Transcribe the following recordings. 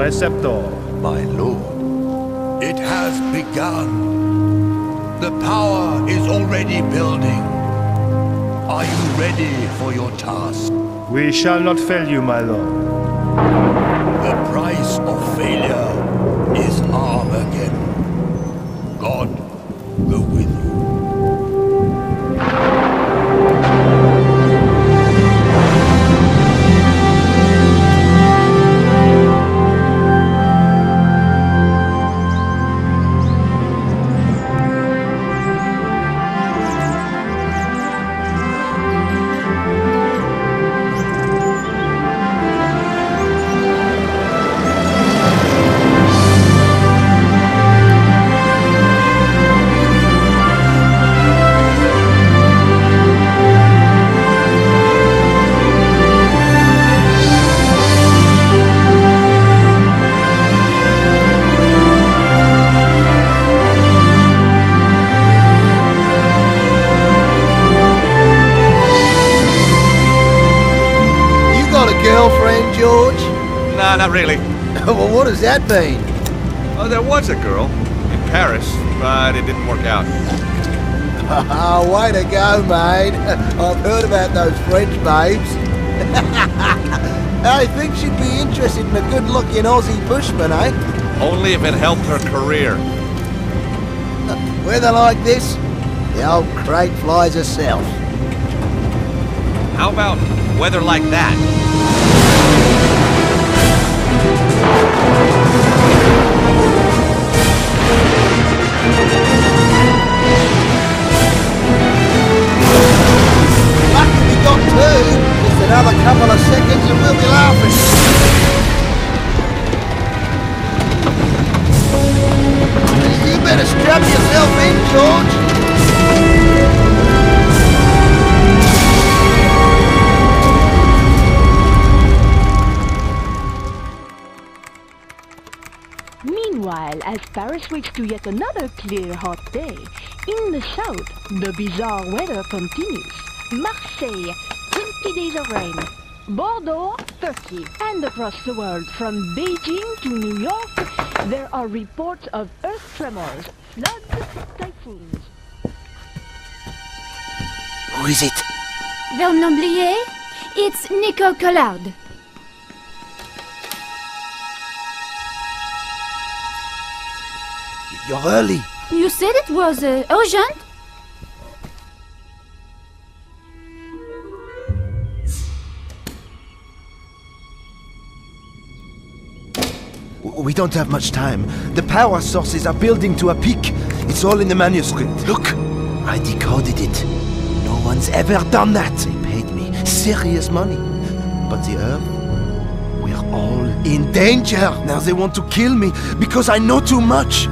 Preceptor. My lord, it has begun. The power is already building. Are you ready for your task? We shall not fail you, my lord. The price of failure is Armageddon. God go with you. Girlfriend, George? Nah, not really. Well, what does that mean? Oh, there was a girl in Paris, but it didn't work out. Oh, way to go, mate. I've heard about those French babes. I think she'd be interested in a good-looking Aussie bushman, eh? Only if it helped her career. Weather like this, the old crate flies herself. How about weather like that? Lucky we got two. Just another couple of seconds and we'll be laughing. You better strap yourself in, George. Meanwhile, as Paris wakes to yet another clear, hot day, in the south, the bizarre weather continues. Marseille, 20 days of rain. Bordeaux, 30. And across the world, from Beijing to New York, there are reports of earth tremors, floods, typhoons. Who is it? Vernomblier? It's Nico Collard. You're early. You said it was urgent? We don't have much time. The power sources are building to a peak. It's all in the manuscript. Look, I decoded it. No one's ever done that. They paid me serious money. But the Earth, we're all in danger. Now they want to kill me because I know too much.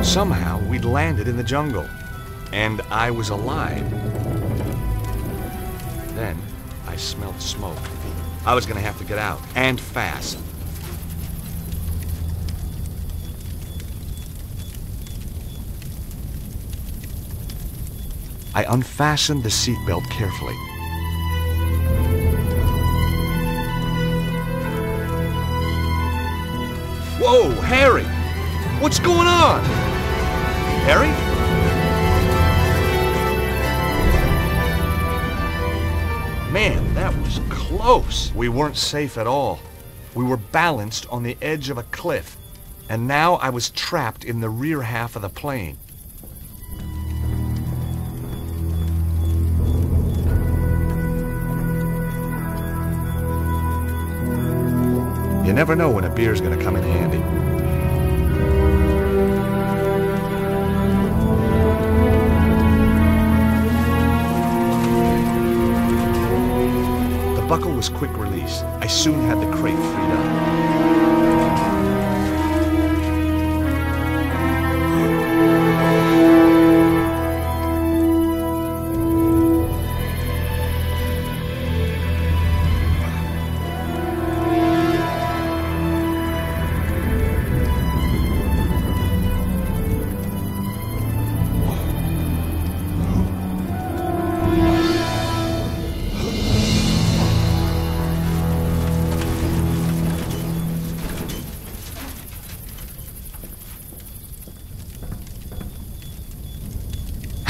Somehow, we'd landed in the jungle, and I was alive. Then, I smelled smoke. I was gonna have to get out, and fast. I unfastened the seatbelt carefully. Whoa, Harry! What's going on? Harry? Man, that was close. We weren't safe at all. We were balanced on the edge of a cliff, and now I was trapped in the rear half of the plane. You never know when a beer's gonna come in handy. The buckle was quick release. I soon had the crate freed up.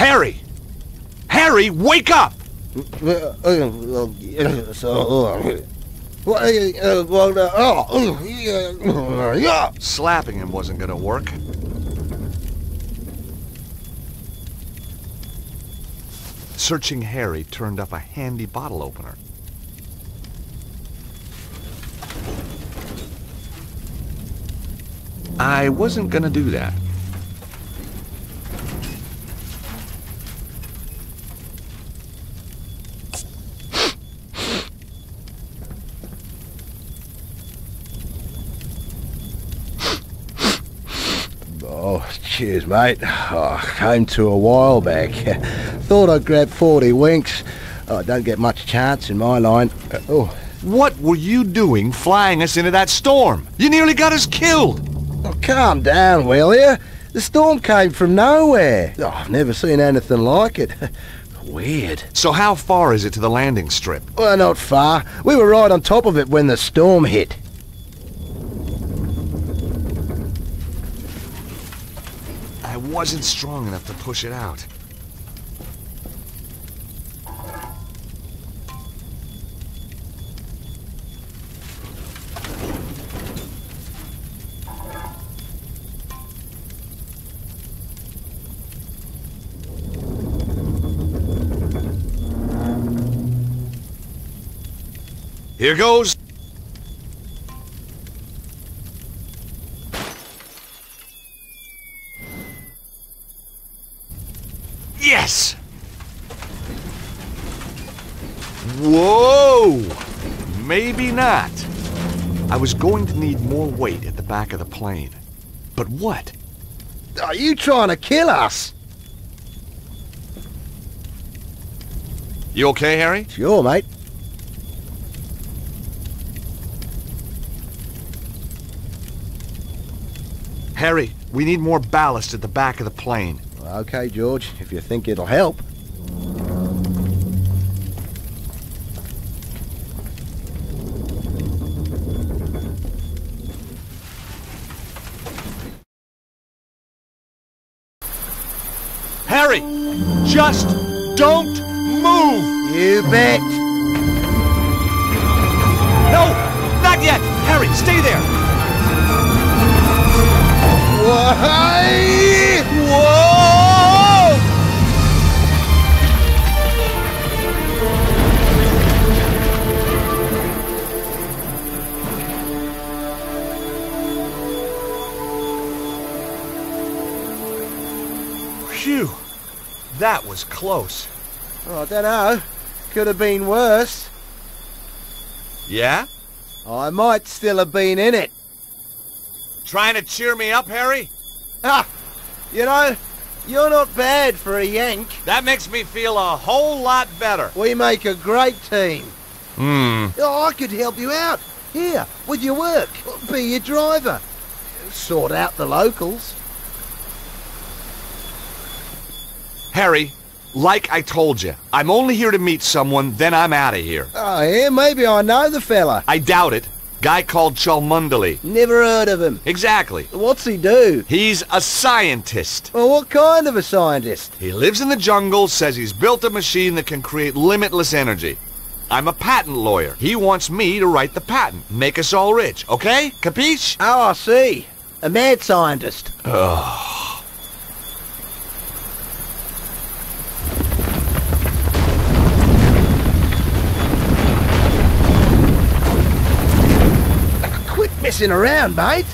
Harry! Harry, wake up! Slapping him wasn't gonna work. Searching Harry turned up a handy bottle opener. I wasn't gonna do that. Oh, cheers, mate. Oh, came to a while back. Thought I'd grab 40 winks. Oh, don't get much chance in my line. What were you doing flying us into that storm? You nearly got us killed! Oh, calm down, will you? The storm came from nowhere. Oh, I've never seen anything like it. Weird. So how far is it to the landing strip? Well, not far. We were right on top of it when the storm hit. I wasn't strong enough to push it out. Here goes. Yes! Whoa! Maybe not. I was going to need more weight at the back of the plane. But what? Are you trying to kill us? You okay, Harry? Sure, mate. Harry, we need more ballast at the back of the plane. Okay, George, if you think it'll help. Harry, just don't move! You bet. No, not yet! Harry, stay there! Why? Whoa! Phew, that was close. Oh, I don't know. Could have been worse. Yeah? I might still have been in it. Trying to cheer me up, Harry? Ah, you know, you're not bad for a Yank. That makes me feel a whole lot better. We make a great team. Oh, I could help you out. Here, with your work. Be your driver. Sort out the locals. Harry, like I told you, I'm only here to meet someone, then I'm out of here. Oh, yeah, maybe I know the fella. I doubt it. Guy called Cholmondeley. Never heard of him. Exactly. What's he do? He's a scientist. Well, what kind of a scientist? He lives in the jungle, says he's built a machine that can create limitless energy. I'm a patent lawyer. He wants me to write the patent. Make us all rich, okay? Capiche? Oh, I see. A mad scientist. Quit messing around, mate.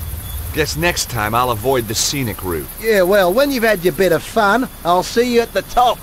Guess next time I'll avoid the scenic route. Yeah, well, when you've had your bit of fun, I'll see you at the top.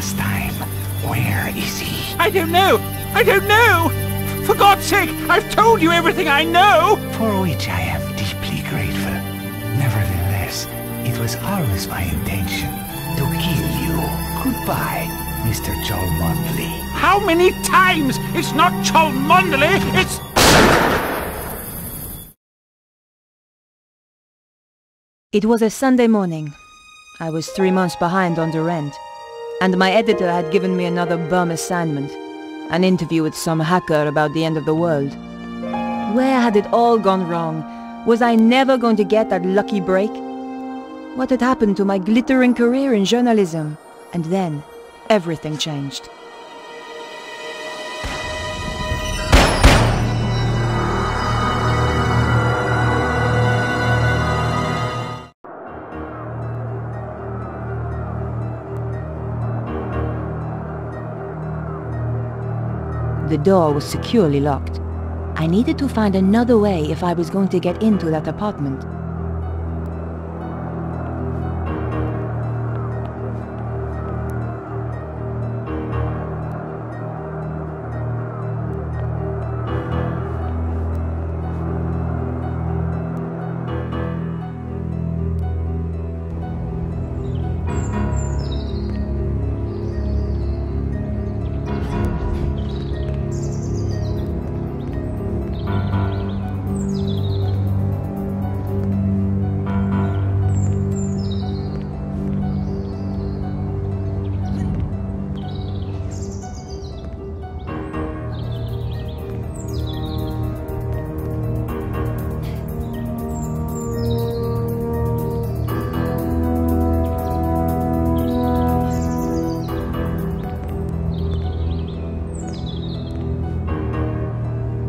last time. Where is he? I don't know! I don't know! For God's sake, I've told you everything I know! For which I am deeply grateful. Nevertheless, it was always my intention to kill you. Goodbye, Mr. Cholmondeley. How many times? It's not Cholmondeley, it's... It was a Sunday morning. I was 3 months behind on the rent, and my editor had given me another bum assignment, an interview with some hacker about the end of the world. Where had it all gone wrong? Was I never going to get that lucky break? What had happened to my glittering career in journalism? And then, everything changed. The door was securely locked. I needed to find another way if I was going to get into that apartment.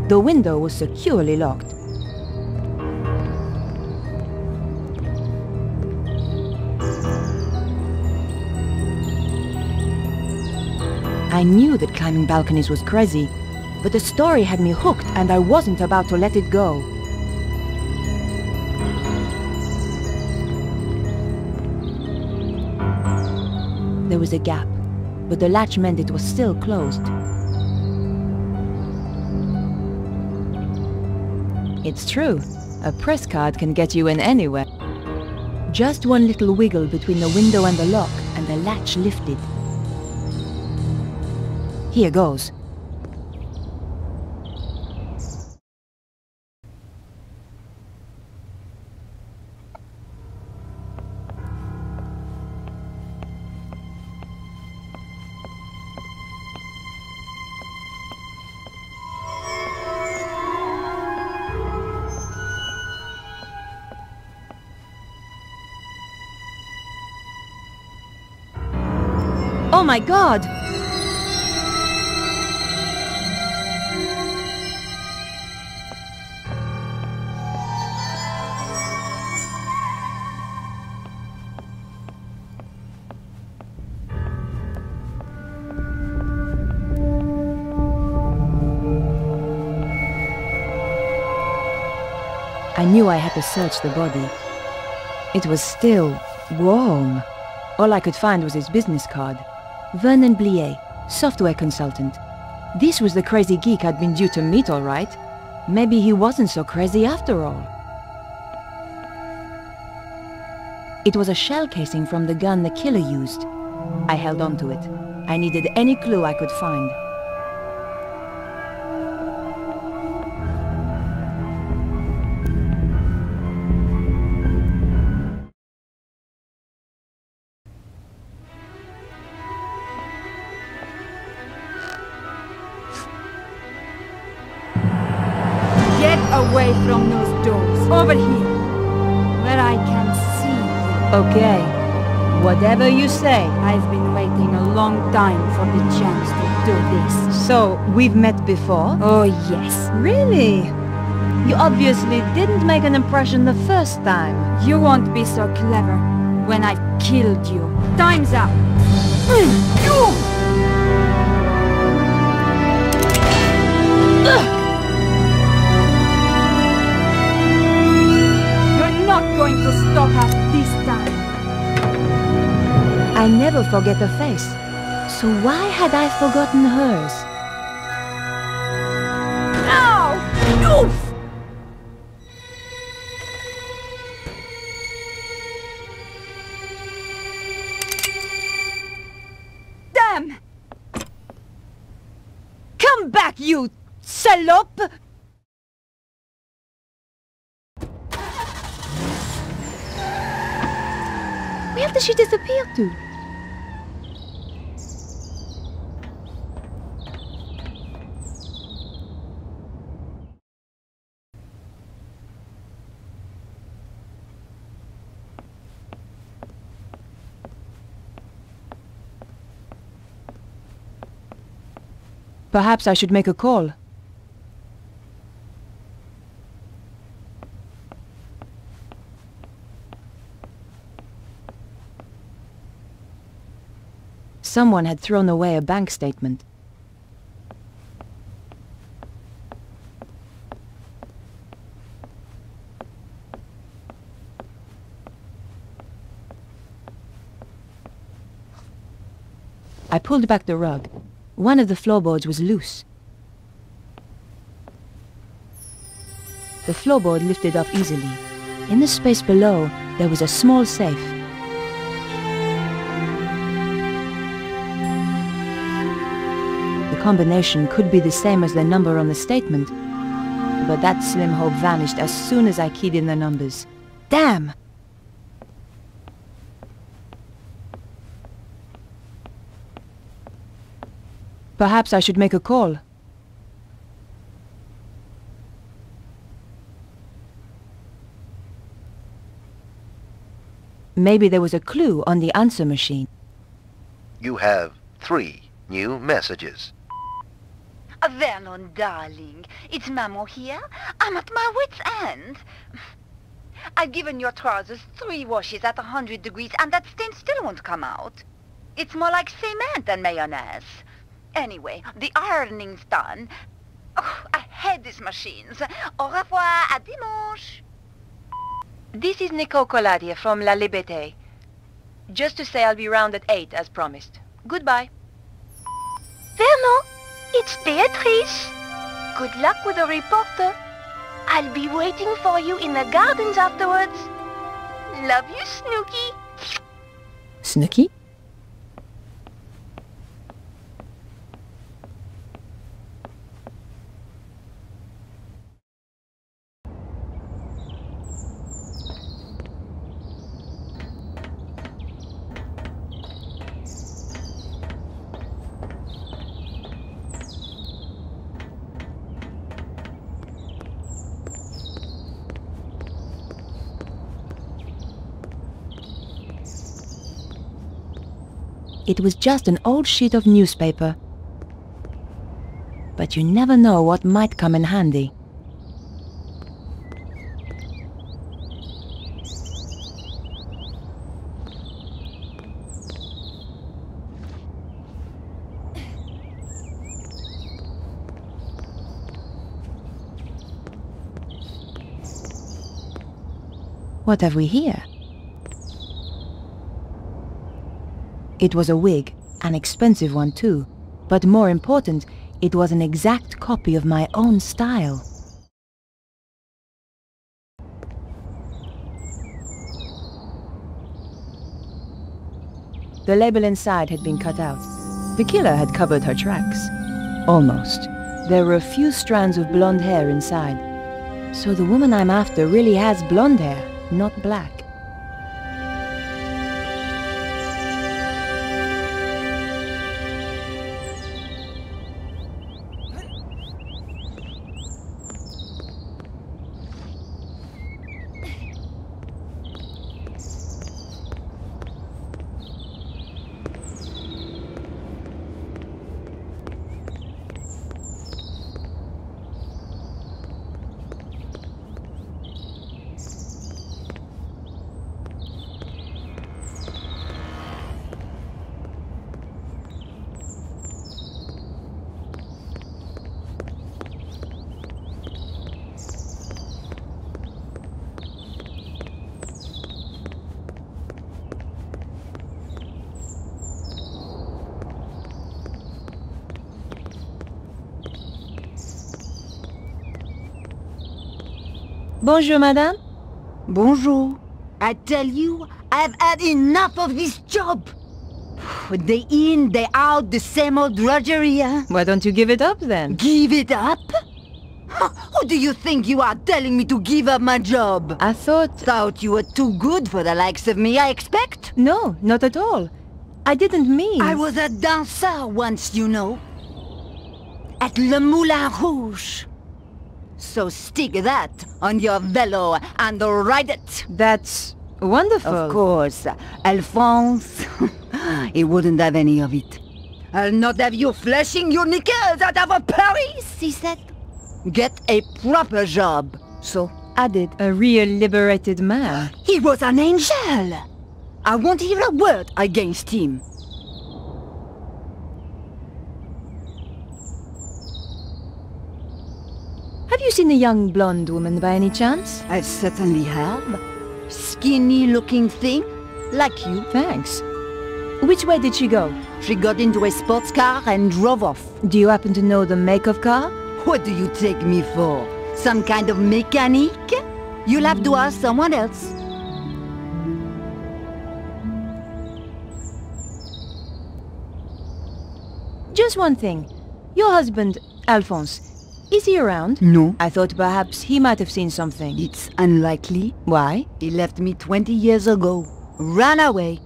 The window was securely locked. I knew that climbing balconies was crazy, but the story had me hooked and I wasn't about to let it go. There was a gap, but the latch meant it was still closed. It's true, a press card can get you in anywhere. Just one little wiggle between the window and the lock, and the latch lifted. Here goes. Oh my God! I knew I had to search the body. It was still warm. All I could find was his business card. Vernon Blier, software consultant. This was the crazy geek I'd been due to meet, all right. Maybe he wasn't so crazy after all. It was a shell casing from the gun the killer used. I held on to it. I needed any clue I could find. Away from those doors. Over here. Where I can see you. Okay. Whatever you say. I've been waiting a long time for the chance to do this. So, we've met before? Oh, yes. Really? You obviously didn't make an impression the first time. You won't be so clever when I've killed you. Time's up. Going to stop us this time. I never forget a face, So why had I forgotten hers? Ow! Oof! Damn! Come back, you salope! Where did she disappear to? Perhaps I should make a call. Someone had thrown away a bank statement. I pulled back the rug. One of the floorboards was loose. The floorboard lifted up easily. In the space below, there was a small safe. The combination could be the same as the number on the statement, but that slim hope vanished as soon as I keyed in the numbers. Damn! Perhaps I should make a call. Maybe there was a clue on the answer machine. You have 3 new messages. Vernon, darling, it's Mamo here. I'm at my wit's end. I've given your trousers 3 washes at 100 degrees and that stain still won't come out. It's more like cement than mayonnaise. Anyway, the ironing's done. Oh, I hate these machines. Au revoir, à dimanche. This is Nico Coladier from La Liberté. Just to say I'll be round at 8 as promised. Goodbye. Vernon, it's Beatrice. Good luck with the reporter. I'll be waiting for you in the gardens afterwards. Love you, Snooky. Snooky? It was just an old sheet of newspaper. But you never know what might come in handy. What have we here? It was a wig, an expensive one too, but more important, it was an exact copy of my own style. The label inside had been cut out. The killer had covered her tracks. Almost. There were a few strands of blonde hair inside. So the woman I'm after really has blonde hair, not black. Bonjour, madame. Bonjour. I tell you, I've had enough of this job. Day in, day out, the same old drudgery, huh? Why don't you give it up then? Give it up? Who do you think you are telling me to give up my job? I thought... Thought you were too good for the likes of me, I expect? No, not at all. I didn't mean... I was a dancer once, you know. At Le Moulin Rouge. So stick that on your velo and ride it. That's wonderful. Of course. Alphonse, he wouldn't have any of it. I'll not have you flashing your knickers out of a Paris, he said. Get a proper job. So I did. A real liberated man. He was an angel. I won't hear a word against him. Have you seen a young blonde woman by any chance? I certainly have. Skinny-looking thing, like you. Thanks. Which way did she go? She got into a sports car and drove off. Do you happen to know the make of car? What do you take me for? Some kind of mechanic? You'll have to ask someone else. Just one thing. Your husband, Alphonse, is he around? No. I thought perhaps he might have seen something. It's unlikely. Why? He left me 20 years ago. Ran away.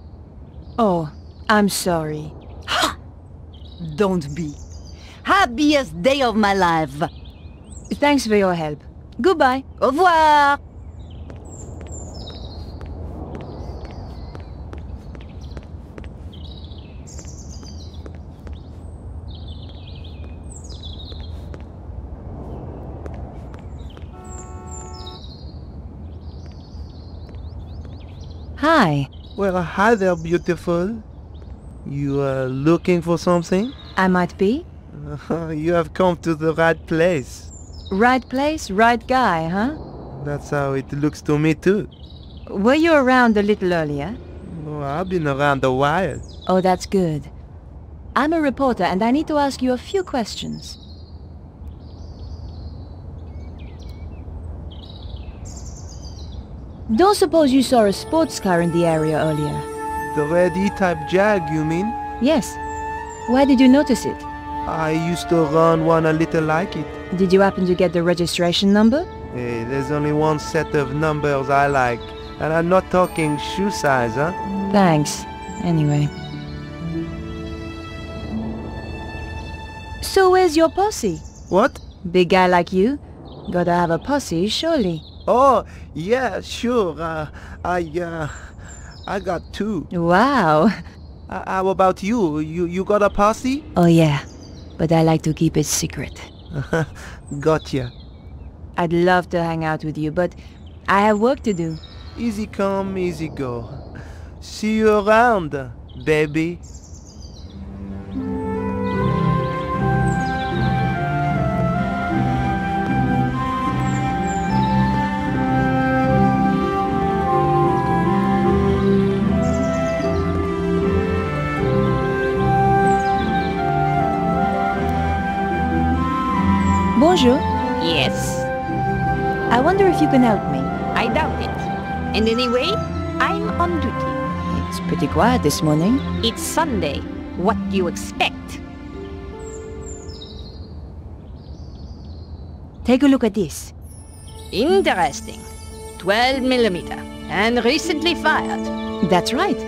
Oh, I'm sorry. Ha! Don't be. Happiest day of my life. Thanks for your help. Goodbye. Au revoir. Hi. Well, hi there, beautiful. You are looking for something? I might be. You have come to the right place. Right place, right guy, huh? That's how it looks to me too. Were you around a little earlier? Oh, I've been around a while. Oh, that's good. I'm a reporter and I need to ask you a few questions. Don't suppose you saw a sports car in the area earlier? The red E-type Jag, you mean? Yes. Why did you notice it? I used to run one a little like it. Did you happen to get the registration number? Hey, there's only one set of numbers I like. And I'm not talking shoe size, huh? Thanks. Anyway. So where's your posse? What? Big guy like you? Gotta have a posse, surely. Oh, yeah, sure. I got two. Wow. How about you? You got a posse? Oh yeah, but I like to keep it secret. Gotcha. I'd love to hang out with you, but I have work to do. Easy come, easy go. See you around, baby. Bonjour. Yes? I wonder if you can help me. I doubt it. And anyway, I'm on duty. It's pretty quiet this morning. It's Sunday. What do you expect? Take a look at this. Interesting. 12 millimeter. And recently fired. That's right.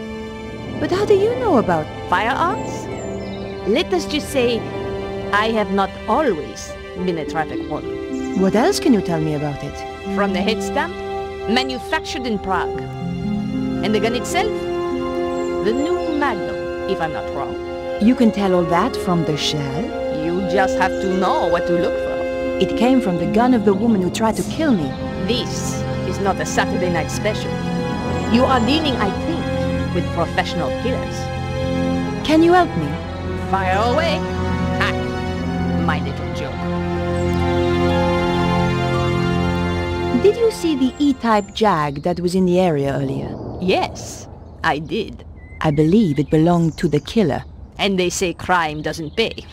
But how do you know about firearms? Let us just say, I have not always been a traffic warden. What else can you tell me about it? From the head stamp, manufactured in Prague. And the gun itself? The new Magnum, if I'm not wrong. You can tell all that from the shell? You just have to know what to look for. It came from the gun of the woman who tried to kill me. This is not a Saturday night special. You are dealing, I think, with professional killers. Can you help me? Fire away. Ha! My little joke. Did you see the E-type Jag that was in the area earlier? Yes, I did. I believe it belonged to the killer. And they say crime doesn't pay.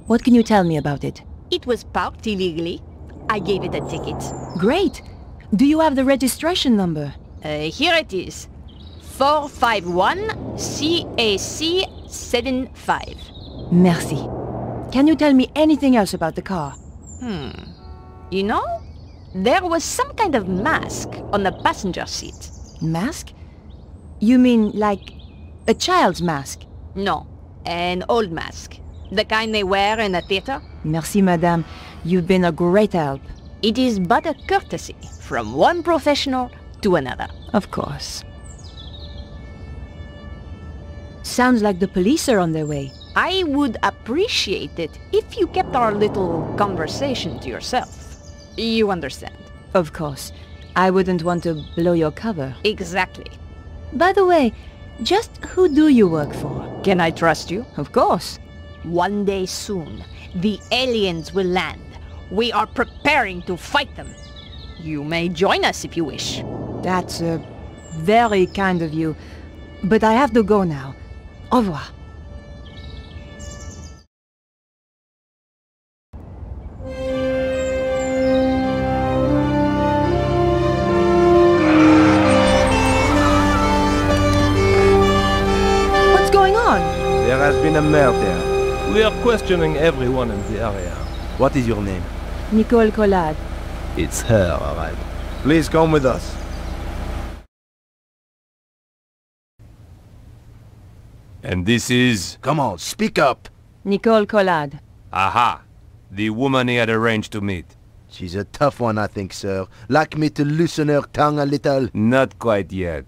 What can you tell me about it? It was parked illegally. I gave it a ticket. Great! Do you have the registration number? Here it is. 451-CAC-75. Merci. Can you tell me anything else about the car? You know, there was some kind of mask on the passenger seat. Mask? You mean like a child's mask? No, an old mask. The kind they wear in a theater. Merci, madame. You've been a great help. It is but a courtesy from one professional to another. Of course. Sounds like the police are on their way. I would appreciate it if you kept our little conversation to yourself. You understand? Of course. I wouldn't want to blow your cover. Exactly. By the way, just who do you work for? Can I trust you? Of course. One day soon, the aliens will land. We are preparing to fight them. You may join us if you wish. That's very kind of you. But I have to go now. Au revoir. What's going on? There has been a murder. We are questioning everyone in the area. What is your name? Nicole Collard. It's her, alright. Please come with us. And this is... Come on, speak up. Nicole Collard. Aha! The woman he had arranged to meet. She's a tough one, I think, sir. Like me to loosen her tongue a little? Not quite yet.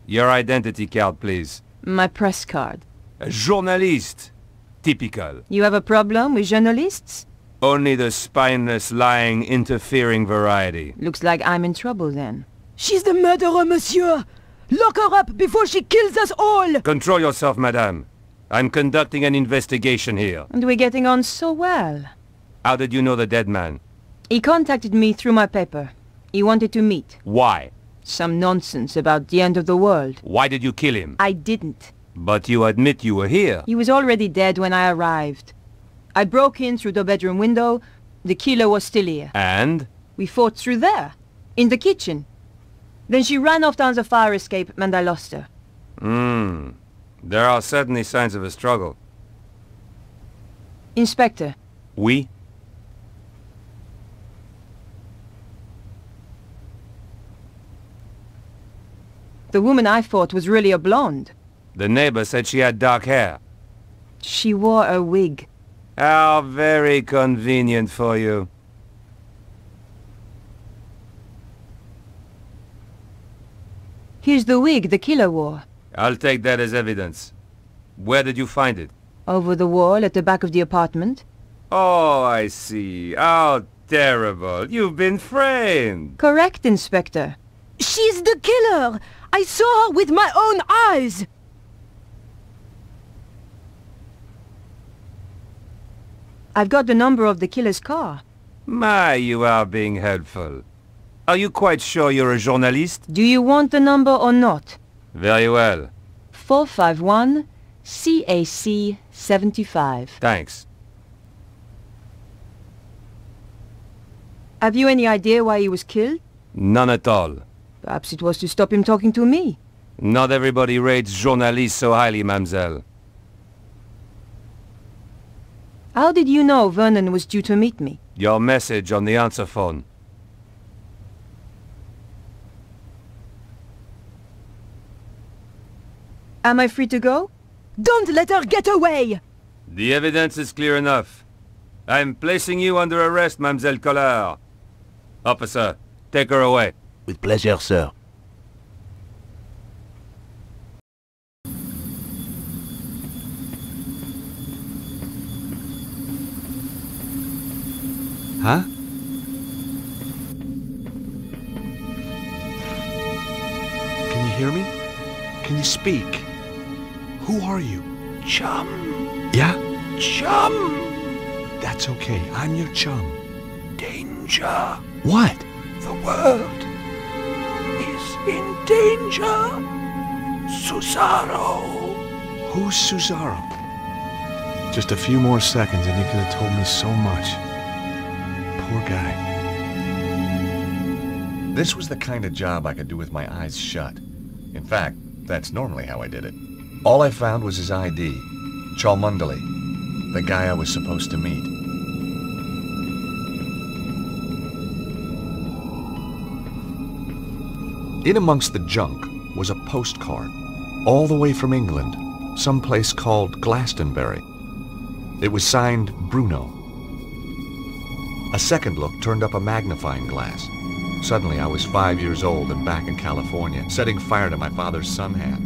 Your identity card, please. My press card. A journalist. Typical. You have a problem with journalists? Only the spineless, lying, interfering variety. Looks like I'm in trouble then. She's the murderer, monsieur! Lock her up before she kills us all! Control yourself, madame. I'm conducting an investigation here. And we're getting on so well. How did you know the dead man? He contacted me through my paper. He wanted to meet. Why? Some nonsense about the end of the world. Why did you kill him? I didn't. But you admit you were here. He was already dead when I arrived. I broke in through the bedroom window. The killer was still here. And? We fought through there, in the kitchen. Then she ran off down the fire escape and I lost her. There are certainly signs of a struggle. Inspector. Oui? The woman I fought was really a blonde. The neighbor said she had dark hair. She wore a wig. How very convenient for you. Here's the wig the killer wore. I'll take that as evidence. Where did you find it? Over the wall at the back of the apartment. Oh, I see. How terrible. You've been framed. Correct, Inspector. She's the killer! I saw her with my own eyes! I've got the number of the killer's car. My, you are being helpful. Are you quite sure you're a journalist? Do you want the number or not? Very well. 451 CAC 75. Thanks. Have you any idea why he was killed? None at all. Perhaps it was to stop him talking to me. Not everybody rates journalists so highly, mademoiselle. How did you know Vernon was due to meet me? Your message on the answer phone. Am I free to go? Don't let her get away! The evidence is clear enough. I'm placing you under arrest, Mademoiselle Collard. Officer, take her away. With pleasure, sir. Huh? Can you hear me? Can you speak? Who are you? Chum. Yeah? Chum. That's okay. I'm your chum. Danger. What? The world is in danger. Susaro. Who's Susaro? Just a few more seconds and he could have told me so much. Poor guy. This was the kind of job I could do with my eyes shut. In fact, that's normally how I did it. All I found was his ID, Cholmondeley, the guy I was supposed to meet. In amongst the junk was a postcard, all the way from England, someplace called Glastonbury. It was signed Bruno. A second look turned up a magnifying glass. Suddenly I was 5 years old and back in California, setting fire to my father's sun hat.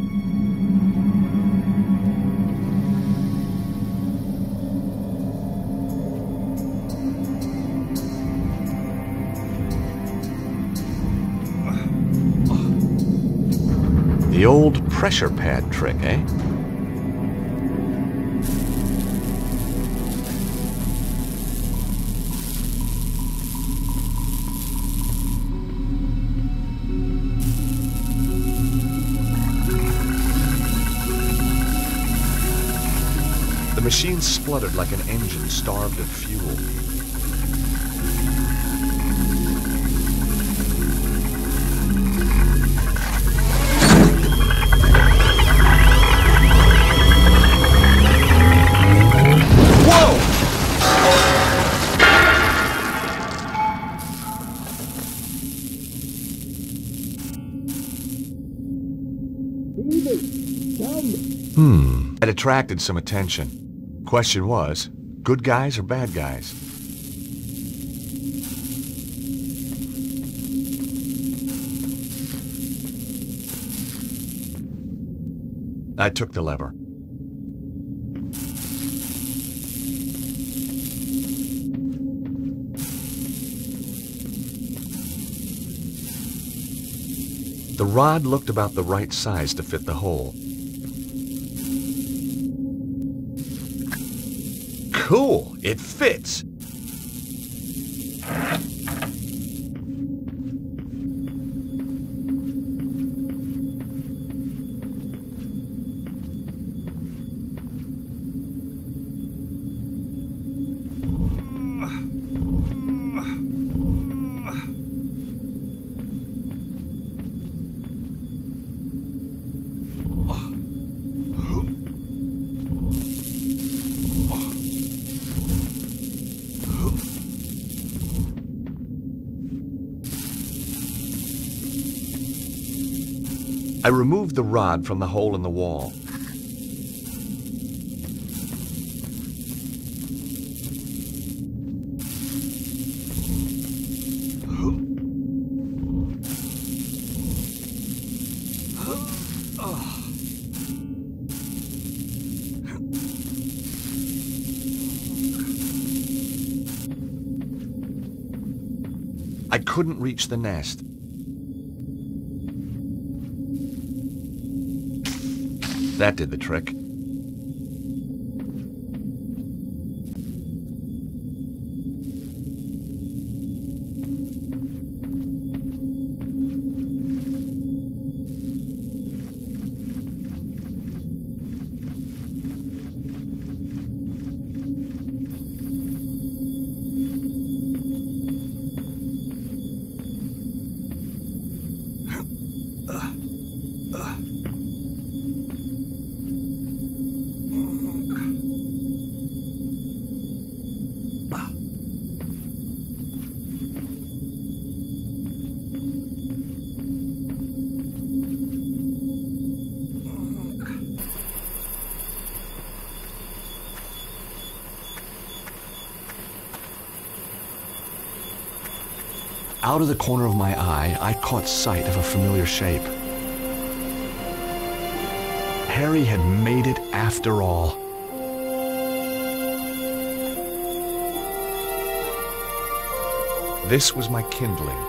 The old pressure pad trick, eh? The machine spluttered like an engine starved of fuel. It attracted some attention. Question was, good guys or bad guys? I took the lever. The rod looked about the right size to fit the hole. Cool, it fits. I removed the rod from the hole in the wall. I couldn't reach the nest. That did the trick. Out of the corner of my eye, I caught sight of a familiar shape. Harry had made it after all. This was my kindling.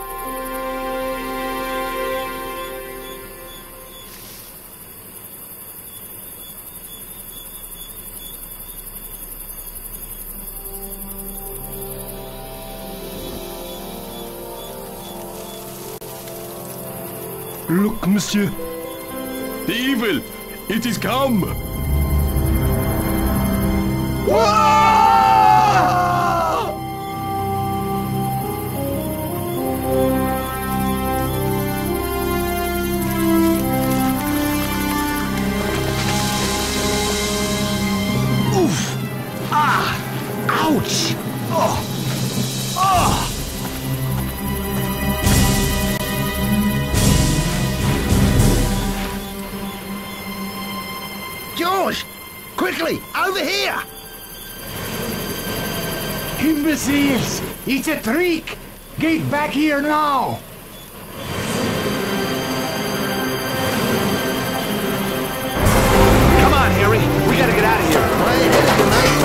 Look, monsieur. The evil! It is come! Quickly, over here! Imbeciles! It's a trick! Get back here now! Come on, Harry! We gotta get out of here!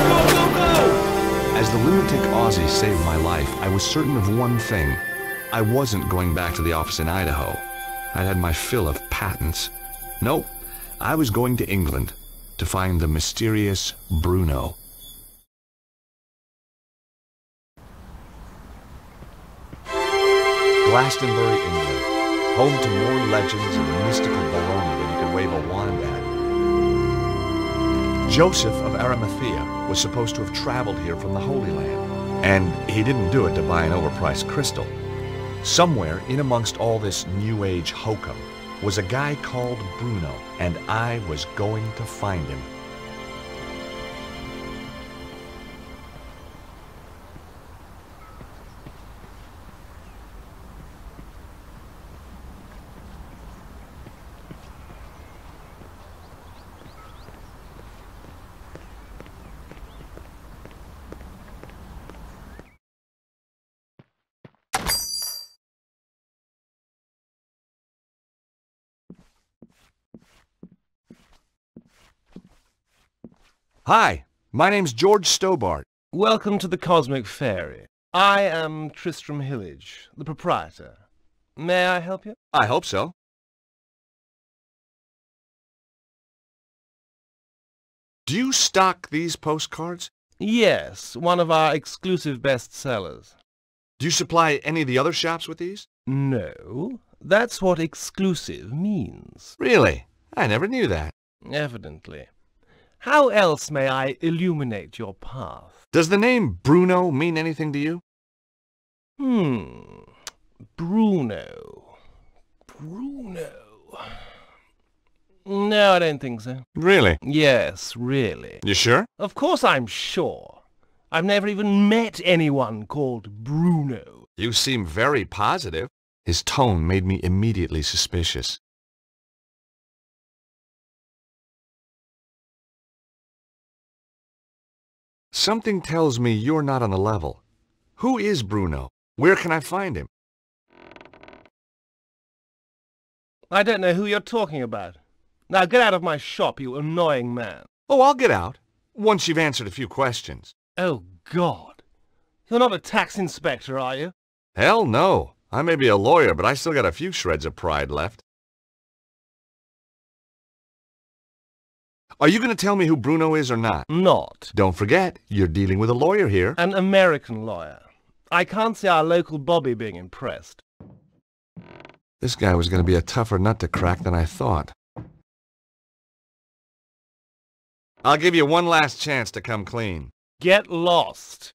Go, go, go! As the lunatic Aussie saved my life, I was certain of one thing. I wasn't going back to the office in Idaho. I'd had my fill of patents. Nope, I was going to England to find the mysterious Bruno. Glastonbury, England, home to more legends and mystical baloney than you could wave a wand at. Joseph of Arimathea was supposed to have traveled here from the Holy Land, and he didn't do it to buy an overpriced crystal. Somewhere in amongst all this New Age hokum was a guy called Bruno, and I was going to find him. Hi, my name's George Stobart. Welcome to the Cosmic Fairy. I am Tristram Hillage, the proprietor. May I help you? I hope so. Do you stock these postcards? Yes, one of our exclusive bestsellers. Do you supply any of the other shops with these? No, that's what exclusive means. Really? I never knew that. Evidently. How else may I illuminate your path? Does the name Bruno mean anything to you? Bruno. No, I don't think so. Really? Yes, really. You sure? Of course I'm sure. I've never even met anyone called Bruno. You seem very positive. His tone made me immediately suspicious. Something tells me you're not on the level. Who is Bruno? Where can I find him? I don't know who you're talking about. Now get out of my shop, you annoying man. Oh, I'll get out, once you've answered a few questions. Oh, God. You're not a tax inspector, are you? Hell no. I may be a lawyer, but I still got a few shreds of pride left. Are you going to tell me who Bruno is or not? Not. Don't forget, you're dealing with a lawyer here. An American lawyer. I can't see our local Bobby being impressed. This guy was going to be a tougher nut to crack than I thought. I'll give you one last chance to come clean. Get lost.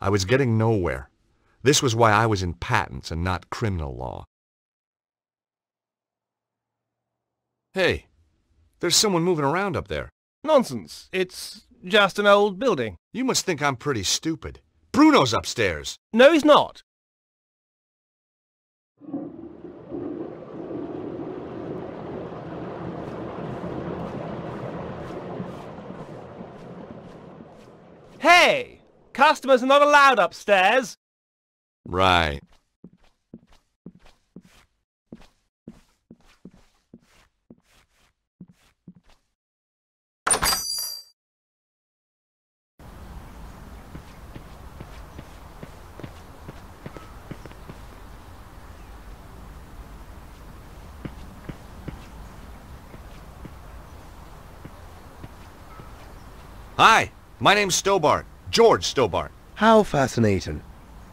I was getting nowhere. This was why I was in patents and not criminal law. Hey. There's someone moving around up there. Nonsense. It's just an old building. You must think I'm pretty stupid. Bruno's upstairs. No, he's not. Hey! Customers are not allowed upstairs. Right. Hi, my name's Stobart. George Stobart. How fascinating.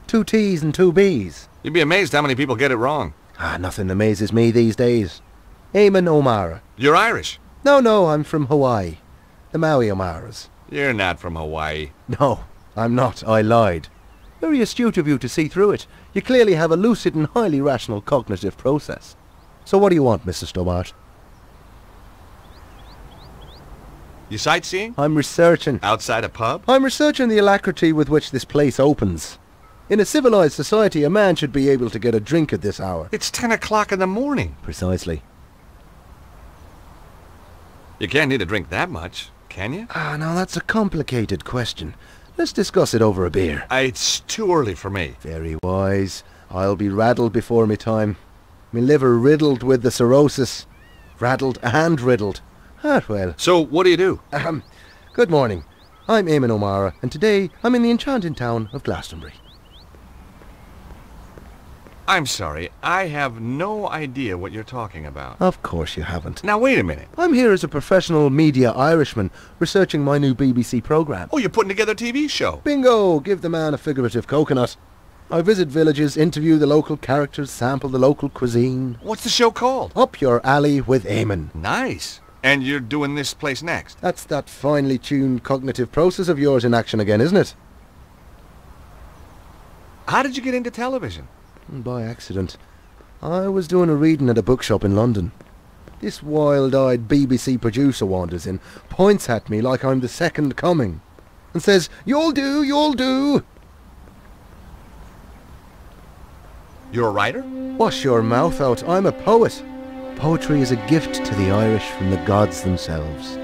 2 T's and 2 B's. You'd be amazed how many people get it wrong. Nothing amazes me these days. Eamon O'Mara. You're Irish? No, I'm from Hawaii. The Maui O'Maras. You're not from Hawaii. No, I'm not. I lied. Very astute of you to see through it. You clearly have a lucid and highly rational cognitive process. So what do you want, Mr. Stobart? You sightseeing? I'm researching. Outside a pub? I'm researching the alacrity with which this place opens. In a civilized society, a man should be able to get a drink at this hour. It's 10 o'clock in the morning. Precisely. You can't need a drink that much. can you? Now that's a complicated question. Let's discuss it over a beer. It's too early for me. Very wise. I'll be raddled before me time. Me liver riddled with the cirrhosis. Raddled and riddled. Well. So, what do you do? Good morning. I'm Eamon O'Mara, and today I'm in the enchanting town of Glastonbury. I'm sorry, I have no idea what you're talking about. Of course you haven't. Now wait a minute. I'm here as a professional media Irishman, researching my new BBC programme. Oh, you're putting together a TV show? Bingo! Give the man a figurative coconut. I visit villages, interview the local characters, sample the local cuisine. What's the show called? Up Your Alley with Eamon. Nice. And you're doing this place next? That's that finely tuned cognitive process of yours in action again, isn't it? How did you get into television? By accident. I was doing a reading at a bookshop in London. This wild-eyed BBC producer wanders in, points at me like I'm the second coming, and says, "You'll do, you'll do." You're a writer? Wash your mouth out, I'm a poet. Poetry is a gift to the Irish from the gods themselves.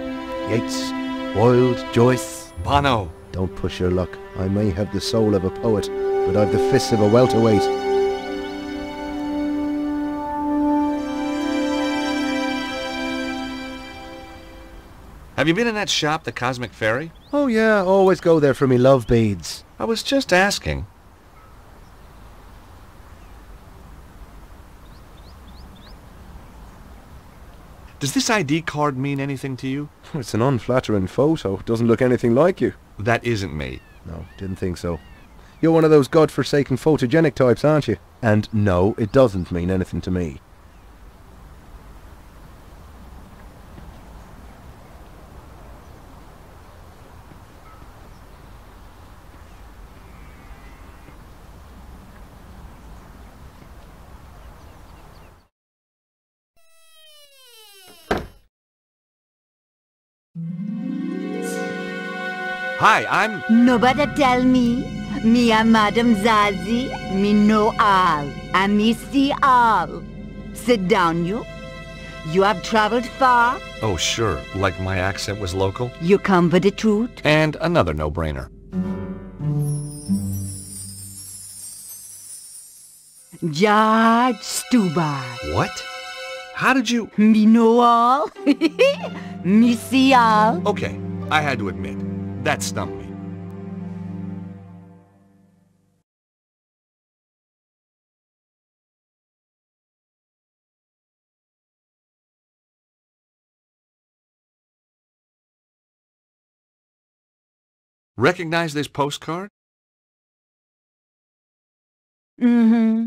Yeats, Wilde, Joyce. Bono. Don't push your luck. I may have the soul of a poet, but I've the fists of a welterweight. Have you been in that shop, the Cosmic Fairy? Oh yeah, always go there for me love beads. I was just asking. Does this ID card mean anything to you? It's an unflattering photo. Doesn't look anything like you. That isn't me. No, didn't think so. You're one of those godforsaken photogenic types, aren't you? And no, it doesn't mean anything to me. Hi, I'm... Nobody tell me. Me a Madame Zazie. Me know all. And me see all. Sit down, you. You have traveled far. Oh, sure. Like my accent was local. You come for the truth. And another no-brainer. George Stubar. What? How did you... Me know all. Me see all. Okay, I had to admit, that stumped me. Recognize this postcard? Mm-hmm.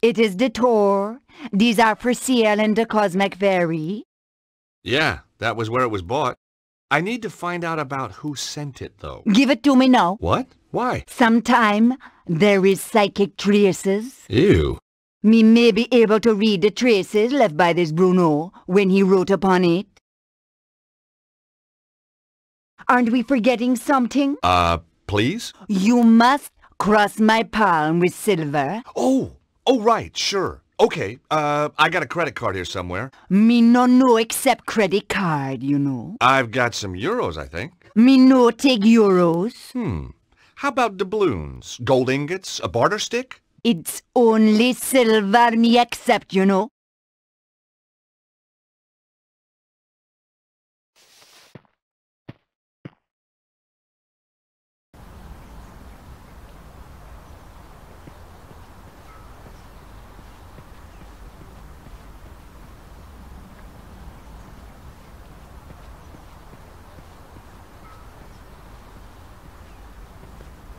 It is the tour. These are for sale in the Cosmic Fairy. Yeah, that was where it was bought. I need to find out about who sent it, though. Give it to me now. What? Why? Sometime there is psychic traces. Ew. Me may be able to read the traces left by this Bruno when he wrote upon it. Aren't we forgetting something? Please? You must cross my palm with silver. Oh, right, sure. Okay, I got a credit card here somewhere. Me no accept credit card, you know. I've got some euros, I think. Me no take euros. How about doubloons? Gold ingots? A barter stick? It's only silver me accept, you know.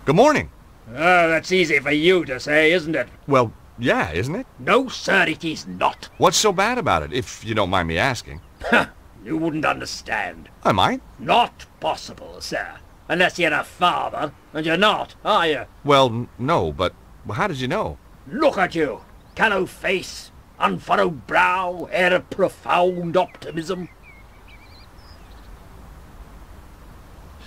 Good morning. That's easy for you to say, isn't it? Well, yeah, isn't it? No, sir, it is not. What's so bad about it, if you don't mind me asking? You wouldn't understand. I might. Not possible, sir. Unless you're a father, and you're not, are you? Well, no, but how did you know? Look at you. Callow face, unfurrowed brow, air of profound optimism.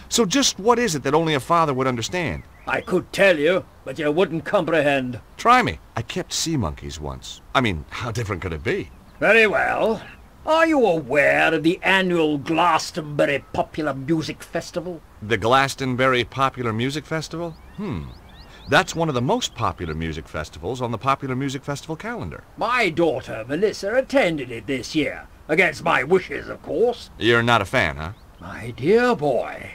So just what is it that only a father would understand? I could tell you, but you wouldn't comprehend. Try me. I kept sea monkeys once. I mean, how different could it be? Very well. Are you aware of the annual Glastonbury Popular Music Festival? The Glastonbury Popular Music Festival? That's one of the most popular music festivals on the Popular Music Festival calendar. My daughter, Melissa, attended it this year. Against my wishes, of course. You're not a fan, huh? My dear boy,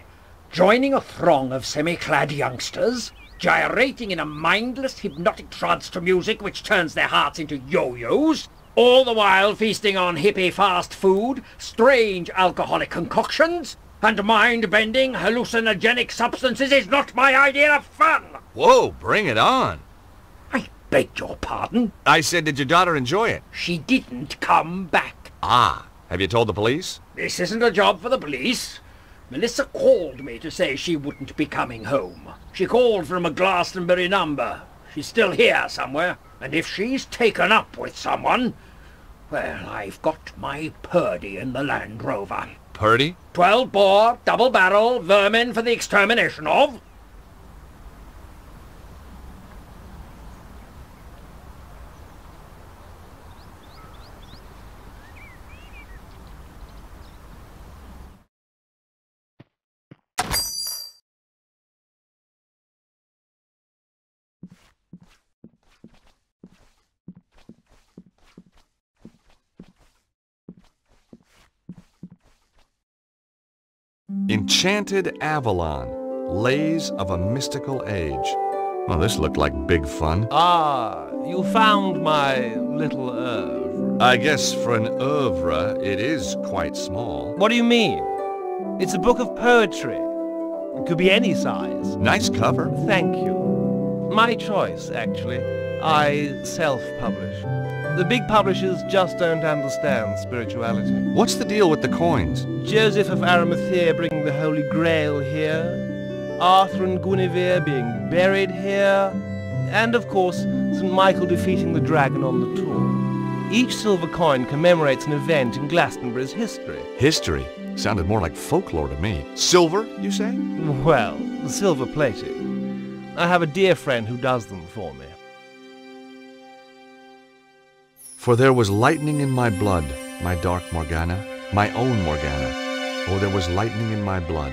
joining a throng of semi-clad youngsters, gyrating in a mindless, hypnotic trance to music which turns their hearts into yo-yos, all the while feasting on hippie fast food, strange alcoholic concoctions, and mind-bending hallucinogenic substances is not my idea of fun! Whoa, bring it on! I beg your pardon? I said, did your daughter enjoy it? She didn't come back. Ah, have you told the police? This isn't a job for the police. Melissa called me to say she wouldn't be coming home. She called from a Glastonbury number. She's still here somewhere. And if she's taken up with someone, well, I've got my Purdy in the Land Rover. Purdy? 12-bore, double-barrel, vermin for the extermination of... Enchanted Avalon, Lays of a Mystical Age. Well, this looked like big fun. Ah, you found my little oeuvre. I guess for an oeuvre, it is quite small. What do you mean? It's a book of poetry. It could be any size. Nice cover. Thank you. My choice, actually. I self-publish. The big publishers just don't understand spirituality. What's the deal with the coins? Joseph of Arimathea bringing the Holy Grail here, Arthur and Guinevere being buried here, and of course, St. Michael defeating the dragon on the tour. Each silver coin commemorates an event in Glastonbury's history. History? Sounded more like folklore to me. Silver, you say? Well, silver-plated. I have a dear friend who does them for me. For there was lightning in my blood, my dark Morgana, my own Morgana. Oh, there was lightning in my blood.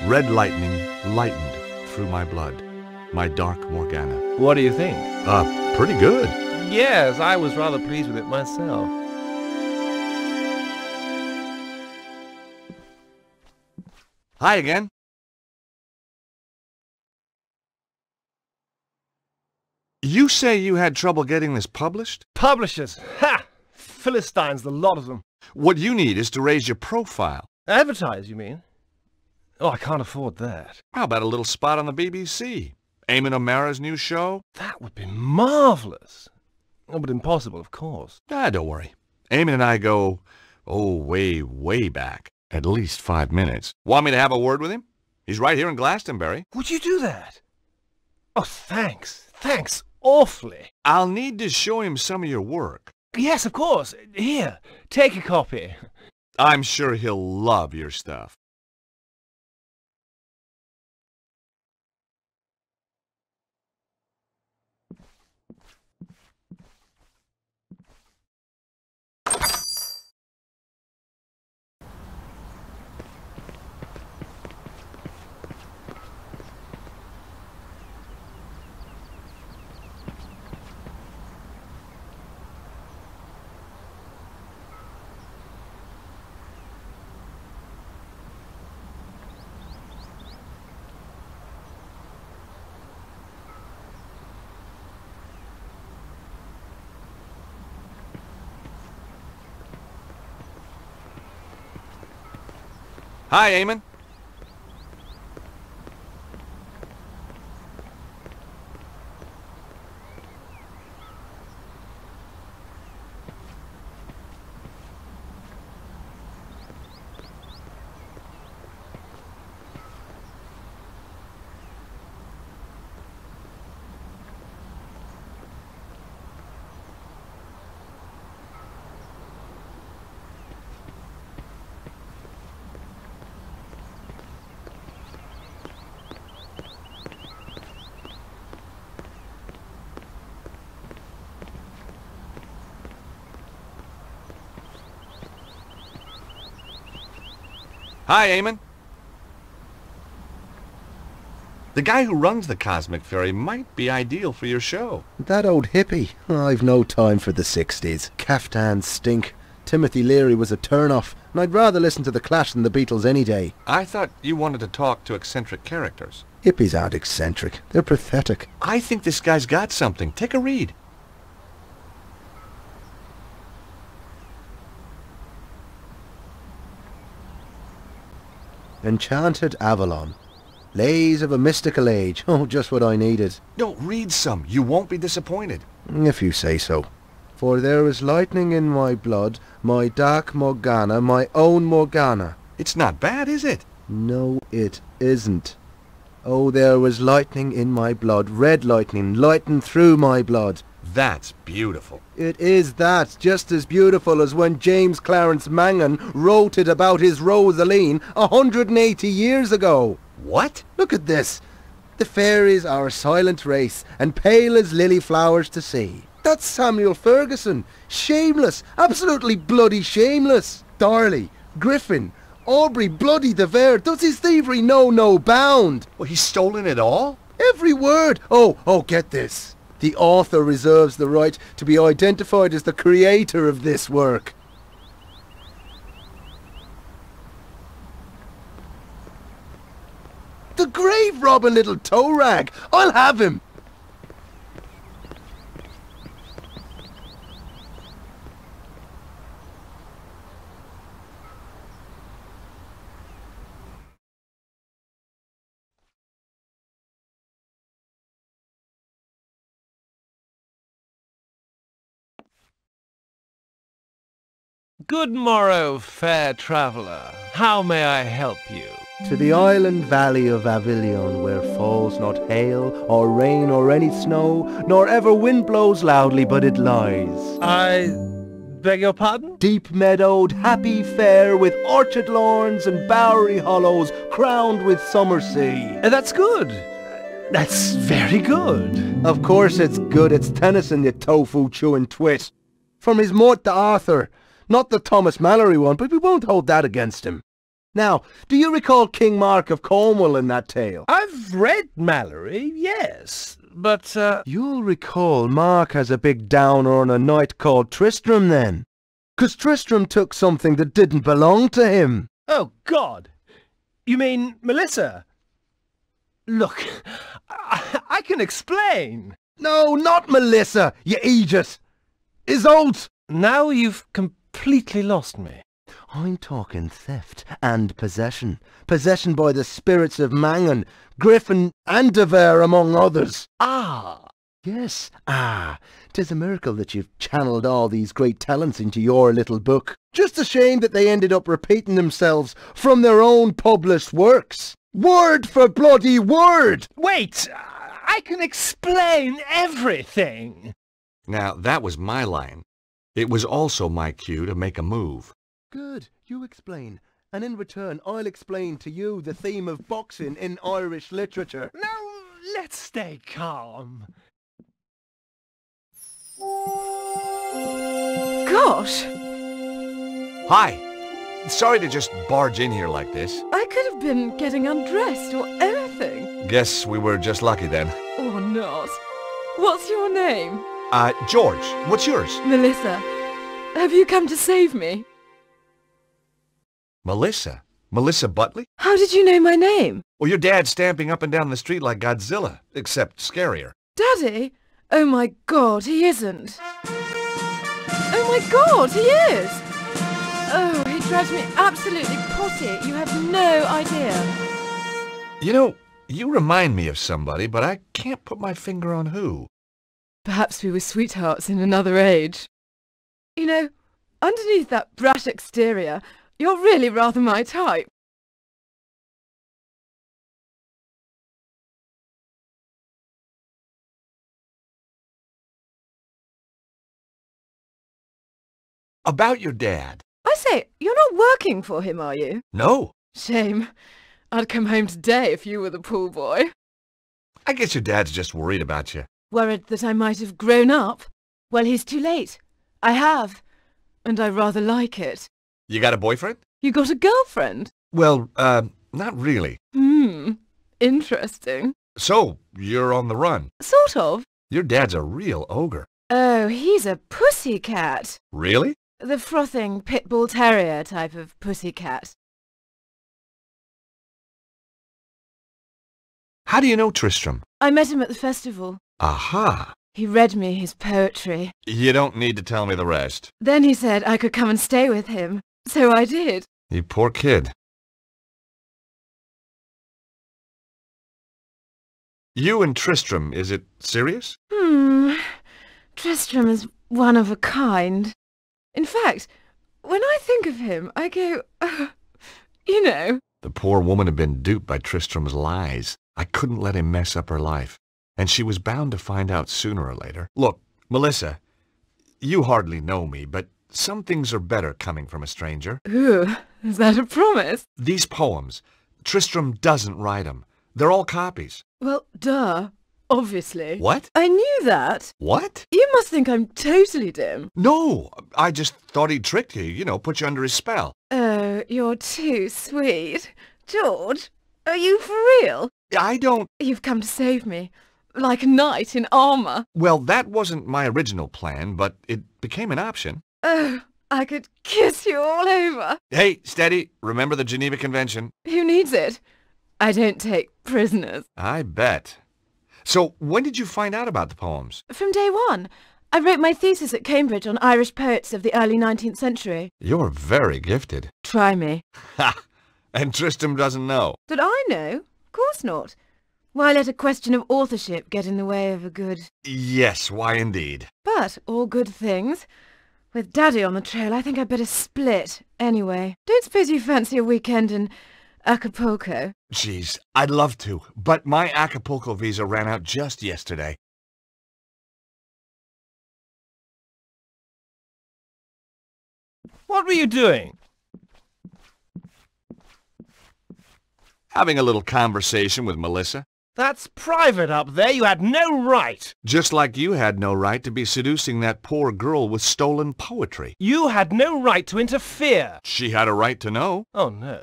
Red lightning lightened through my blood, my dark Morgana. What do you think? Pretty good. Yes, I was rather pleased with it myself. Hi again. You say you had trouble getting this published? Publishers! Ha! Philistines, the lot of them. What you need is to raise your profile. Advertise, you mean? Oh, I can't afford that. How about a little spot on the BBC? Eamon O'Mara's new show? That would be marvellous. Oh, but impossible, of course. Don't worry. Eamon and I go, way, way back. At least 5 minutes. Want me to have a word with him? He's right here in Glastonbury. Would you do that? Oh, thanks. Thanks awfully. I'll need to show him some of your work. Yes, of course. Here, take a copy. I'm sure he'll love your stuff. Hi, Eamon. Hi, Eamon. The guy who runs the Cosmic Ferry might be ideal for your show. That old hippie. I've no time for the 60s. Caftans stink. Timothy Leary was a turn-off, and I'd rather listen to The Clash than the Beatles any day. I thought you wanted to talk to eccentric characters. Hippies aren't eccentric. They're pathetic. I think this guy's got something. Take a read. Enchanted Avalon. Lays of a mystical age. Oh, just what I needed. No, read some. You won't be disappointed. If you say so. For there is lightning in my blood, my dark Morgana, my own Morgana. It's not bad, is it? No, it isn't. Oh, there was lightning in my blood, red lightning, lighting through my blood. That's beautiful. It is that, just as beautiful as when James Clarence Mangan wrote it about his Rosaline 180 years ago. What? Look at this. The fairies are a silent race, and pale as lily flowers to see. That's Samuel Ferguson. Shameless, absolutely bloody shameless. Darley, Griffin, Aubrey bloody de Vere, does his thievery know no bound? Well, he's stolen it all? Every word. Oh, get this. The author reserves the right to be identified as the creator of this work. The grave-robbing little toe rag. I'll have him. Good morrow, fair traveller. How may I help you? To the island valley of Avilion, where falls not hail, or rain, or any snow, nor ever wind blows loudly, but it lies. I beg your pardon? Deep meadowed, happy fair, with orchard lawns and bowery hollows, crowned with summer sea. That's good. That's very good. Of course it's good. It's Tennyson, you tofu-chewing twit. From his Mort to Arthur. Not the Thomas Mallory one, but we won't hold that against him. Now, do you recall King Mark of Cornwall in that tale? I've read Mallory, yes, but, You'll recall Mark has a big downer on a knight called Tristram then. 'Cause Tristram took something that didn't belong to him. Oh, God! You mean Melissa? Look, I can explain. No, not Melissa, you idiot! Isolde! Now you've completely lost me. I'm talking theft and possession. Possession by the spirits of Mangan, Griffin and de Vere among others. Ah! Yes, 'Tis a miracle that you've channeled all these great talents into your little book. Just a shame that they ended up repeating themselves from their own published works. Word for bloody word! Wait! I can explain everything! Now, that was my line. It was also my cue to make a move. Good, you explain. And in return, I'll explain to you the theme of boxing in Irish literature. Now, let's stay calm. Gosh! Hi! Sorry to just barge in here like this. I could have been getting undressed or anything. Guess we were just lucky then. Or not. What's your name? George, what's yours? Melissa. Have you come to save me? Melissa? Melissa Butley? How did you know my name? Well, your dad's stamping up and down the street like Godzilla, except scarier. Daddy? Oh my God, he isn't. Oh my God, he is! Oh, he drives me absolutely potty. You have no idea. You know, you remind me of somebody, but I can't put my finger on who. Perhaps we were sweethearts in another age. You know, underneath that brash exterior, you're really rather my type. About your dad. I say, you're not working for him, are you? No. Shame. I'd come home today if you were the pool boy. I guess your dad's just worried about you. Worried that I might have grown up? Well, he's too late. I have. And I rather like it. You got a boyfriend? You got a girlfriend? Well, not really. Interesting. So, you're on the run. Sort of. Your dad's a real ogre. Oh, he's a pussycat. Really? The frothing pit bull terrier type of pussycat. How do you know Tristram? I met him at the festival. Aha! He read me his poetry. You don't need to tell me the rest. Then he said I could come and stay with him. So I did. You poor kid. You and Tristram, is it serious? Tristram is one of a kind. In fact, when I think of him, I go, you know. The poor woman had been duped by Tristram's lies. I couldn't let him mess up her life, and she was bound to find out sooner or later. Look, Melissa, you hardly know me, but some things are better coming from a stranger. Ooh, is that a promise? These poems, Tristram doesn't write them. They're all copies. Well, duh. Obviously. What? I knew that. What? You must think I'm totally dim. No, I just thought he'd tricked you, you know, put you under his spell. Oh, you're too sweet. George, are you for real? I don't... You've come to save me. Like a knight in armour. Well, that wasn't my original plan, but it became an option. Oh, I could kiss you all over. Hey, steady. Remember the Geneva Convention? Who needs it? I don't take prisoners. I bet. So, when did you find out about the poems? From day one. I wrote my thesis at Cambridge on Irish poets of the early 19th century. You're very gifted. Try me. Ha! And Tristram doesn't know. Did I know? Of course not. Why let a question of authorship get in the way of a good... Yes, why indeed. But all good things. With Daddy on the trail, I think I'd better split. Anyway, don't suppose you fancy a weekend in Acapulco? Geez, I'd love to, but my Acapulco visa ran out just yesterday. What were you doing? Having a little conversation with Melissa. That's private up there. You had no right. Just like you had no right to be seducing that poor girl with stolen poetry. You had no right to interfere. She had a right to know. Oh, no.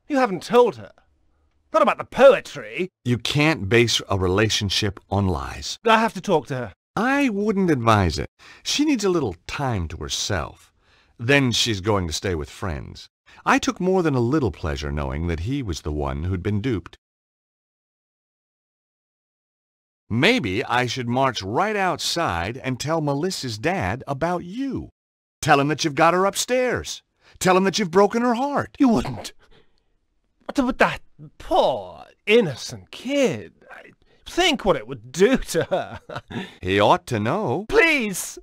You haven't told her. Not about the poetry. You can't base a relationship on lies. I have to talk to her. I wouldn't advise it. She needs a little time to herself. Then she's going to stay with friends. I took more than a little pleasure knowing that he was the one who'd been duped. Maybe I should march right outside and tell Melissa's dad about you. Tell him that you've got her upstairs. Tell him that you've broken her heart. You wouldn't. But that poor, innocent kid. Think what it would do to her. He ought to know. Please!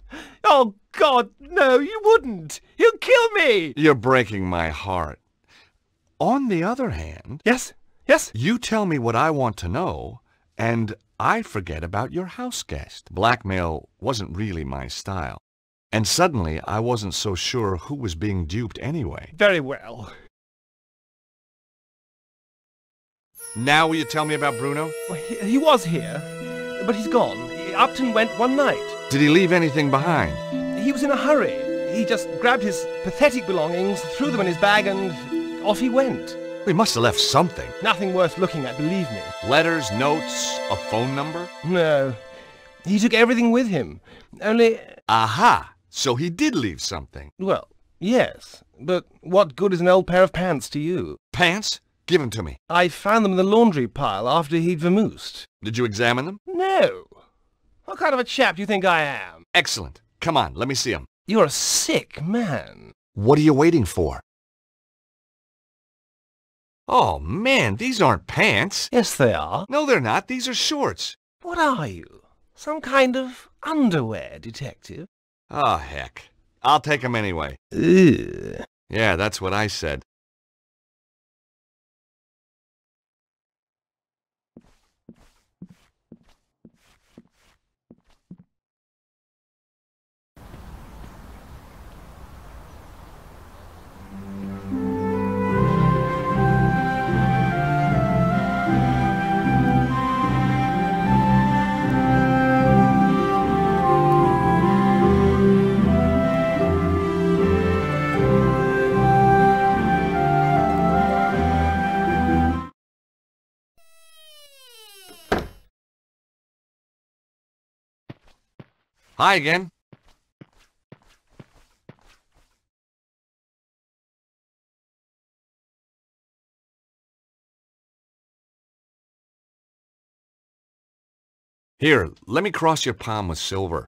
Oh, God, no, you wouldn't. You'll kill me. You're breaking my heart. On the other hand... Yes? Yes? You tell me what I want to know, and I forget about your house guest. Blackmail wasn't really my style. And suddenly, I wasn't so sure who was being duped anyway. Very well. Now will you tell me about Bruno? Well, he was here, but he's gone. Upton went one night. Did he leave anything behind? He was in a hurry. He just grabbed his pathetic belongings, threw them in his bag, and off he went. He must have left something. Nothing worth looking at, believe me. Letters, notes, a phone number? No. He took everything with him. Only... Aha! So he did leave something. Well, yes. But what good is an old pair of pants to you? Pants? Give them to me. I found them in the laundry pile after he'd vamoosed. Did you examine them? No. What kind of a chap do you think I am? Excellent. Come on, let me see them. You're a sick man. What are you waiting for? Oh, man, these aren't pants. Yes, they are. No, they're not. These are shorts. What are you? Some kind of underwear detective? Oh, heck. I'll take them anyway. Ugh. Yeah, that's what I said. Hi again. Here, let me cross your palm with silver.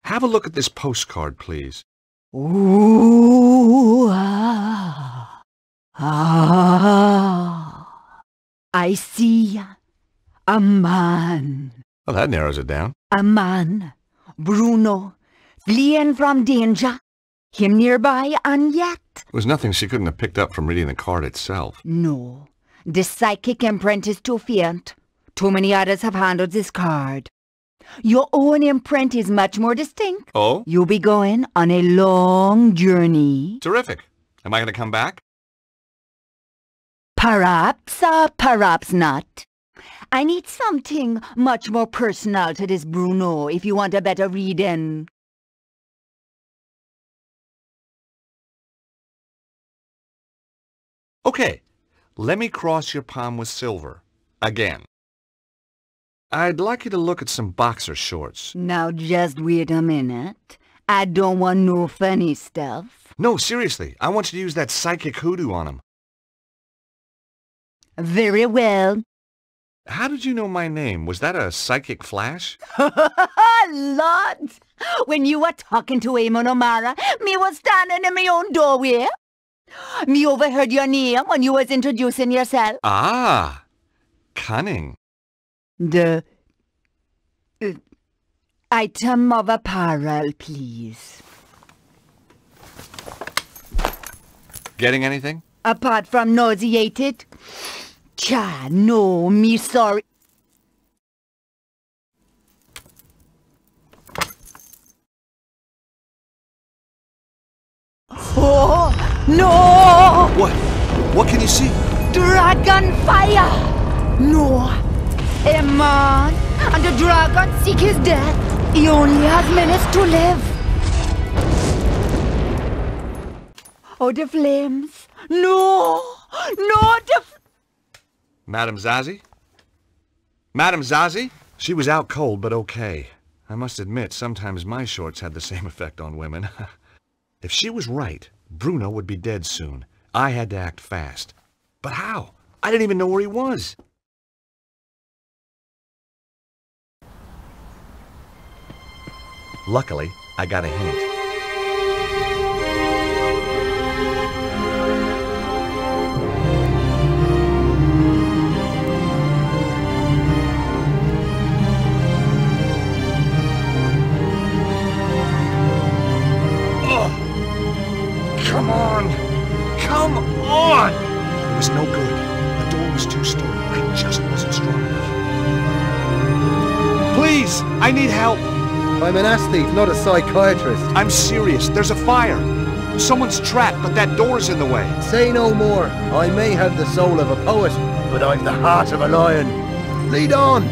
Have a look at this postcard, please. Ooh, ah, ah. I see a man. Well, that narrows it down. A man, Bruno, fleeing from danger. Him nearby, and yet... There was nothing she couldn't have picked up from reading the card itself. No, the psychic imprint is too faint. Too many others have handled this card. Your own imprint is much more distinct. Oh? You'll be going on a long journey. Terrific. Am I going to come back? Perhaps, perhaps not. I need something much more personal to this Bruno if you want a better reading. Okay, let me cross your palm with silver. Again. I'd like you to look at some boxer shorts. Now just wait a minute. I don't want no funny stuff. No, seriously. I want you to use that psychic hoodoo on them. Very well. How did you know my name? Was that a psychic flash? Lord! When you were talking to Eamon O'Mara, me was standing in my own doorway. Me overheard your name when you was introducing yourself. Ah, cunning. The item of apparel, please. Getting anything? Apart from nauseated? Cha, no, me sorry. Oh, no! What? What can you see? Dragon fire! No. A man and the dragon seek his death. He only has minutes to live. Oh, the flames. No! No, Madame Zazie? Madame Zazie? She was out cold, but okay. I must admit, sometimes my shorts had the same effect on women. If she was right, Bruno would be dead soon. I had to act fast. But how? I didn't even know where he was. Luckily, I got a hint. Come on! Come on! It was no good. The door was too strong. I just wasn't strong enough. Please! I need help! I'm an aesthete, not a psychiatrist. I'm serious. There's a fire. Someone's trapped, but that door's in the way. Say no more. I may have the soul of a poet, but I've the heart of a lion. Lead on!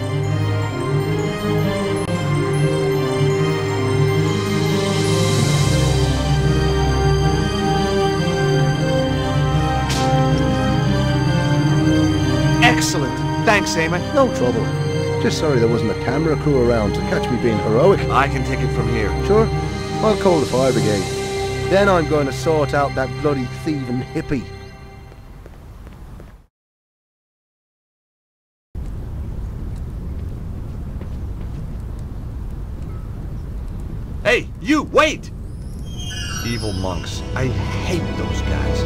Excellent. Thanks, Eamon. No trouble. Just sorry there wasn't a camera crew around to catch me being heroic. I can take it from here. Sure. I'll call the fire brigade. Then I'm going to sort out that bloody thieving hippie. Hey, you, wait! Evil monks. I hate those guys.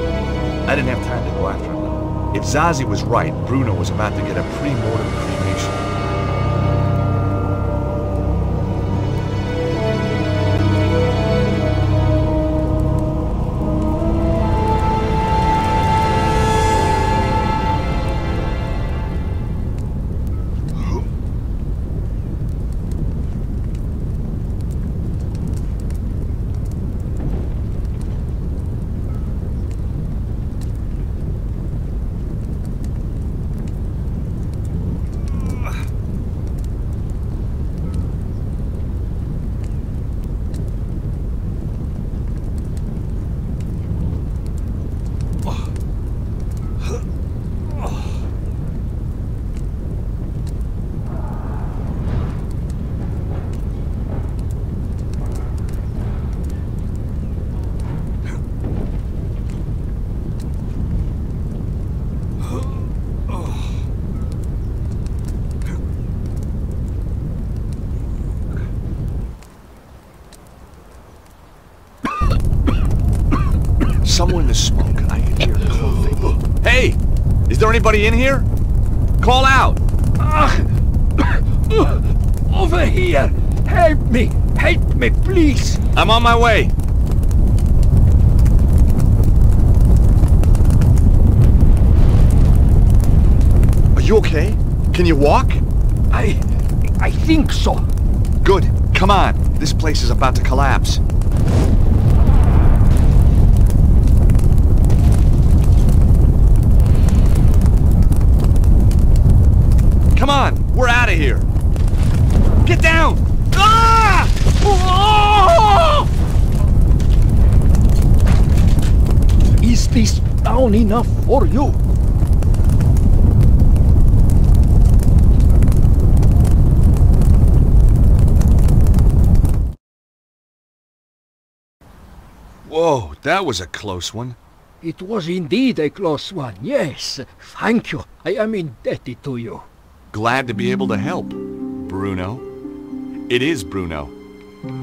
I didn't have time to go after them. If Zazie was right, Bruno was about to get a pre-mortem cremation. anybody in here? Call out! Over here! Help me! Help me, please! I'm on my way. Are you okay? Can you walk? I think so. Good. Come on. This place is about to collapse. Come on. We're out of here. Get down! Ah! Oh! Is this down enough for you? Whoa, that was a close one. It was indeed a close one, yes. Thank you. I am indebted to you. Glad to be able to help, Bruno. It is Bruno,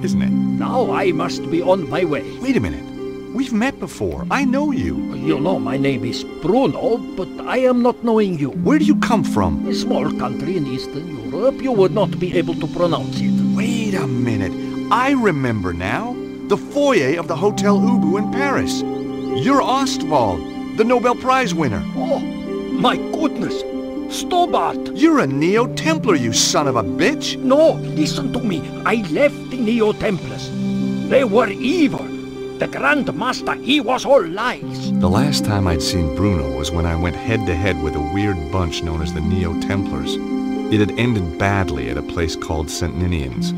isn't it? Now I must be on my way. Wait a minute. We've met before. I know you. You know my name is Bruno, but I am not knowing you. Where do you come from? A small country in Eastern Europe. You would not be able to pronounce it. Wait a minute. I remember now. The foyer of the Hotel Ubu in Paris. You're Ostwald, the Nobel Prize winner. Oh, my goodness. Stobart! You're a Neo-Templar, you son of a bitch! No, listen to me. I left the Neo-Templars. They were evil. The Grand Master, he was all lies. The last time I'd seen Bruno was when I went head-to-head with a weird bunch known as the Neo-Templars. It had ended badly at a place called St. Ninian's.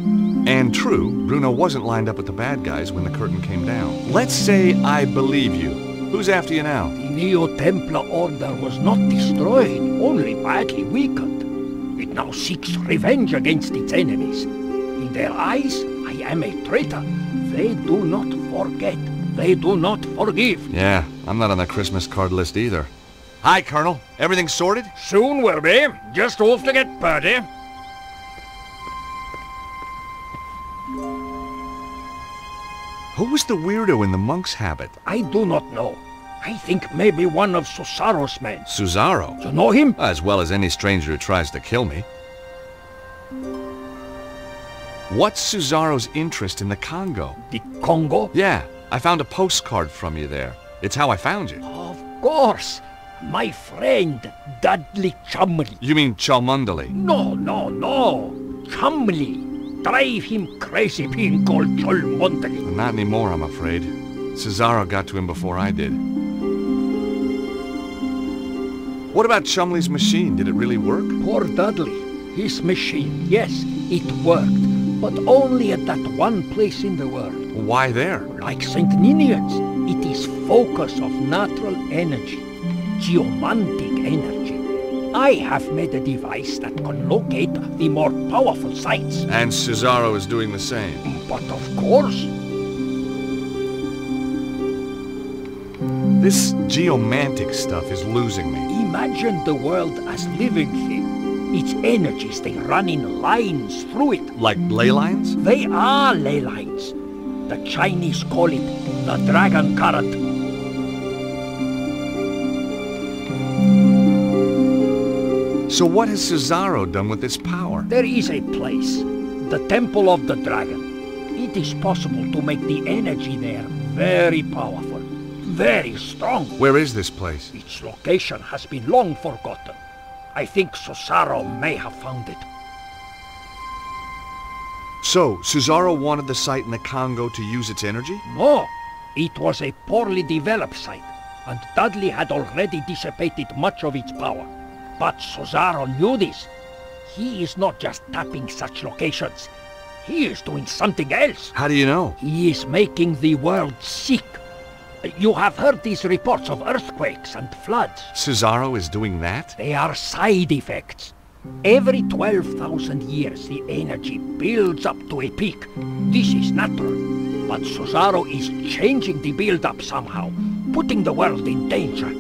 And true, Bruno wasn't lined up with the bad guys when the curtain came down. Let's say I believe you. Who's after you now? The Neo-Templar Order was not destroyed, only badly weakened. It now seeks revenge against its enemies. In their eyes, I am a traitor. They do not forget. They do not forgive. Yeah, I'm not on the Christmas card list either. Hi, Colonel. Everything sorted? Soon will be. Just off to get Purdy. Who was the weirdo in the monk's habit? I do not know. I think maybe one of Susaro's men. Susaro? You know him? As well as any stranger who tries to kill me. What's Susaro's interest in the Congo? The Congo? Yeah, I found a postcard from you there. It's how I found you. Of course. My friend, Dudley Chumley. You mean Cholmondeley? No. Chumley. Drive him crazy being called Cholmondeley. Not anymore, I'm afraid. Susaro got to him before I did. What about Chumley's machine? Did it really work? Poor Dudley. His machine, yes, it worked. But only at that one place in the world. Why there? Like St. Ninian's. It is focus of natural energy. Geomantic energy. I have made a device that can locate the more powerful sites. And Susaro is doing the same. But of course. This geomantic stuff is losing me. Imagine the world as living thing. Its energies, they run in lines through it. Like ley lines? They are ley lines. The Chinese call it the dragon current. So what has Susaro done with this power? There is a place, the Temple of the Dragon. It is possible to make the energy there very powerful, very strong. Where is this place? Its location has been long forgotten. I think Susaro may have found it. So, Susaro wanted the site in the Congo to use its energy? No, it was a poorly developed site, and Dudley had already dissipated much of its power. But Susaro knew this. He is not just tapping such locations. He is doing something else. How do you know? He is making the world sick. You have heard these reports of earthquakes and floods. Susaro is doing that? They are side effects. Every 12,000 years the energy builds up to a peak. This is natural. But Susaro is changing the build-up somehow, putting the world in danger.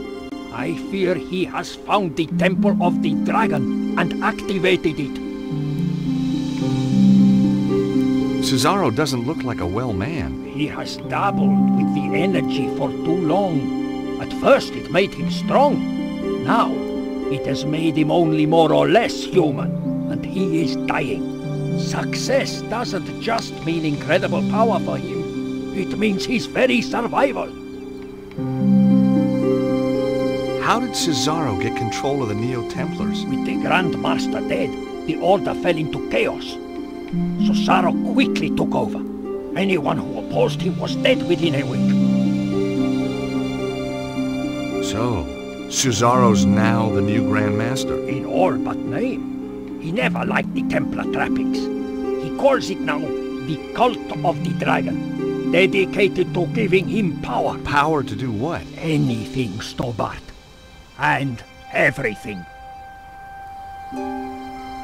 I fear he has found the Temple of the Dragon and activated it. Susaro doesn't look like a well man. He has dabbled with the energy for too long. At first it made him strong. Now It has made him only more or less human, and he is dying. Success doesn't just mean incredible power for him. It means his very survival. How did Cesaro get control of the Neo-Templars? With the Grand Master dead, the Order fell into chaos. Cesaro quickly took over. Anyone who opposed him was dead within a week. So, Cesaro's now the new Grand Master? In all but name. He never liked the Templar trappings. He calls it now the Cult of the Dragon, dedicated to giving him power. Power to do what? Anything, Stobart. And everything.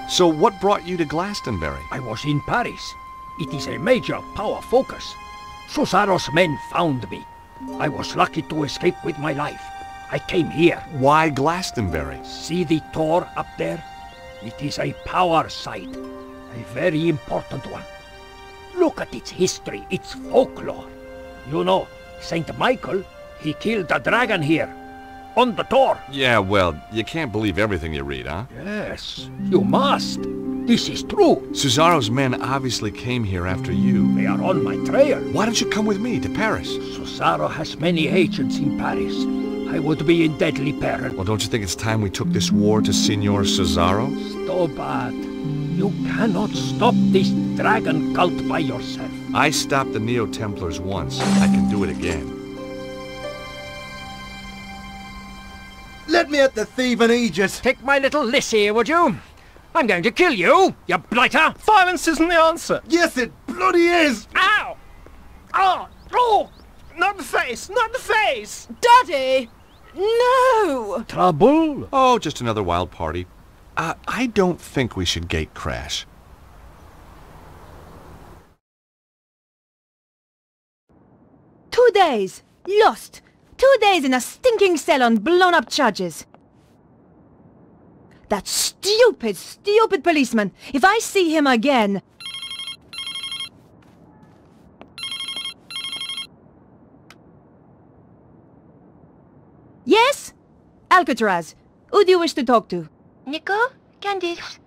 So what brought you to Glastonbury? I was in Paris. It is a major power focus. Cesaro's men found me. I was lucky to escape with my life. I came here. Why Glastonbury? See the Tor up there? It is a power site. A very important one. Look at its history, its folklore. You know, Saint Michael, he killed a dragon here. On the Tor. Yeah, well, you can't believe everything you read, huh? Yes, you must. This is true. Cesaro's men obviously came here after you. They are on my trail. Why don't you come with me to Paris? Cesaro has many agents in Paris. I would be in deadly peril. Well, don't you think it's time we took this war to Signor Cesaro? Stobart, you cannot stop this dragon cult by yourself. I stopped the Neo-Templars once. I can do it again. Let me at the thieving Aegis! Take my little Lissy, would you? I'm going to kill you, you blighter! Violence isn't the answer. Yes, it bloody is! Ow! Oh! Oh! Not the face! Not the face! Daddy! No! Trouble? Oh, just another wild party. I don't think we should gate crash. "2 days! Lost! 2 days in a stinking cell on blown-up charges! That stupid, stupid policeman! If I see him again..." Yes? Alcatraz. Who do you wish to talk to? Nico? Candice?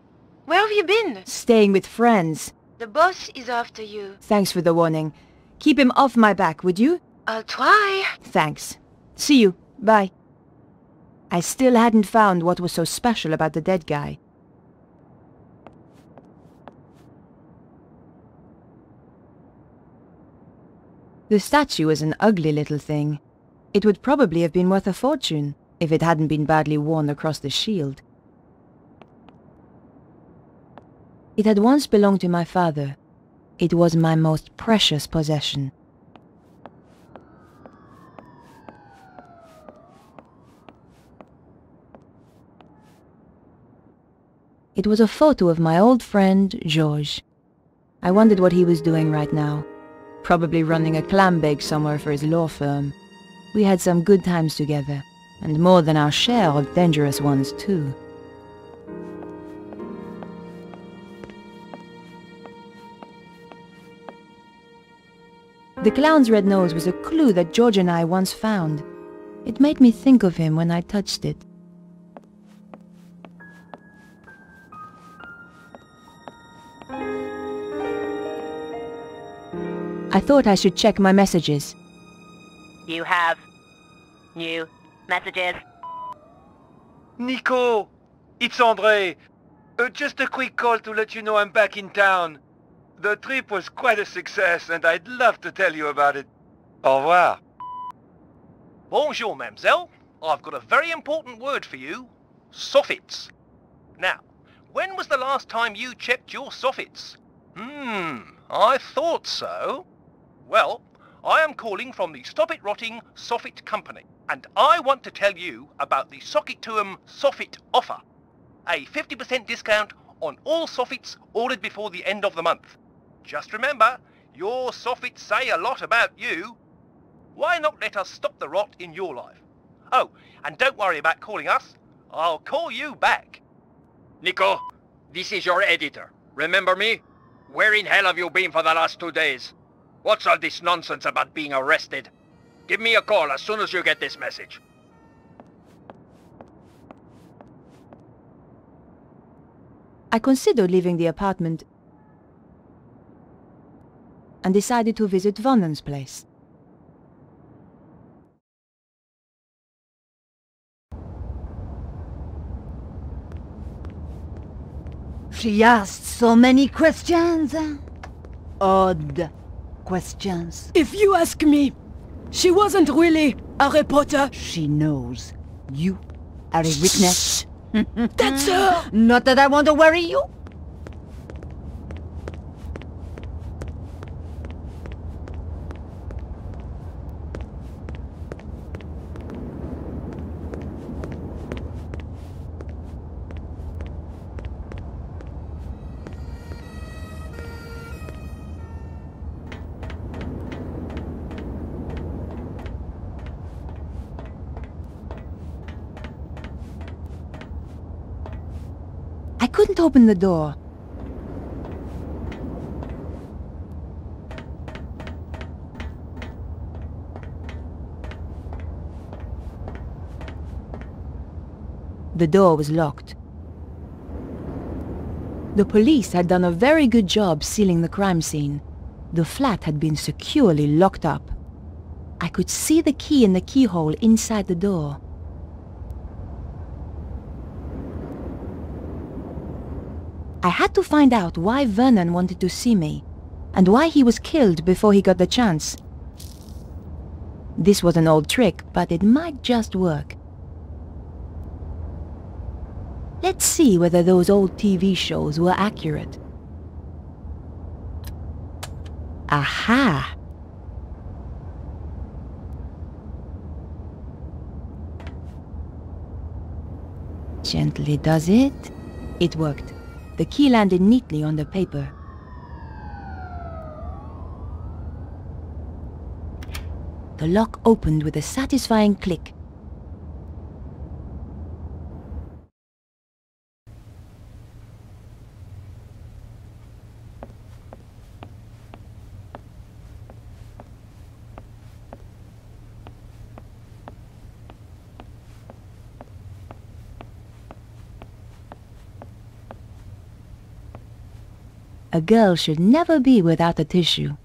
Where have you been? Staying with friends. The boss is after you. Thanks for the warning. Keep him off my back, would you? I'll try. Thanks. See you. Bye. I still hadn't found what was so special about the dead guy. The statue is an ugly little thing. It would probably have been worth a fortune if it hadn't been badly worn across the shield. It had once belonged to my father. It was my most precious possession. It was a photo of my old friend, Georges. I wondered what he was doing right now. Probably running a clam bake somewhere for his law firm. We had some good times together, and more than our share of dangerous ones too. The clown's red nose was a clue that George and I once found. It made me think of him when I touched it. I thought I should check my messages. You have new messages. Nico, it's André. Just a quick call to let you know I'm back in town. The trip was quite a success and I'd love to tell you about it. Au revoir. Bonjour, mademoiselle. I've got a very important word for you. Soffits. Now, when was the last time you checked your soffits? I thought so. Well, I am calling from the Stop It Rotting Soffit Company, and I want to tell you about the Socket to 'em Soffit offer. A 50% discount on all soffits ordered before the end of the month. Just remember, your soffits say a lot about you. Why not let us stop the rot in your life? Oh, and don't worry about calling us. I'll call you back. Nico, this is your editor. Remember me? Where in hell have you been for the last 2 days? What's all this nonsense about being arrested? Give me a call as soon as you get this message. I considered leaving the apartment and decided to visit Vernon's place. She asked so many questions. Odd questions. If you ask me, she wasn't really a reporter. She knows you are a witness. That's her! Not that I want to worry you. I couldn't open the door. The door was locked. The police had done a very good job sealing the crime scene. The flat had been securely locked up. I could see the key in the keyhole inside the door. I had to find out why Vernon wanted to see me, and why he was killed before he got the chance. This was an old trick, but it might just work. Let's see whether those old TV shows were accurate. Aha! Gently does it. It worked. The key landed neatly on the paper. The lock opened with a satisfying click. A girl should never be without a tissue.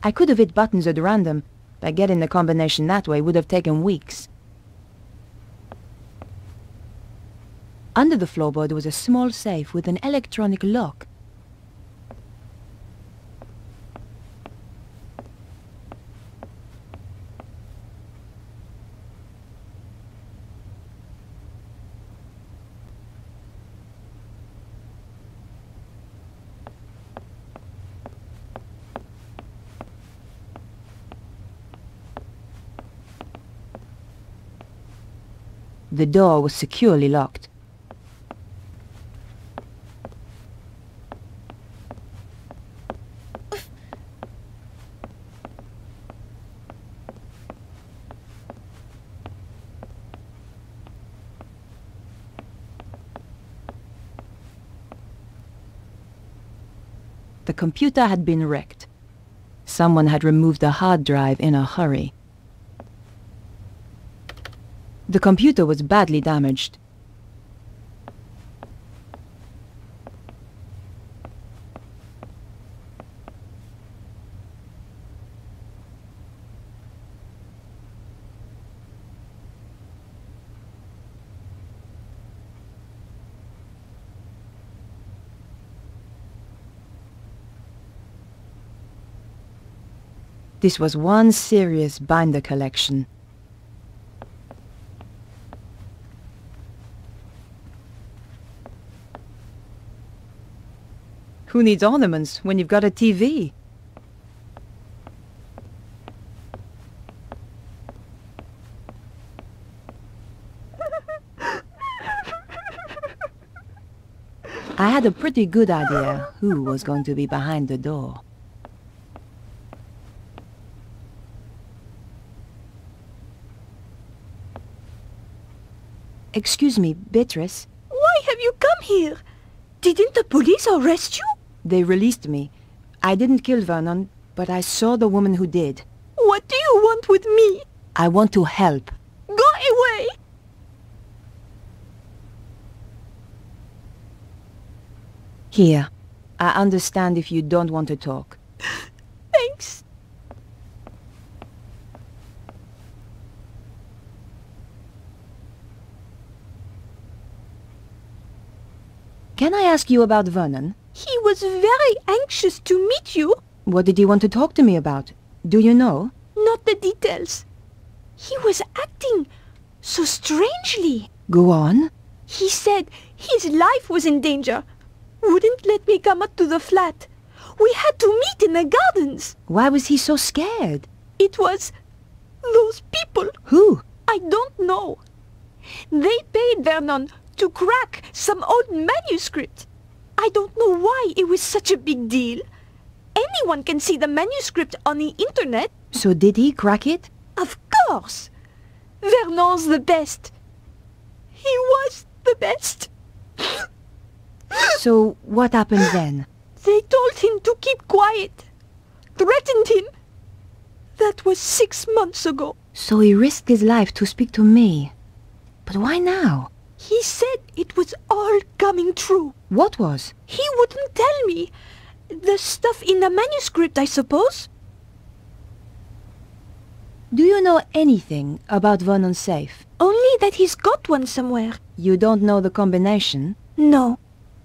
I could have hit buttons at random, but getting the combination that way would have taken weeks. Under the floorboard was a small safe with an electronic lock. The door was securely locked. The computer had been wrecked. Someone had removed the hard drive in a hurry. The computer was badly damaged. This was one serious binder collection. Who needs ornaments when you've got a TV? I had a pretty good idea who was going to be behind the door. Excuse me, Beatrice. Why have you come here? Didn't the police arrest you? They released me. I didn't kill Vernon, but I saw the woman who did. What do you want with me? I want to help. Go away! Here. I understand if you don't want to talk. Thanks. Can I ask you about Vernon? He was very anxious to meet you. What did he want to talk to me about? Do you know? Not the details. He was acting so strangely. Go on. He said his life was in danger. Wouldn't let me come up to the flat. We had to meet in the gardens. Why was he so scared? It was those people. Who? I don't know. They paid Vernon to crack some old manuscript. I don't know why it was such a big deal. Anyone can see the manuscript on the internet. So did he crack it? Of course. Vernon's the best. He was the best. So what happened then? They told him to keep quiet. Threatened him. That was 6 months ago. So he risked his life to speak to me. But why now? He said it was all coming true. What was? He wouldn't tell me. The stuff in the manuscript, I suppose. Do you know anything about Vernon's safe? Only that he's got one somewhere. You don't know the combination? No.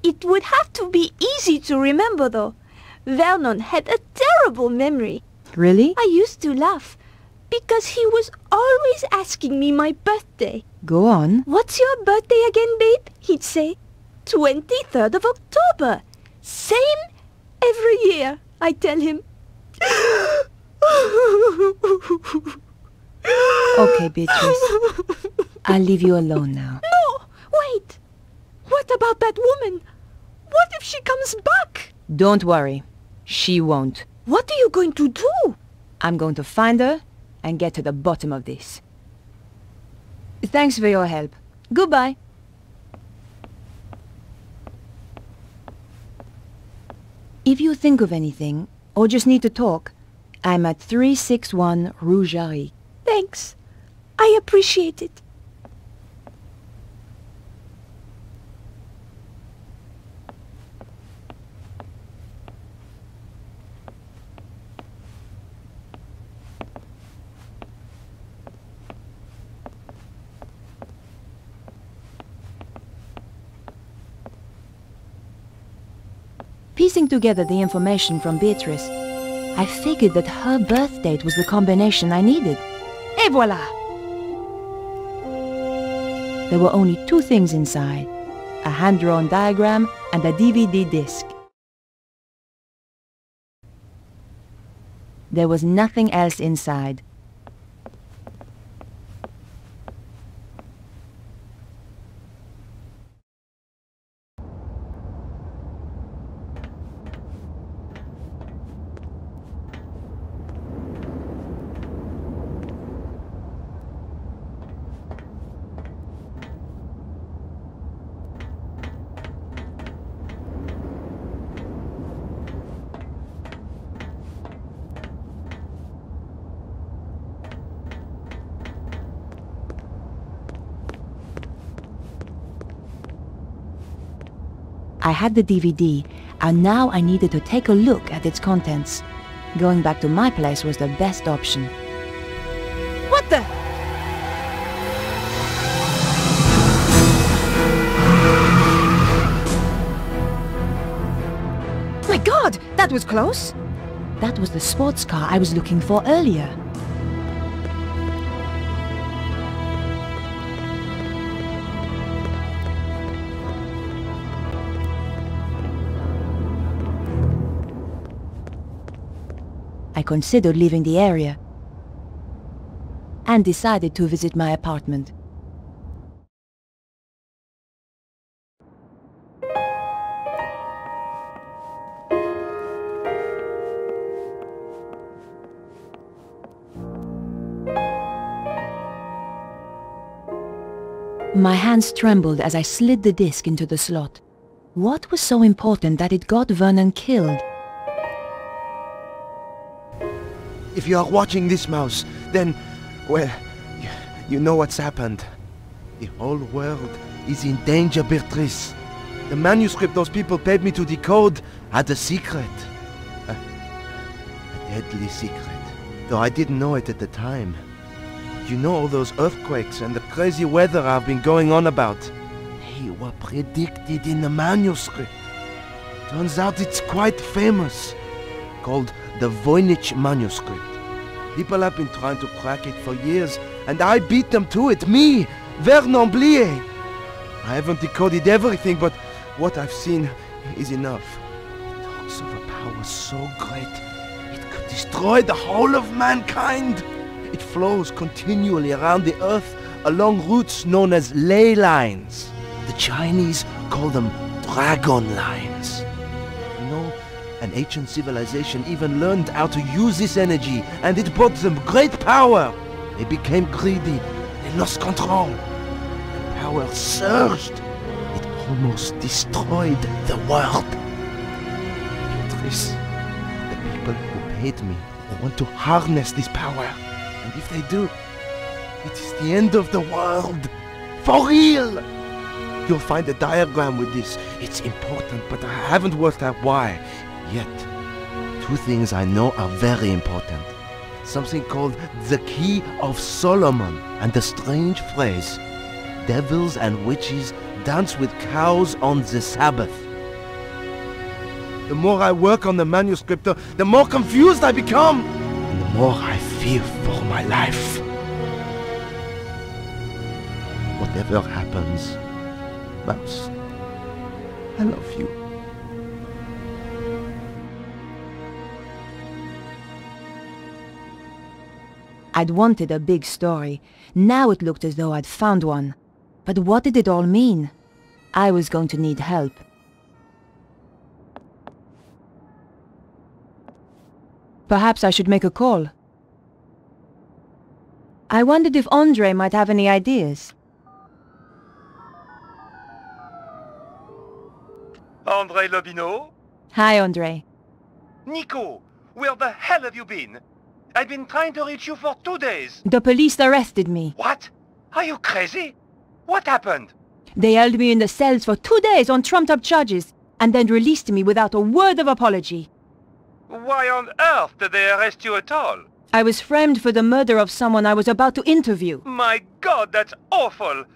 It would have to be easy to remember, though. Vernon had a terrible memory. Really? I used to laugh, because he was always asking me my birthday. Go on. What's your birthday again, babe? He'd say. 23rd of October. Same every year, I tell him. Okay, Beatrice. I'll leave you alone now. No! Wait! What about that woman? What if she comes back? Don't worry. She won't. What are you going to do? I'm going to find her and get to the bottom of this. Thanks for your help. Goodbye. If you think of anything, or just need to talk, I'm at 361 Rue Jarry. Thanks. I appreciate it. Piecing together the information from Beatrice, I figured that her birth date was the combination I needed. Et voilà! There were only 2 things inside, a hand-drawn diagram and a DVD disc. There was nothing else inside. I had the DVD, and now I needed to take a look at its contents. Going back to my place was the best option. What the? My God, that was close! That was the sports car I was looking for earlier. I considered leaving the area and decided to visit my apartment. My hands trembled as I slid the disc into the slot. What was so important that it got Vernon killed? If you are watching this, Mouse, then Well, you know what's happened. The whole world is in danger, Beatrice. The manuscript those people paid me to decode had a secret. A deadly secret. Though I didn't know it at the time. You know all those earthquakes and the crazy weather I've been going on about? They were predicted in the manuscript. Turns out it's quite famous. Called the Voynich manuscript. People have been trying to crack it for years, and I beat them to it. Me, Vernon Blier. I haven't decoded everything, but what I've seen is enough. It talks of a power so great, it could destroy the whole of mankind. It flows continually around the earth along routes known as ley lines. The Chinese call them dragon lines. You know, an ancient civilization even learned how to use this energy, and it brought them great power. They became greedy. They lost control. The power surged. It almost destroyed the world. Beatrice, the people who paid me want to harness this power. And if they do, it is the end of the world. For real! You'll find a diagram with this. It's important, but I haven't worked out why yet. Two things I know are very important. Something called the Key of Solomon, and the strange phrase, devils and witches dance with cows on the Sabbath. The more I work on the manuscript, the more confused I become, and the more I fear for my life. Whatever happens, Mouse, I love you. I'd wanted a big story. Now it looked as though I'd found one. But what did it all mean? I was going to need help. Perhaps I should make a call. I wondered if Andre might have any ideas. Andre Lobineau? Hi, Andre. Nico, where the hell have you been? I've been trying to reach you for 2 days. The police arrested me. What? Are you crazy? What happened? They held me in the cells for 2 days on trumped-up charges, and then released me without a word of apology. Why on earth did they arrest you at all? I was framed for the murder of someone I was about to interview. My God, that's awful.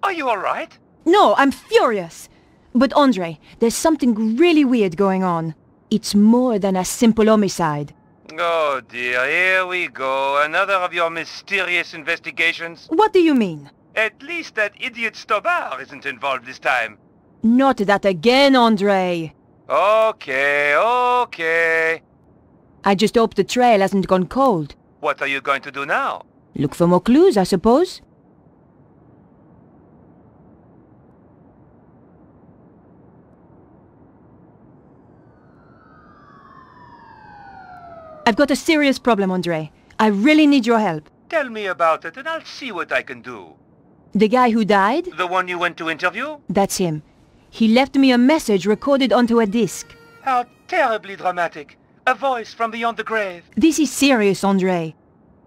Are you all right? No, I'm furious. But Andre, there's something really weird going on. It's more than a simple homicide. Oh dear, here we go. Another of your mysterious investigations. What do you mean? At least that idiot Stobar isn't involved this time. Not that again, Andre. Okay, okay. I just hope the trail hasn't gone cold. What are you going to do now? Look for more clues, I suppose. I've got a serious problem, Andre. I really need your help. Tell me about it and I'll see what I can do. The guy who died? The one you went to interview? That's him. He left me a message recorded onto a disc. How terribly dramatic. A voice from beyond the grave. This is serious, Andre.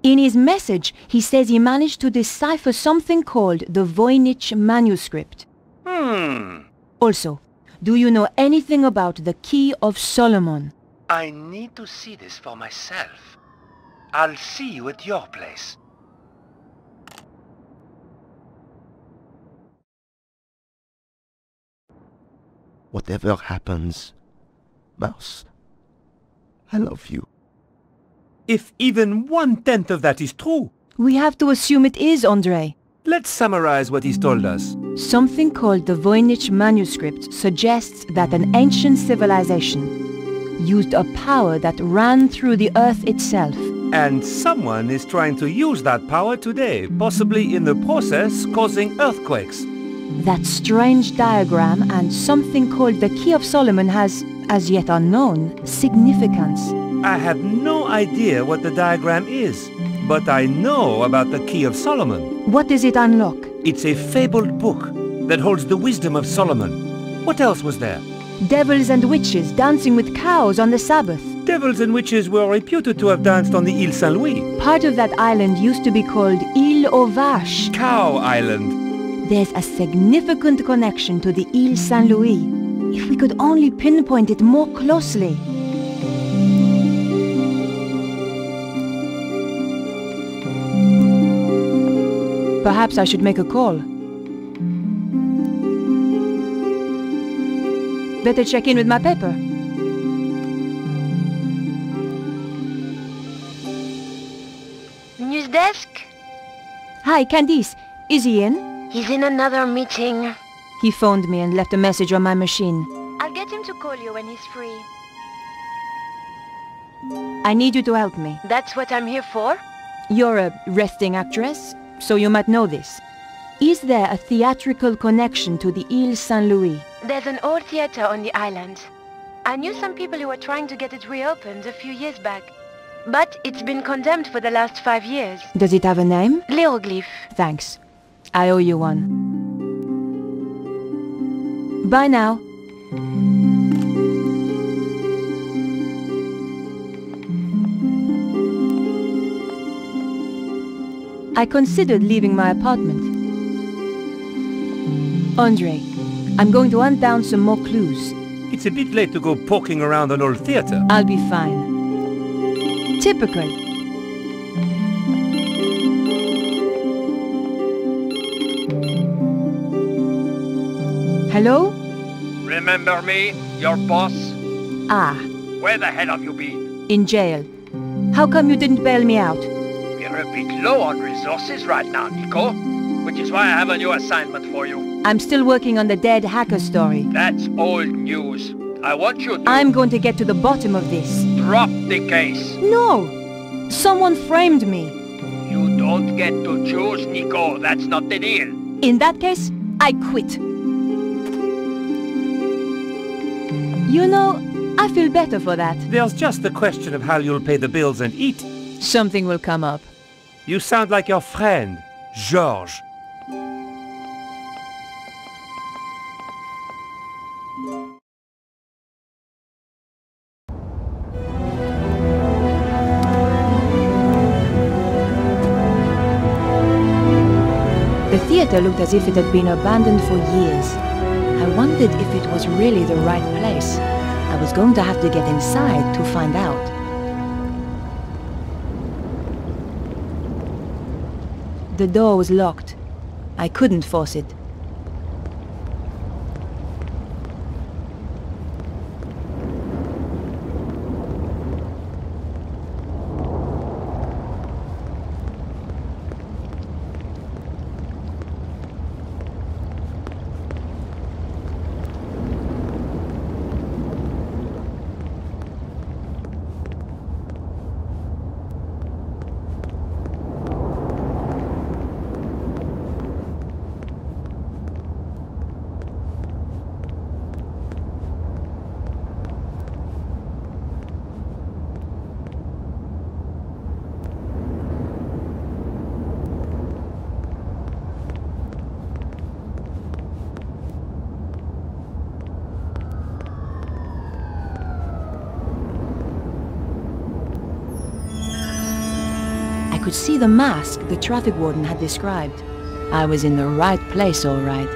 In his message, he says he managed to decipher something called the Voynich manuscript. Also, do you know anything about the Key of Solomon? I need to see this for myself. I'll see you at your place. Whatever happens, Mouse, I love you. If even 1/10 of that is true... We have to assume it is, Andre. Let's summarize what he's told us. Something called the Voynich manuscript suggests that an ancient civilization used a power that ran through the earth itself. And someone is trying to use that power today, possibly in the process causing earthquakes. That strange diagram and something called the Key of Solomon has, as yet unknown, significance. I have no idea what the diagram is, but I know about the Key of Solomon. What does it unlock? It's a fabled book that holds the wisdom of Solomon. What else was there? Devils and witches dancing with cows on the Sabbath. devils and witches were reputed to have danced on the Île Saint-Louis. Part of that island used to be called Île aux Vaches. Cow Island. There's a significant connection to the Île Saint-Louis. If we could only pinpoint it more closely. Perhaps I should make a call. Better check in with my paper. News desk? Hi, Candice. Is he in? He's in another meeting. He phoned me and left a message on my machine. I'll get him to call you when he's free. I need you to help me. That's what I'm here for. You're a resting actress, so you might know this. Is there a theatrical connection to the Île Saint-Louis? There's an old theater on the island. I knew some people who were trying to get it reopened a few years back. But it's been condemned for the last 5 years. Does it have a name? Hieroglyph. Thanks. I owe you one. Bye now. I considered leaving my apartment. Andre, I'm going to hunt down some more clues. It's a bit late to go poking around an old theater. I'll be fine. Typical. Hello? Remember me, your boss? Ah, Where the hell have you been? in jail. How come you didn't bail me out? We're a bit low on resources right now, Nico. Which is why I have a new assignment for you. I'm still working on the dead hacker story. That's old news. I want you to... I'm going to get to the bottom of this. drop the case. No! Someone framed me. You don't get to choose, Nico. That's not the deal. In that case, I quit. You know, I feel better for that. There's just the question of how you'll pay the bills and eat. Something will come up. You sound like your friend, Georges. The theater looked as if it had been abandoned for years. I wondered if it was really the right place. I was going to have to get inside to find out. The door was locked. I couldn't force it. I could see the mask the traffic warden had described. I was in the right place, all right.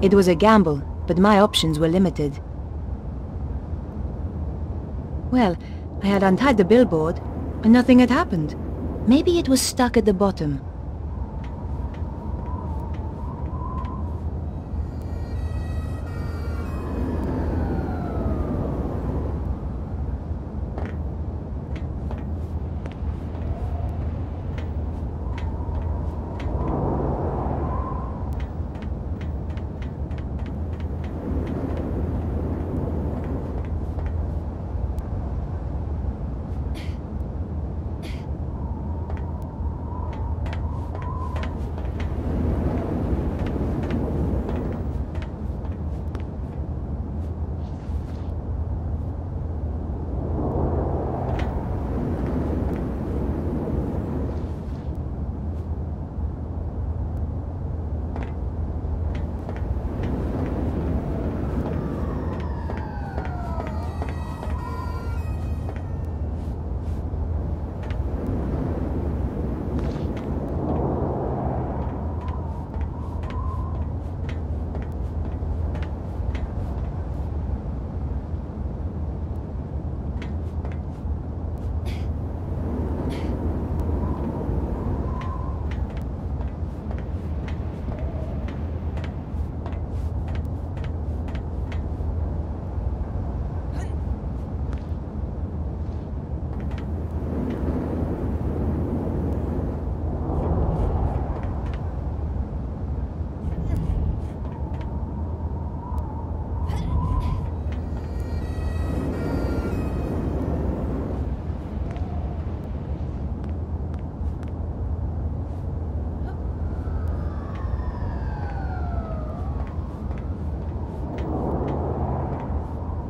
It was a gamble, but my options were limited. Well, I had untied the billboard, and nothing had happened. Maybe it was stuck at the bottom.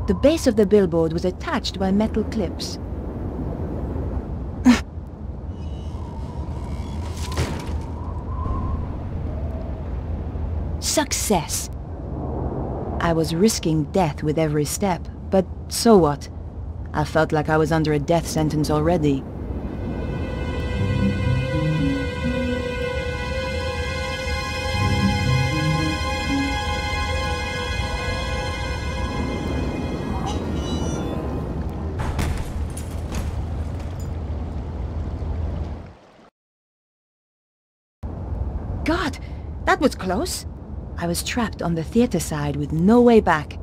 The base of the billboard was attached by metal clips. Success! I was risking death with every step, but so what? I felt like I was under a death sentence already. God, that was close. I was trapped on the theater side with no way back.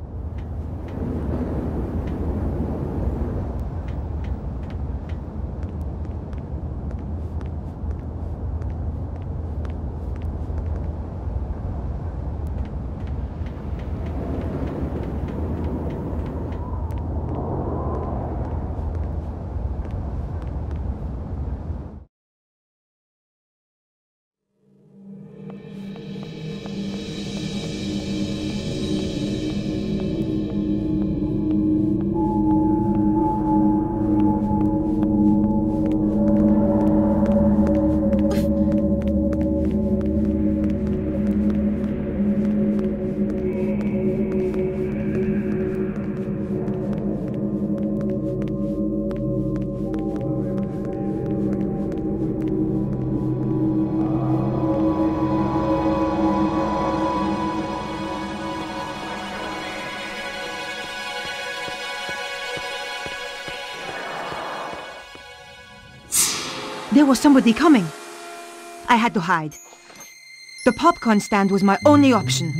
There was somebody coming. I had to hide. The popcorn stand was my only option.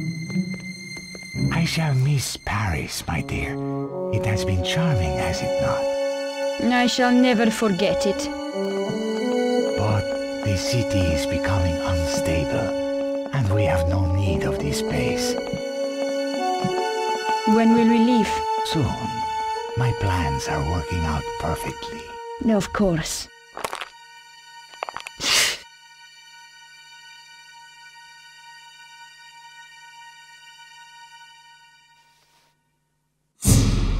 I shall miss Paris, my dear. It has been charming, has it not? I shall never forget it. But the city is becoming unstable, and we have no need of this space. When will we leave? Soon. My plans are working out perfectly. Of course.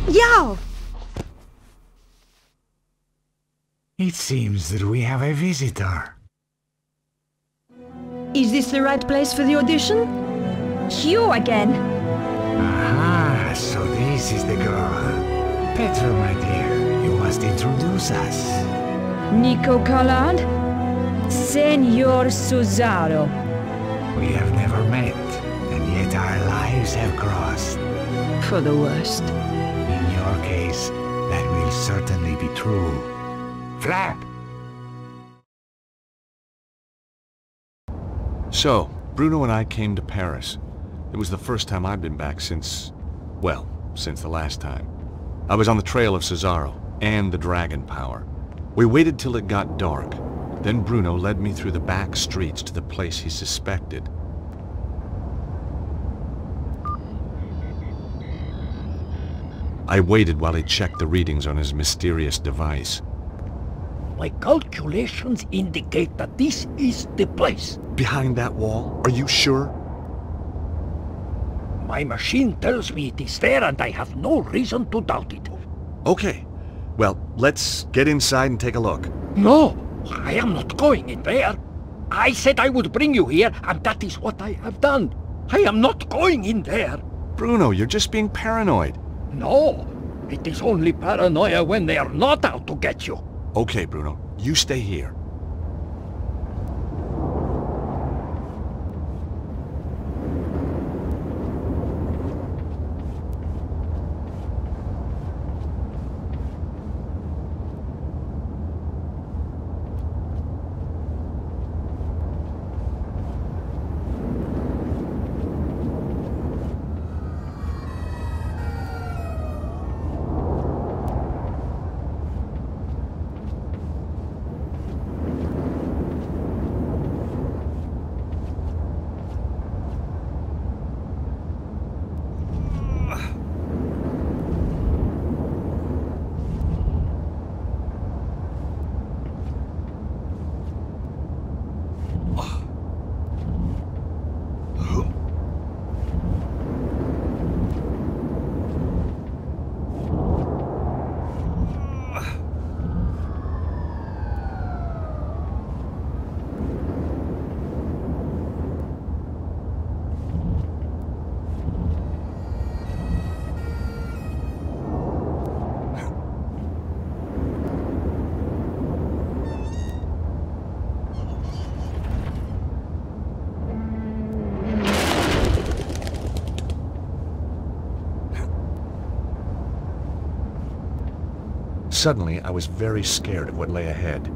Yao! It seems that we have a visitor. Is this the right place for the audition? You again! Aha, so this is the girl. Petra, my dear, you must introduce us. Nico Collard? Senor Susaro. We have never met, and yet our lives wires have crossed. For the worst. In your case, that will certainly be true. Flap! So, Bruno and I came to Paris. It was the first time I'd been back since... well, since the last time. I was on the trail of Cesaro and the dragon power. We waited till it got dark. Then Bruno led me through the back streets to the place he suspected. I waited while he checked the readings on his mysterious device. My calculations indicate that this is the place. Behind that wall? Are you sure? My machine tells me it is there, and I have no reason to doubt it. Okay. Well, let's get inside and take a look. No, I am not going in there. I said I would bring you here, and that is what I have done. I am not going in there. Bruno, you're just being paranoid. No, it is only paranoia when they are not out to get you. Okay, Bruno, you stay here. Suddenly, I was very scared of what lay ahead.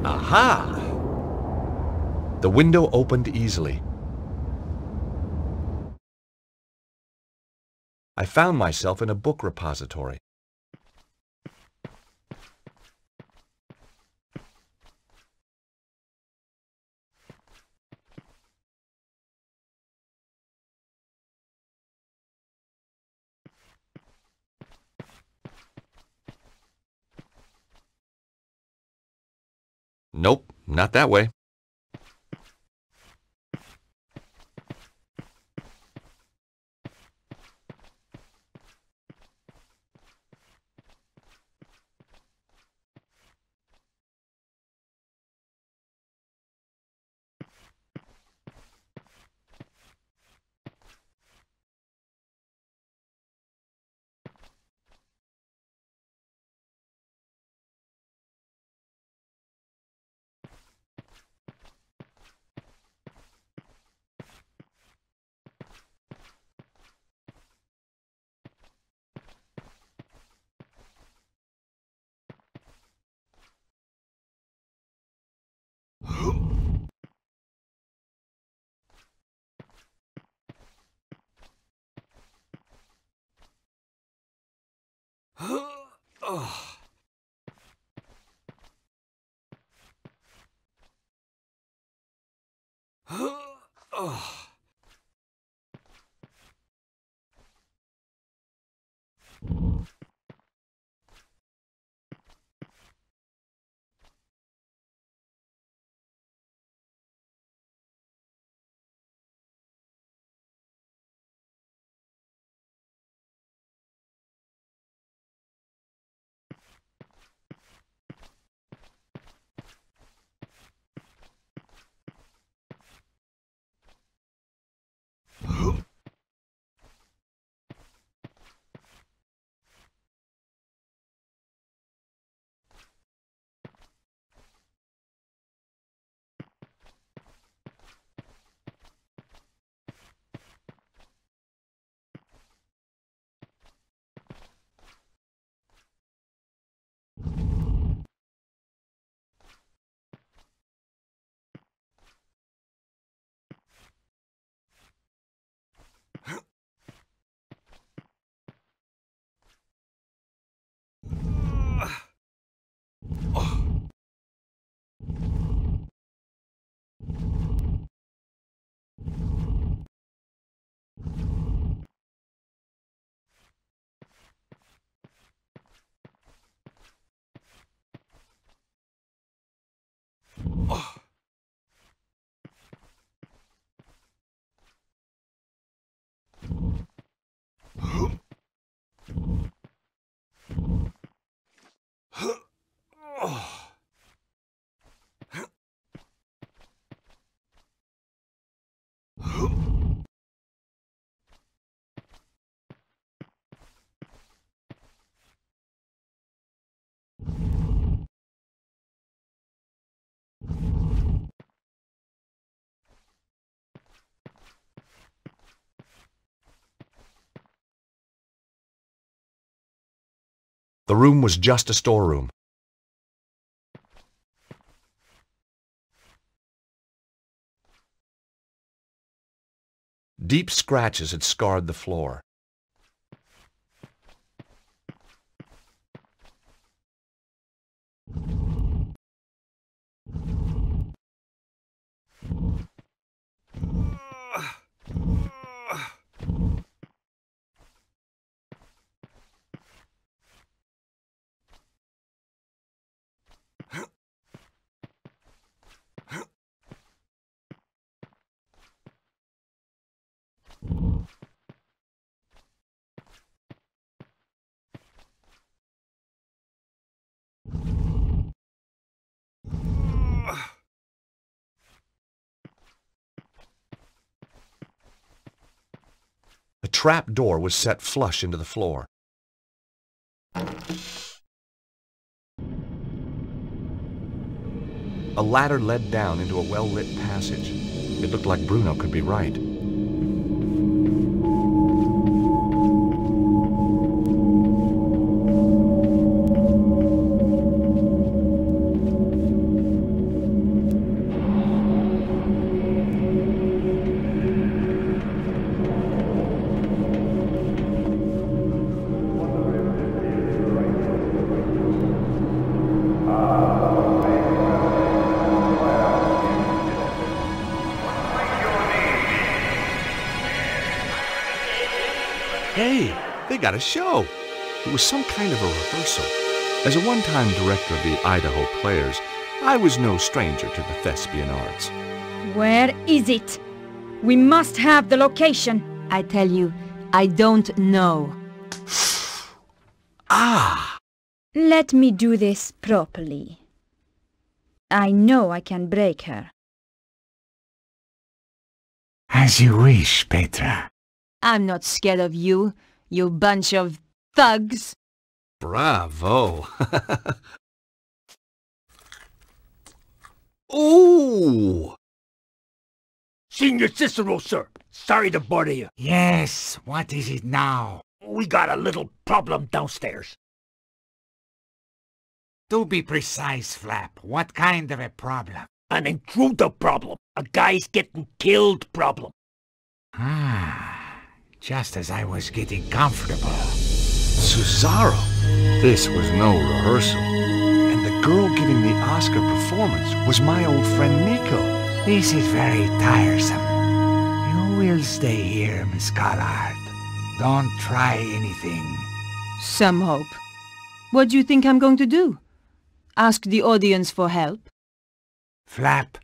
Aha! The window opened easily. I found myself in a book repository. Nope, not that way. The room was just a storeroom. Deep scratches had scarred the floor. The trap door was set flush into the floor. A ladder led down into a well-lit passage. It looked like Bruno could be right. Hey, they got a show. It was some kind of a rehearsal. As a one-time director of the Idaho Players, I was no stranger to the thespian arts. Where is it? We must have the location. I tell you, I don't know. Let me do this properly. I know I can break her. As you wish, Petra. I'm not scared of you, you bunch of thugs. Bravo! Ooh! Senior Cicero, sir. Sorry to bother you. Yes, what is it now? We got a little problem downstairs. Do be precise, Flap. What kind of a problem? An intruder problem. A guy's getting killed problem. Just as I was getting comfortable. Cesaro! This was no rehearsal. And the girl giving the Oscar performance was my old friend Nico. This is very tiresome. You will stay here, Miss Collard. Don't try anything. Some hope. What do you think I'm going to do? Ask the audience for help? Flap,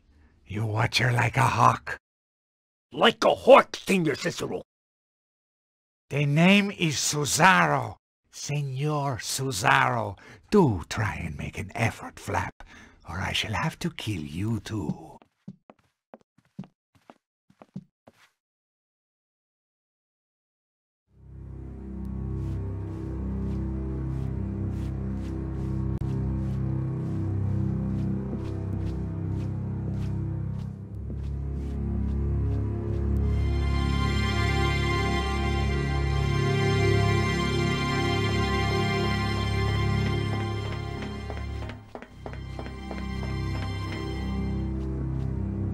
you watch her like a hawk. Like a hawk, Senior Cicero. The name is Cesaro. Senor Cesaro. Do try and make an effort, Flap, or I shall have to kill you too.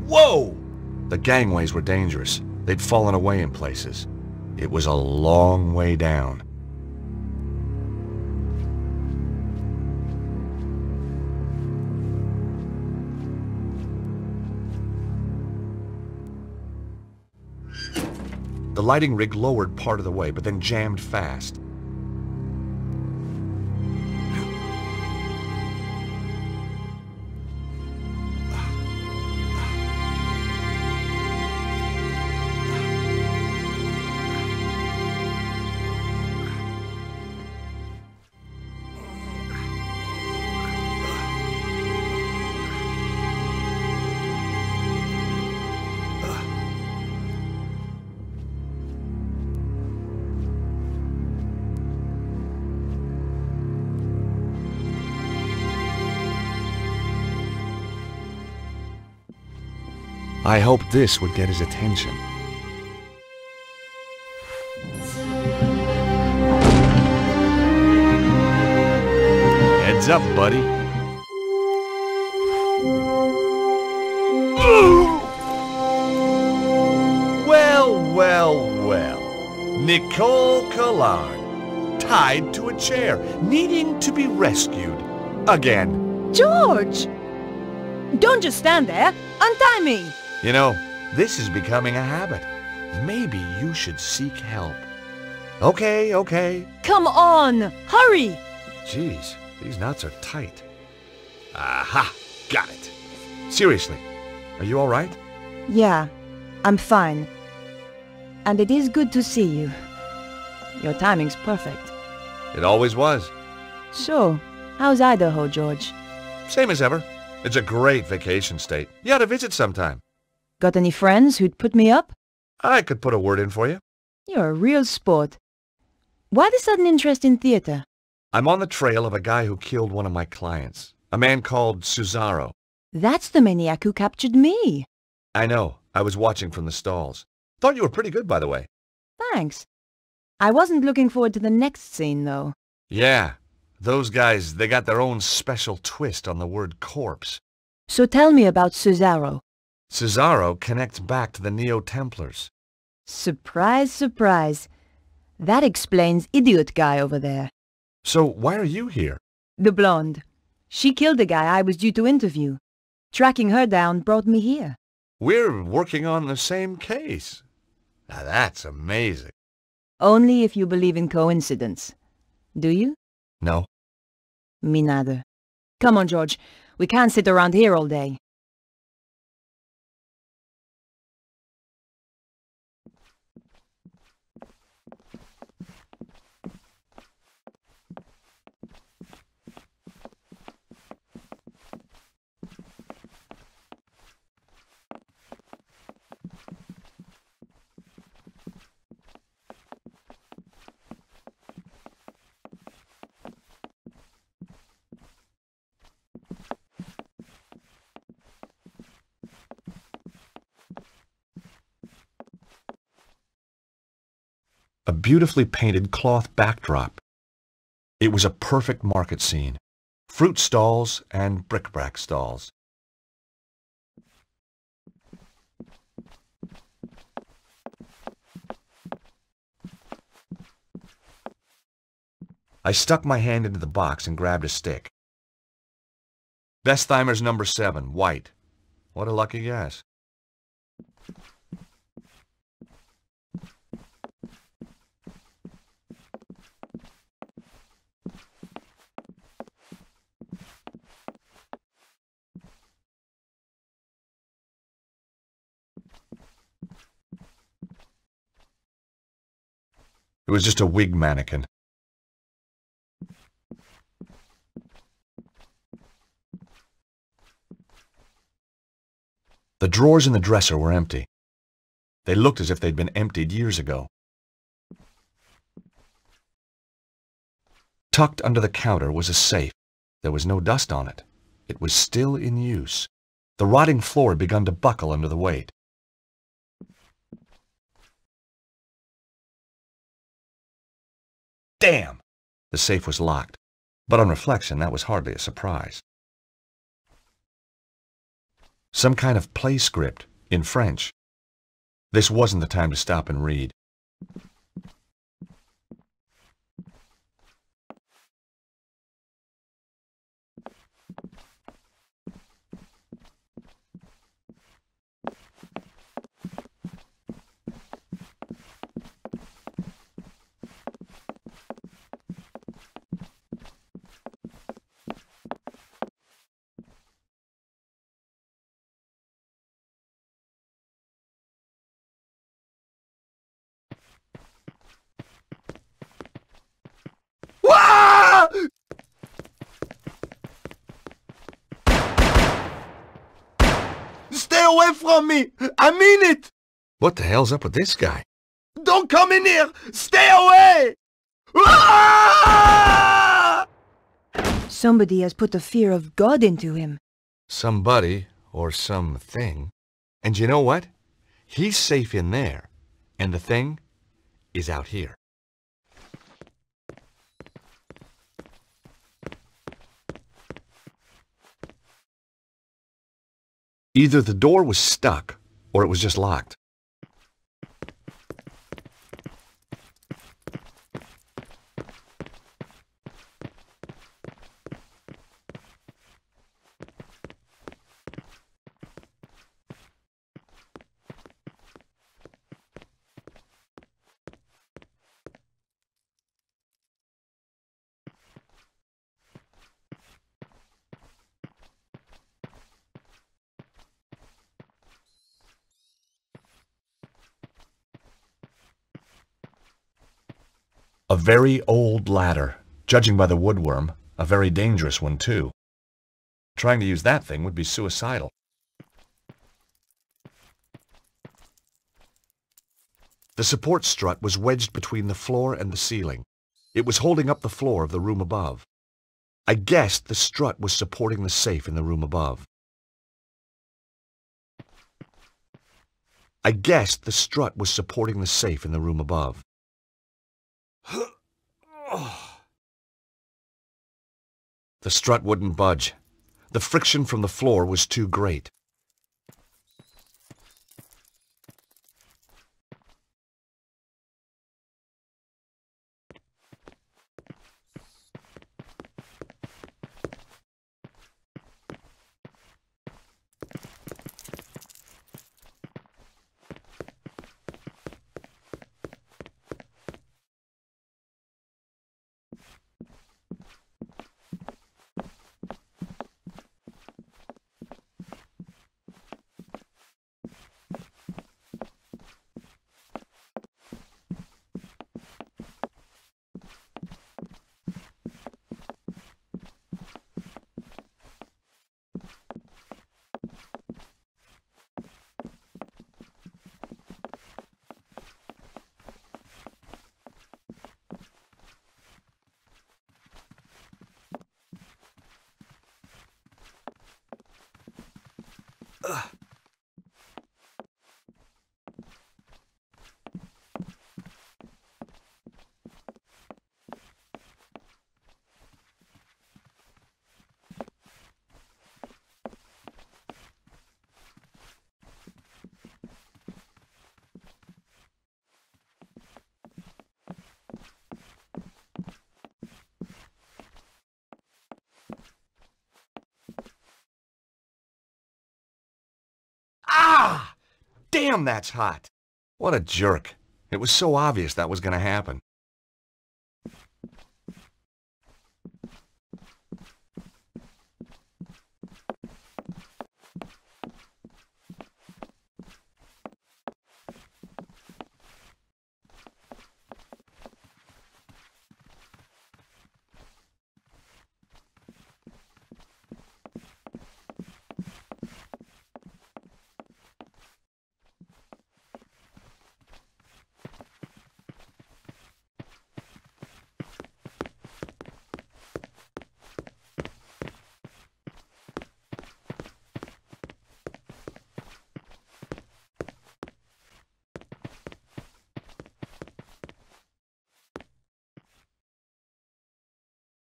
Whoa! The gangways were dangerous. They'd fallen away in places. It was a long way down. The lighting rig lowered part of the way, but then jammed fast. I hoped this would get his attention. Heads up, buddy. Well. Nicole Collard, tied to a chair, needing to be rescued. Again. George! Don't just stand there. Untie me! You know, this is becoming a habit. Maybe you should seek help. Okay. Come on! Hurry! Jeez, these knots are tight. Aha! Got it. Seriously, are you all right? Yeah, I'm fine. And it is good to see you. Your timing's perfect. It always was. So, how's Idaho, George? Same as ever. It's a great vacation state. You ought to visit sometime. Got any friends who'd put me up? I could put a word in for you. You're a real sport. Why the sudden interest in theater? I'm on the trail of a guy who killed one of my clients. A man called Cesaro. That's the maniac who captured me. I know. I was watching from the stalls. Thought you were pretty good, by the way. Thanks. I wasn't looking forward to the next scene, though. Yeah. Those guys, they got their own special twist on the word corpse. So tell me about Cesaro. Cesaro connects back to the Neo-Templars. Surprise, surprise. That explains Idiot Guy over there. So why are you here? The blonde. She killed the guy I was due to interview. Tracking her down brought me here. We're working on the same case. Now that's amazing. Only if you believe in coincidence. Do you? No. Me neither. Come on, George. We can't sit around here all day. A beautifully painted cloth backdrop. It was a perfect market scene. Fruit stalls and bric-a-brac stalls. I stuck my hand into the box and grabbed a stick. Bestheimer's number 7, white. What a lucky guess. It was just a wig mannequin. The drawers in the dresser were empty. They looked as if they'd been emptied years ago. Tucked under the counter was a safe. There was no dust on it. It was still in use. The rotting floor had begun to buckle under the weight. Damn! The safe was locked, but on reflection, that was hardly a surprise. Some kind of play script, in French. This wasn't the time to stop and read. Stay away from me! I mean it! What the hell's up with this guy? Don't come in here! Stay away! Ah! Somebody has put the fear of God into him. Somebody, or something. And you know what? He's safe in there, and the thing is out here. Either the door was stuck, or it was just locked. A very old ladder. Judging by the woodworm, a very dangerous one, too. Trying to use that thing would be suicidal. The support strut was wedged between the floor and the ceiling. It was holding up the floor of the room above. I guessed the strut was supporting the safe in the room above. I guessed the strut was supporting the safe in the room above. The strut wouldn't budge. The friction from the floor was too great. Ah! Damn, that's hot! What a jerk. It was so obvious that was going to happen.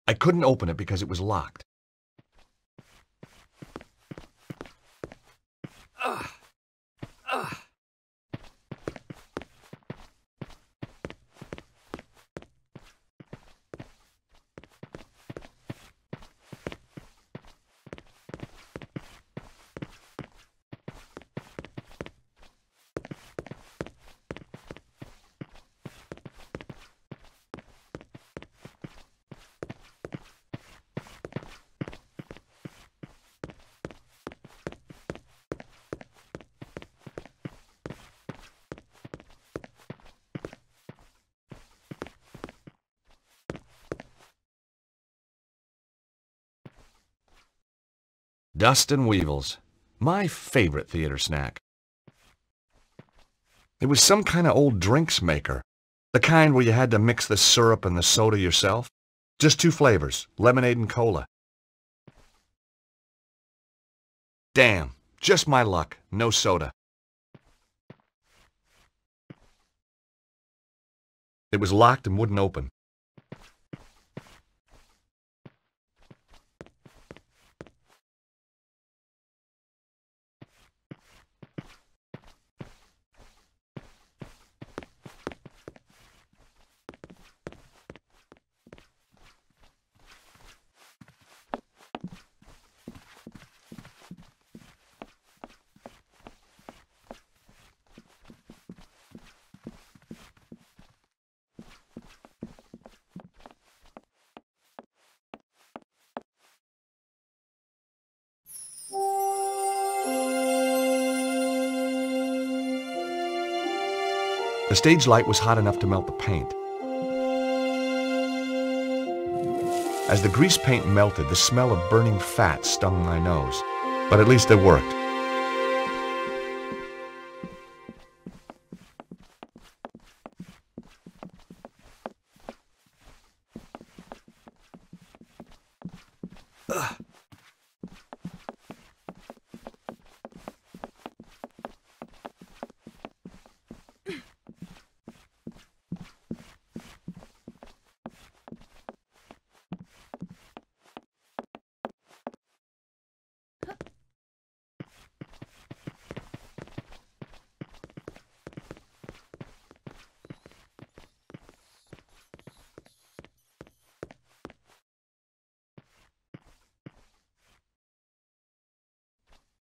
I couldn't open it because it was locked. Dust and Weevils, my favorite theater snack. It was some kind of old drinks maker, the kind where you had to mix the syrup and the soda yourself. Just two flavors, lemonade and cola. Damn, just my luck, no soda. It was locked and wouldn't open. The stage light was hot enough to melt the paint. As the grease paint melted, the smell of burning fat stung my nose. But at least it worked.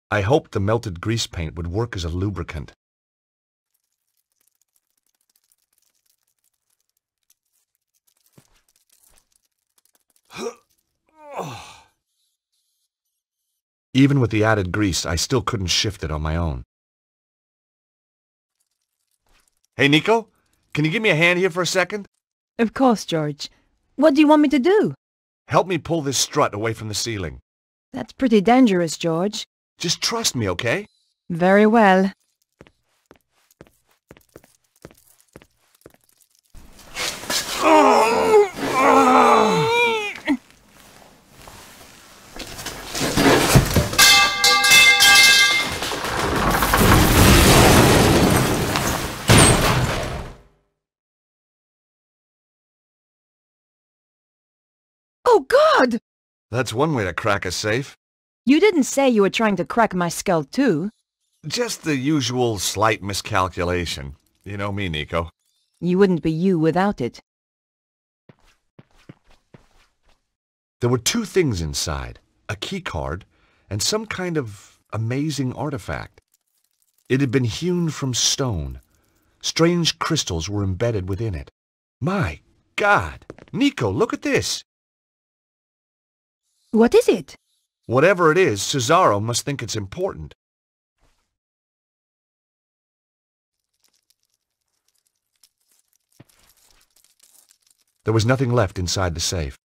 I hoped the melted grease paint would work as a lubricant. Even with the added grease, I still couldn't shift it on my own. Hey, Nico, can you give me a hand here for a second? Of course, George. What do you want me to do? Help me pull this strut away from the ceiling. That's pretty dangerous, George. Just trust me, okay? Very well. Oh, God! That's one way to crack a safe. You didn't say you were trying to crack my skull, too. Just the usual slight miscalculation. You know me, Nico. You wouldn't be you without it. There were two things inside, a key card and some kind of amazing artifact. It had been hewn from stone. Strange crystals were embedded within it. My God! Nico, look at this! What is it? Whatever it is, Cesaro must think it's important. There was nothing left inside the safe.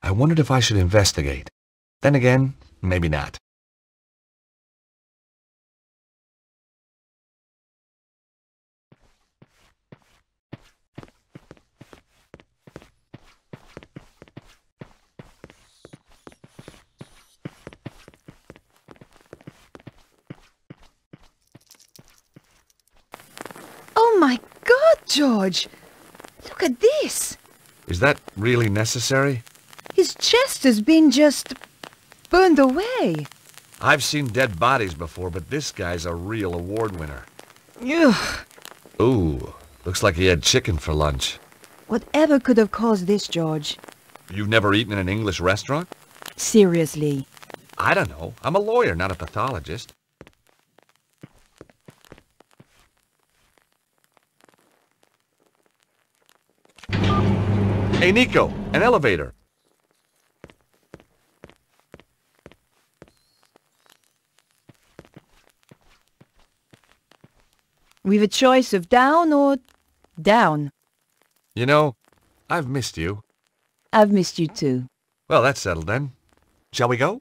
I wondered if I should investigate. Then again, maybe not. Oh my God, George! Look at this! Is that really necessary? His chest has been just burned away. I've seen dead bodies before, but this guy's a real award winner. Ugh. Ooh, looks like he had chicken for lunch. Whatever could have caused this, George? You've never eaten in an English restaurant? Seriously. I don't know. I'm a lawyer, not a pathologist. Hey, Nico, an elevator. We've a choice of down or down. You know, I've missed you. I've missed you too. Well, that's settled then. Shall we go?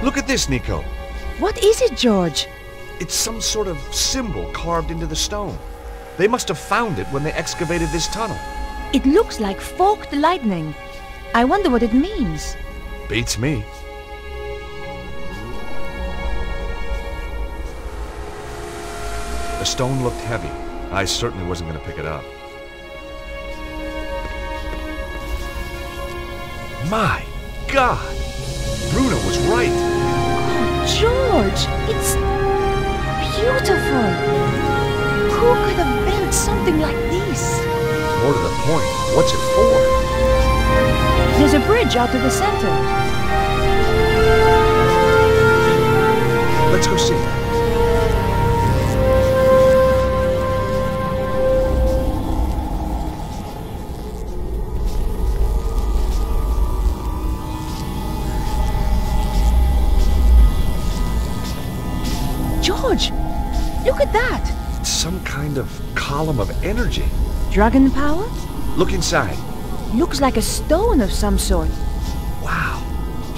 Look at this, Nico. What is it, George? It's some sort of symbol carved into the stone. They must have found it when they excavated this tunnel. It looks like forked lightning. I wonder what it means. Beats me. The stone looked heavy. I certainly wasn't going to pick it up. My God! Bruno was right. Oh, George! It's beautiful! Who could have built something like this? More to the point, what's it for? There's a bridge out to the center. Let's go see. George, look at that! It's some kind of column of energy. Dragon power? Look inside. Looks like a stone of some sort. Wow.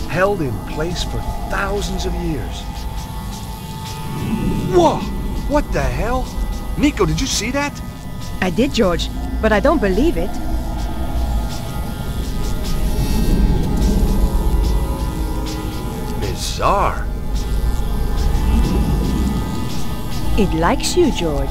Held in place for thousands of years. Whoa! What the hell? Nico, did you see that? I did, George, but I don't believe it. Bizarre. It likes you, George.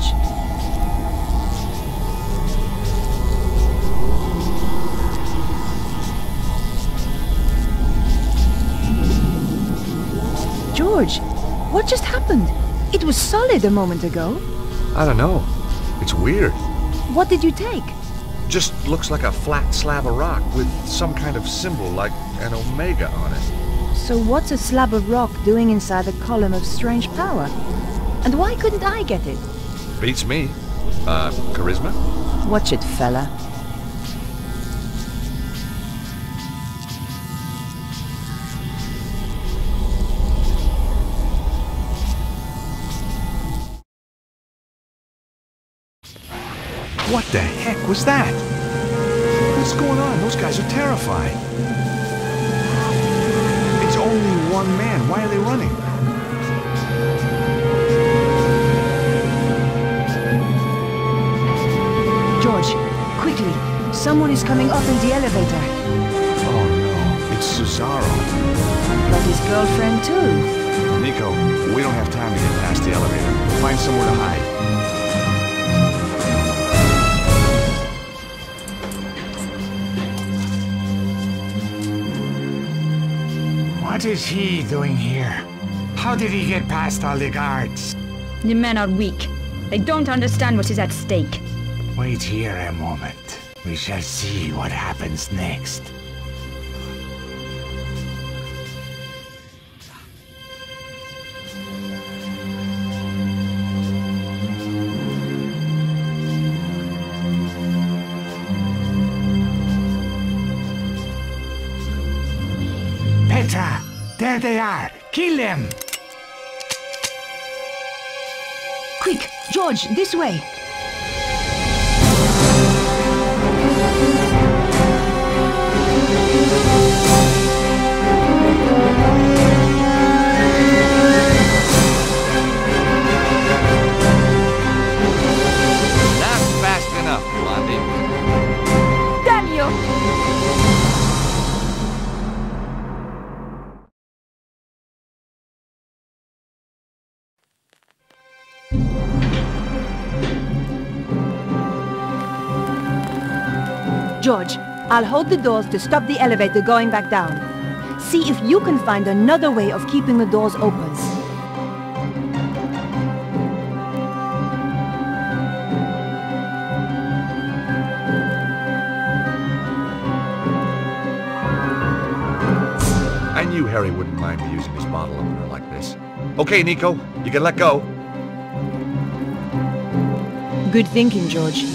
George, what just happened? It was solid a moment ago. I don't know. It's weird. What did you take? Just looks like a flat slab of rock with some kind of symbol like an omega on it. So what's a slab of rock doing inside a column of strange power? And why couldn't I get it? Beats me. Charisma? Watch it, fella. What the heck was that? What's going on? Those guys are terrified. It's only one man. Why are they running? George, quickly. Someone is coming up in the elevator. Oh no, it's Cesaro. But his girlfriend too. Nico, we don't have time to get past the elevator. Find somewhere to hide. What is he doing here? How did he get past all the guards? The men are weak. They don't understand what is at stake. Wait here a moment. We shall see what happens next. Petra! There they are! Kill them! Quick, George, this way! Not fast enough, Blondie. Damn you! George, I'll hold the doors to stop the elevator going back down. See if you can find another way of keeping the doors open. knew Harry wouldn't mind me using his bottle opener like this. Okay, Nico, you can let go. Good thinking, George.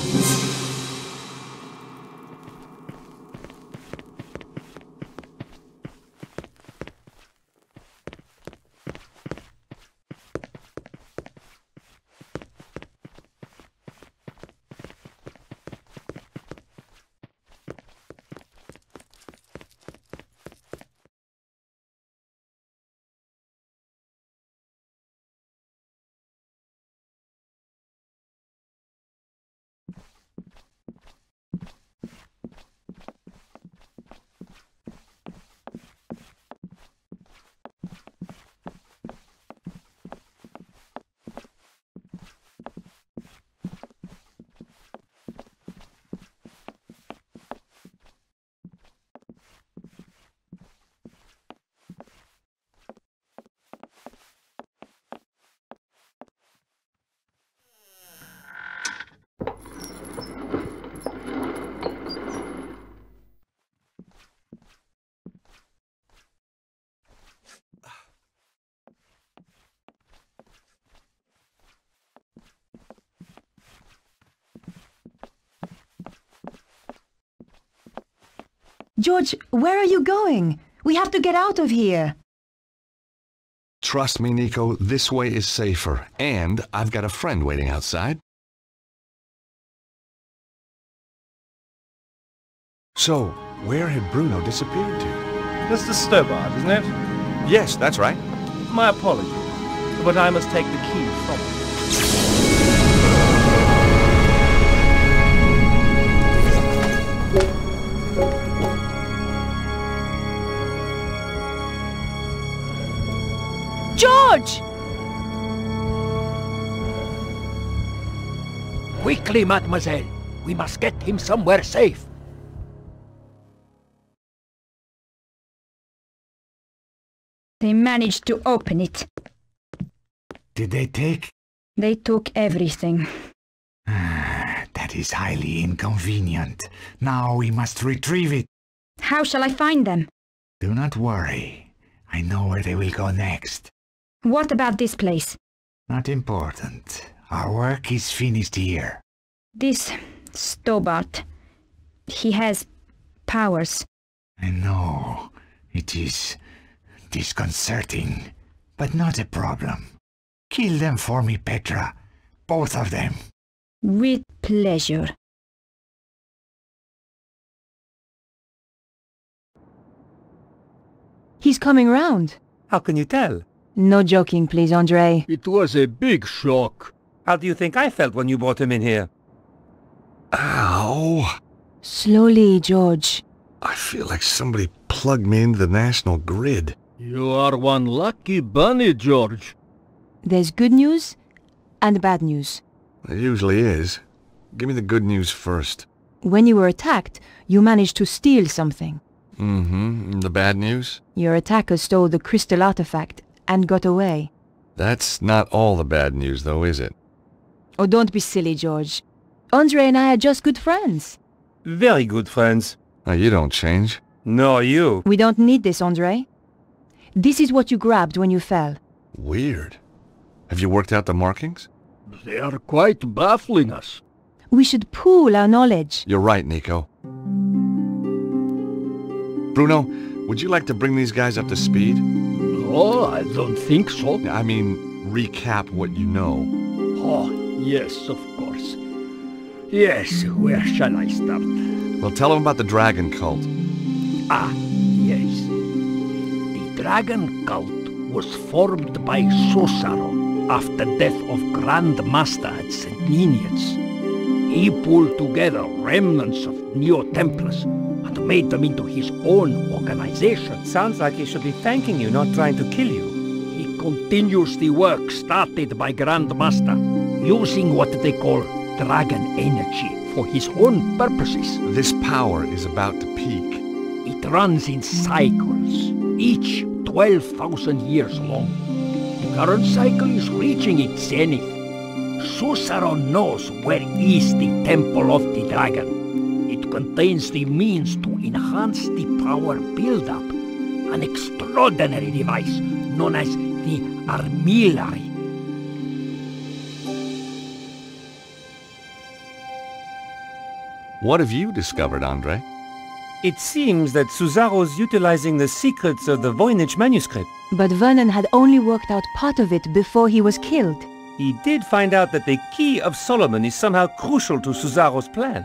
George, where are you going? We have to get out of here. Trust me, Nico, this way is safer. And I've got a friend waiting outside. So, where had Bruno disappeared to? That's the Stobart, isn't it? Yes, that's right. My apologies, but I must take the key from him. George! Quickly, mademoiselle. We must get him somewhere safe. They managed to open it. Did they take? They took everything. That is highly inconvenient. Now we must retrieve it. How shall I find them? Do not worry. I know where they will go next. What about this place? Not important. Our work is finished here. This Stobart, he has powers. I know. It is disconcerting, but not a problem. Kill them for me, Petra. Both of them. With pleasure. He's coming round. How can you tell? No joking, please, Andre. It was a big shock. How do you think I felt when you brought him in here? Ow! Slowly, George. I feel like somebody plugged me into the national grid. You are one lucky bunny, George. There's good news and bad news. It usually is. Give me the good news first. When you were attacked, you managed to steal something. Mm-hmm. The bad news? Your attacker stole the crystal artifact and got away. That's not all the bad news, though, is it? Oh, don't be silly, George. Andre and I are just good friends. Very good friends. Oh, you don't change. Nor you. We don't need this, Andre. This is what you grabbed when you fell. Weird. Have you worked out the markings? They are quite baffling us. We should pool our knowledge. You're right, Nico. Bruno, would you like to bring these guys up to speed? Oh, I don't think so. I mean, recap what you know. Oh, yes, of course. Yes, where shall I start? Well, tell them about the dragon cult. Ah, yes. The dragon cult was formed by Susaro after death of Grand Master at St. Ninians. He pulled together remnants of Neo-Templars and made them into his own organization. Sounds like he should be thanking you, not trying to kill you. He continues the work started by Grand Master, using what they call dragon energy for his own purposes. This power is about to peak. It runs in cycles, each 12,000 years long. The current cycle is reaching its zenith. Susaro knows where is the Temple of the Dragon. It contains the means to enhance the power build-up an extraordinary device known as the armillary. What have you discovered, Andre? It seems that Suzaro's utilizing the secrets of the Voynich manuscript. But Vernon had only worked out part of it before he was killed. He did find out that the Key of Solomon is somehow crucial to Suzaro's plan.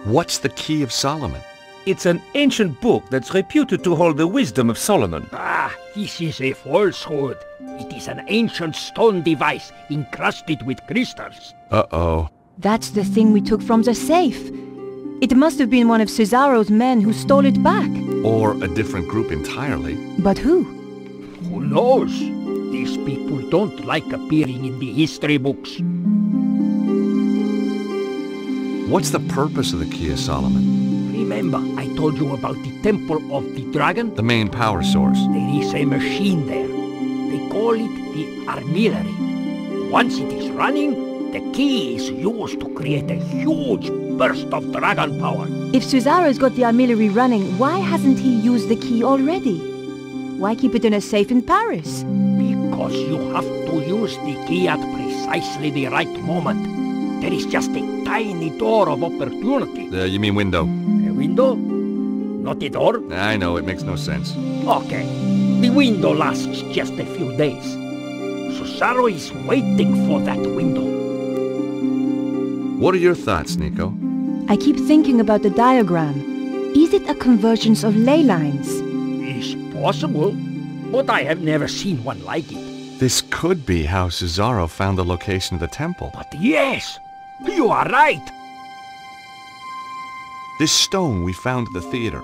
What's the Key of Solomon? It's an ancient book that's reputed to hold the wisdom of Solomon. Ah, this is a falsehood. It is an ancient stone device encrusted with crystals. Uh-oh. That's the thing we took from the safe. It must have been one of Suzaro's men who stole it back. Or a different group entirely. But who? Who knows? These people don't like appearing in the history books. What's the purpose of the Key of Solomon? Remember, I told you about the Temple of the Dragon? The main power source. There is a machine there. They call it the armillary. Once it is running, the key is used to create a huge burst of dragon power. If Suzaro's got the armillary running, why hasn't he used the key already? Why keep it in a safe in Paris? Because you have to use the key at precisely the right moment. There is just a tiny door of opportunity. You mean window? A window? Not a door? I know, it makes no sense. Okay. The window lasts just a few days. Suzaro is waiting for that window. What are your thoughts, Nico? I keep thinking about the diagram. Is it a convergence of ley lines? It's possible, but I have never seen one like it. This could be how Suzaro found the location of the temple. But yes, you are right. This stone we found at the theater.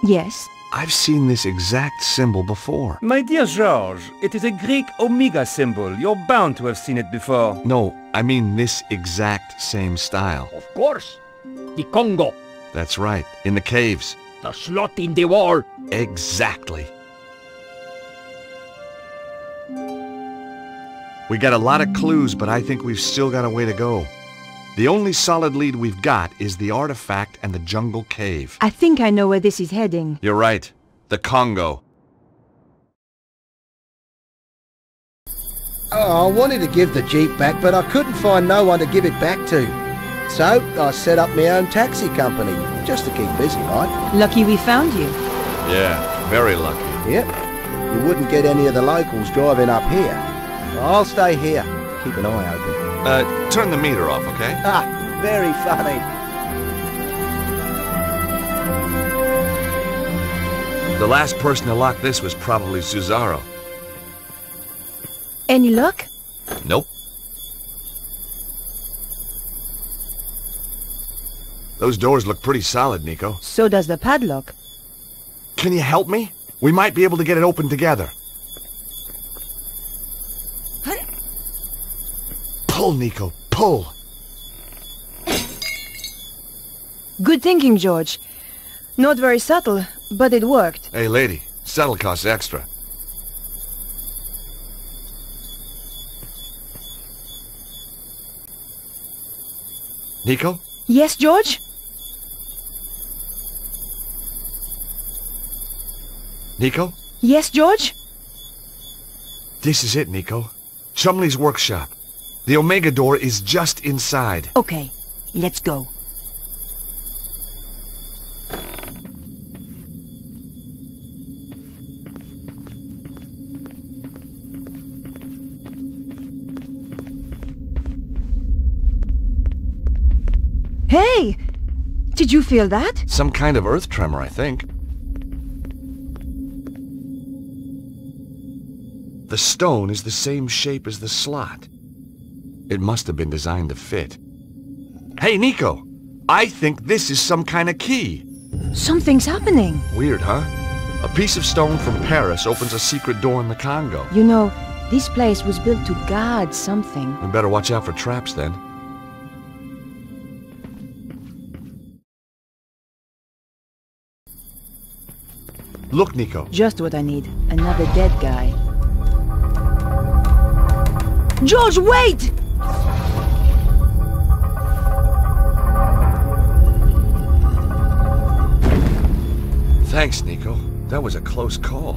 Yes. I've seen this exact symbol before. My dear George, it is a Greek omega symbol. You're bound to have seen it before. No, I mean this exact same style. Of course. The Congo. That's right, in the caves. The slot in the wall. Exactly. We got a lot of clues, but I think we've still got a way to go. The only solid lead we've got is the artifact and the jungle cave. I think I know where this is heading. You're right. The Congo. Oh, I wanted to give the Jeep back, but I couldn't find no one to give it back to. So, I set up my own taxi company, just to keep busy, right? Lucky we found you. Yeah, very lucky. Yep. You wouldn't get any of the locals driving up here. I'll stay here. Keep an eye open. Turn the meter off, okay? Ah, very funny. The last person to lock this was probably Suzaro. Any luck? Nope. Those doors look pretty solid, Nico. So does the padlock. Can you help me? We might be able to get it open together. Pull, Nico, pull. Good thinking, George. Not very subtle, but it worked. Hey, lady, subtle costs extra. Nico? Yes, George? Nico? Yes, George? This is it, Nico. Chumley's workshop. The Omega door is just inside. Okay, let's go. Hey! Did you feel that? Some kind of earth tremor, I think. The stone is the same shape as the slot. It must have been designed to fit. Hey, Nico! I think this is some kind of key. Something's happening. Weird, huh? A piece of stone from Paris opens a secret door in the Congo. You know, this place was built to guard something. We better watch out for traps then. Look, Nico. Just what I need. Another dead guy. George, wait! Thanks, Nico. That was a close call.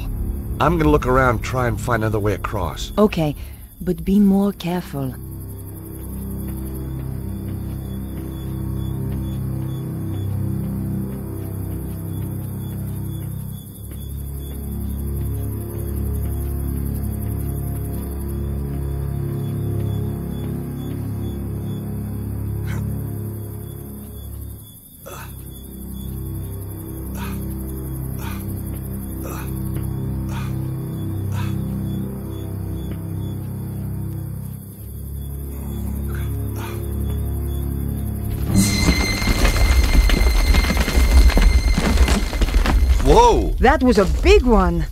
I'm gonna look around, try and find another way across. Okay, but be more careful. Whoa! That was a big one.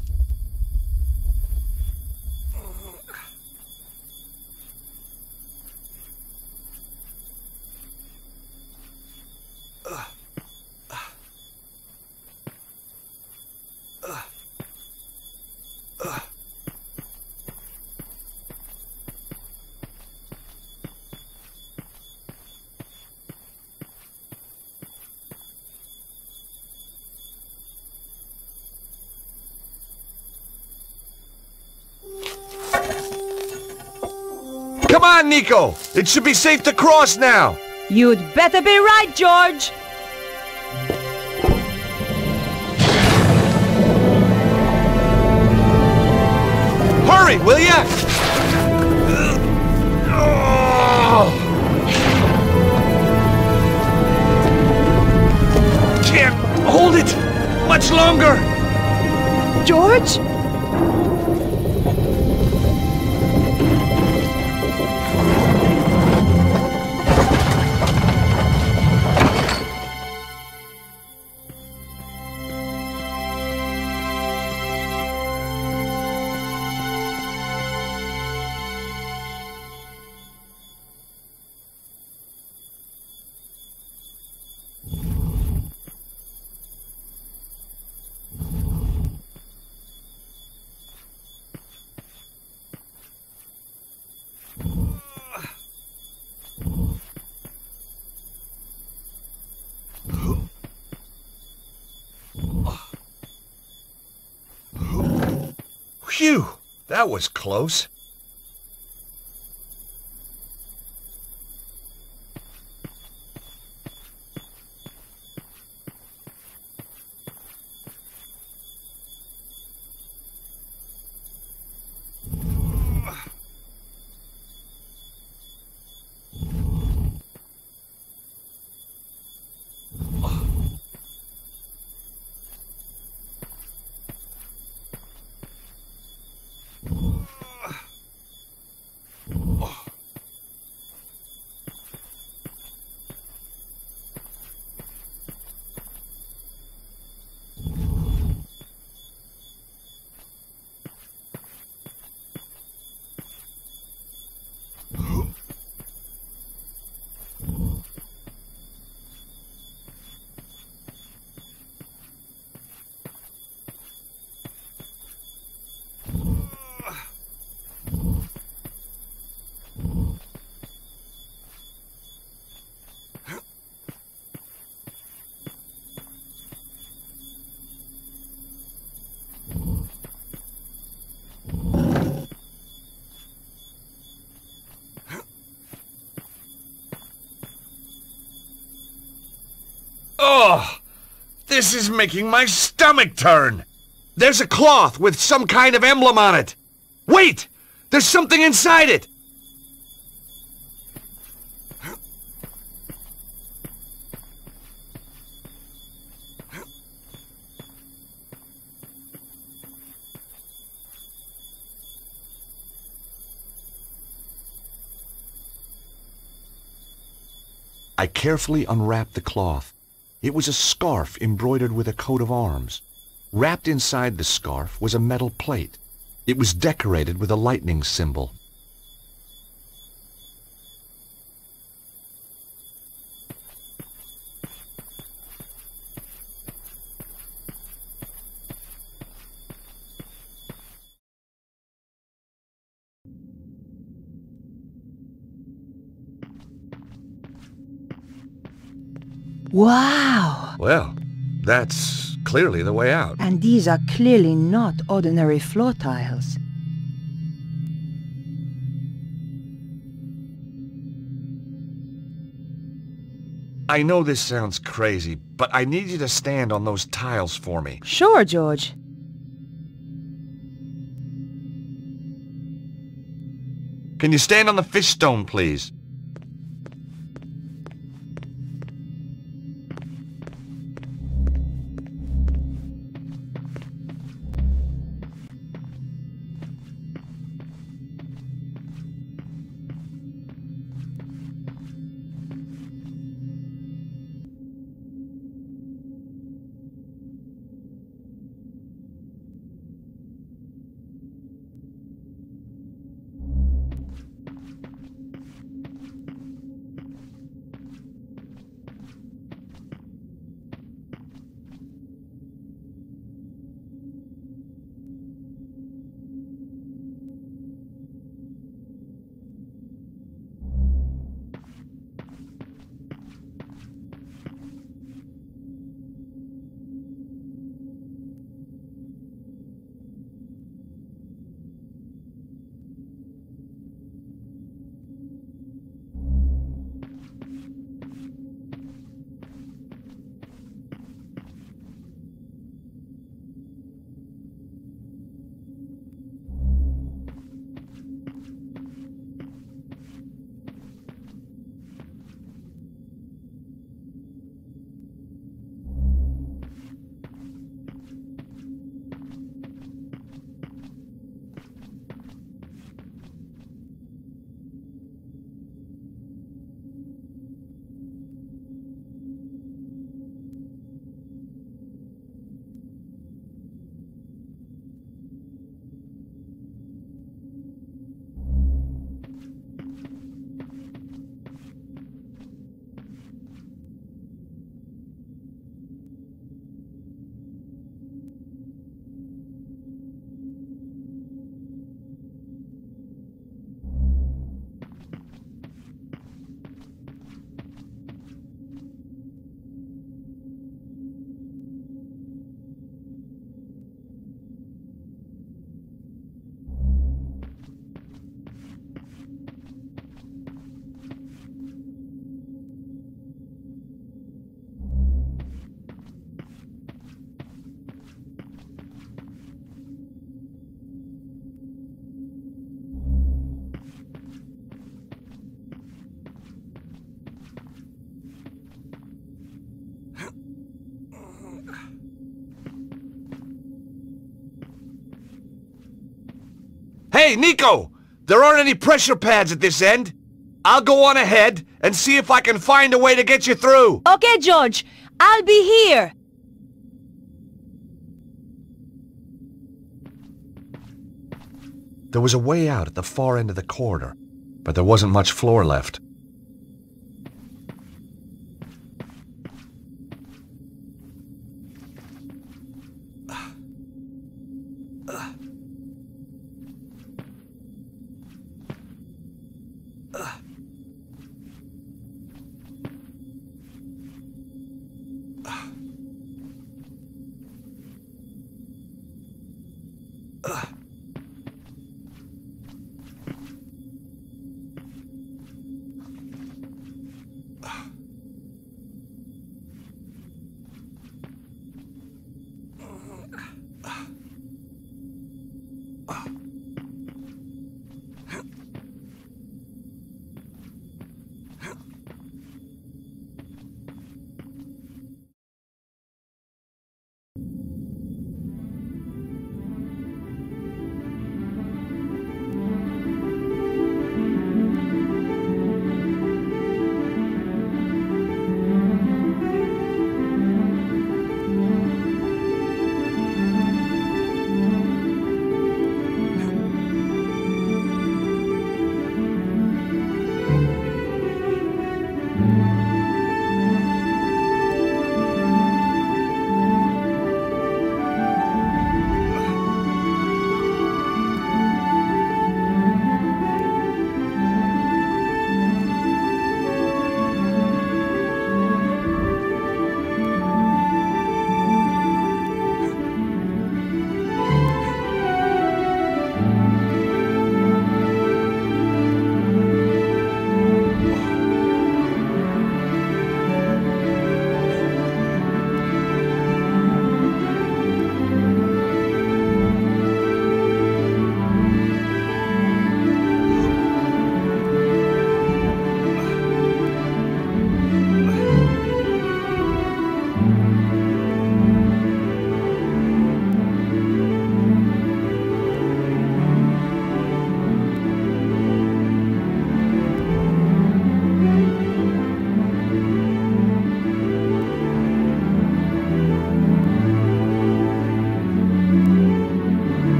Come on, Nico! It should be safe to cross now! You'd better be right, George! Hurry, will ya? Can't hold it much longer! George? Phew! That was close. Oh, this is making my stomach turn. There's a cloth with some kind of emblem on it. Wait! There's something inside it! I carefully unwrapped the cloth. It was a scarf embroidered with a coat of arms. Wrapped inside the scarf was a metal plate. It was decorated with a lightning symbol. Wow! Well, that's clearly the way out. And these are clearly not ordinary floor tiles. I know this sounds crazy, but I need you to stand on those tiles for me. Sure, George. Can you stand on the fish stone, please? Hey, Nico! There aren't any pressure pads at this end. I'll go on ahead and see if I can find a way to get you through. Okay, George. I'll be here. There was a way out at the far end of the corridor, but there wasn't much floor left.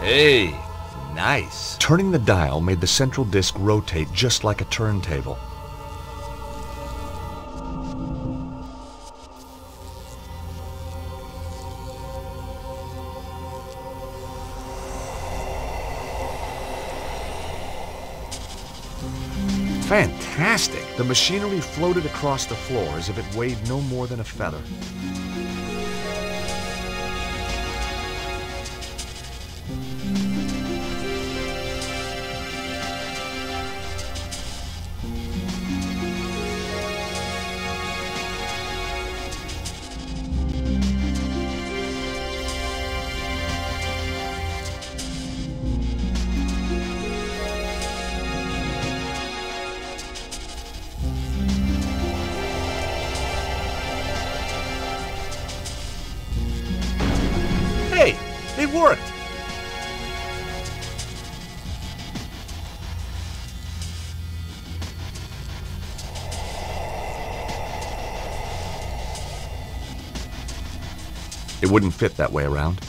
Hey, nice. Turning the dial made the central disc rotate just like a turntable. Fantastic! The machinery floated across the floor as if it weighed no more than a feather. Hey, it worked! It wouldn't fit that way around.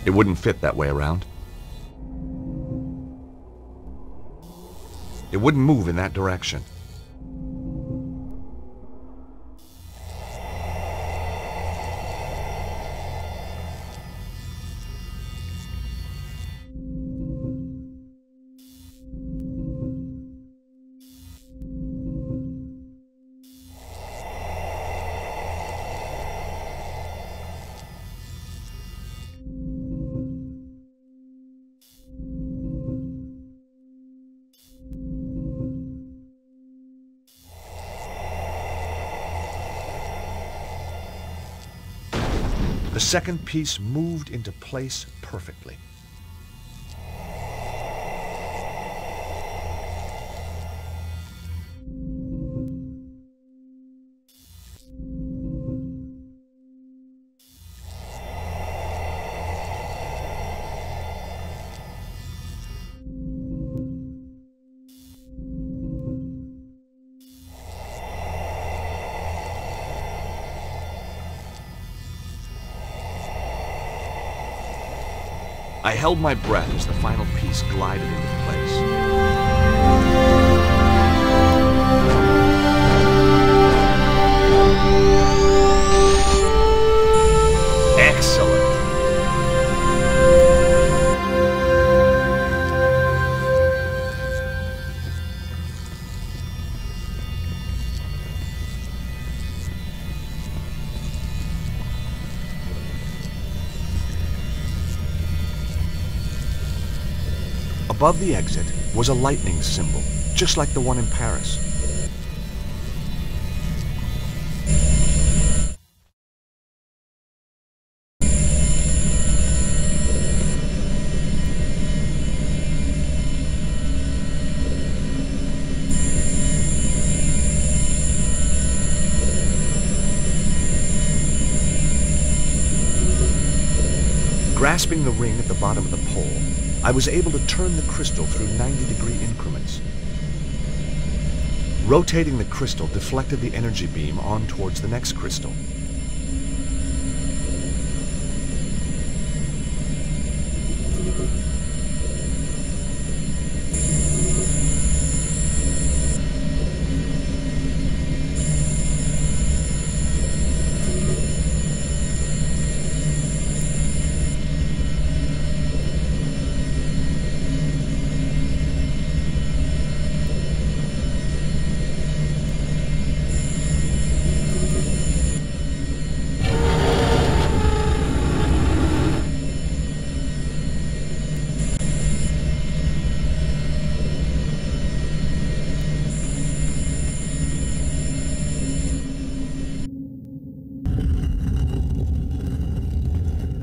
It wouldn't fit that way around. It wouldn't move in that direction. The second piece moved into place perfectly. I held my breath as the final piece glided into place. Excellent. Above the exit was a lightning symbol, just like the one in Paris. Grasping the ring at the bottom of the pole, I was able to turn the crystal through 90-degree increments. Rotating the crystal deflected the energy beam on towards the next crystal.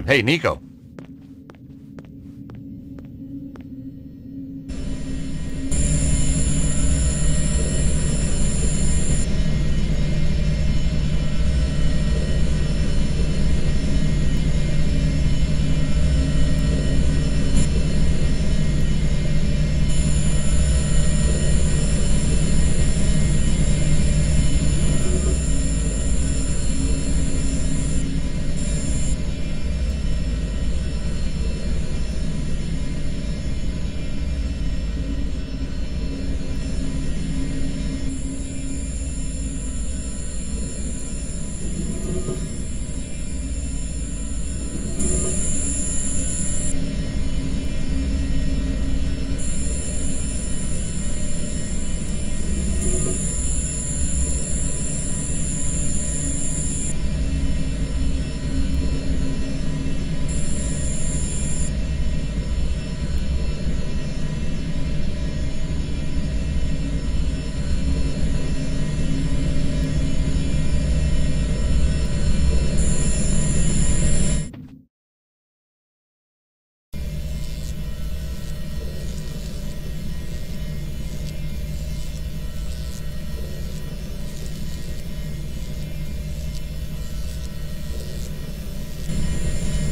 Hey, Nico.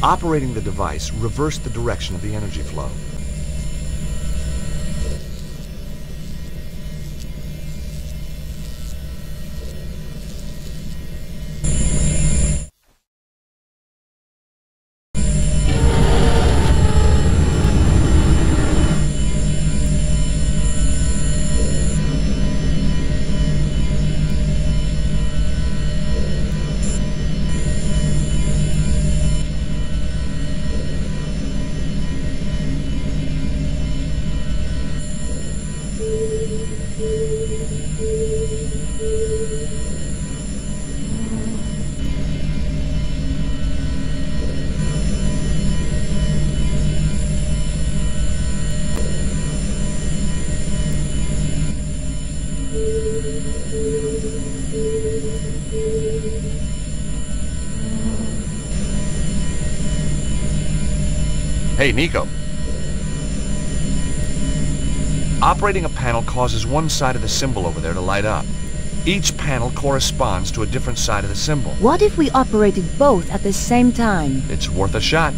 Operating the device reversed the direction of the energy flow. Hey, Nico. Operating a panel causes one side of the symbol over there to light up. Each panel corresponds to a different side of the symbol. What if we operated both at the same time? It's worth a shot.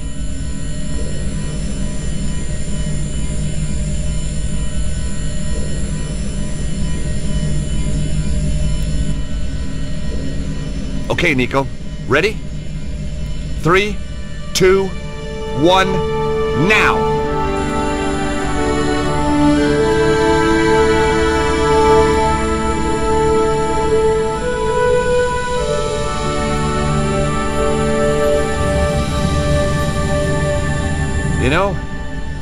Okay, Nico. Ready? 3, 2, 1, now! You know,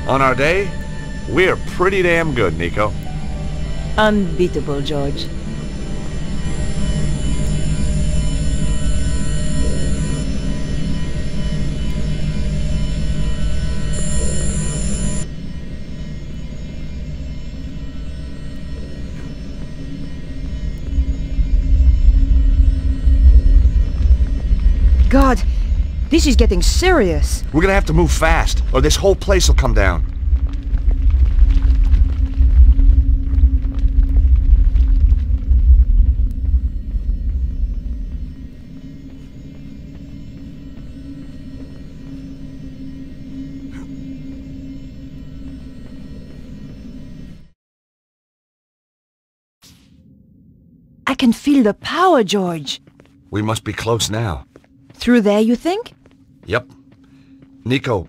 on our day, we're pretty damn good, Nico. Unbeatable, George. God, this is getting serious. We're gonna have to move fast, or this whole place will come down. I can feel the power, George. We must be close now. Through there, you think? Yep. Nico,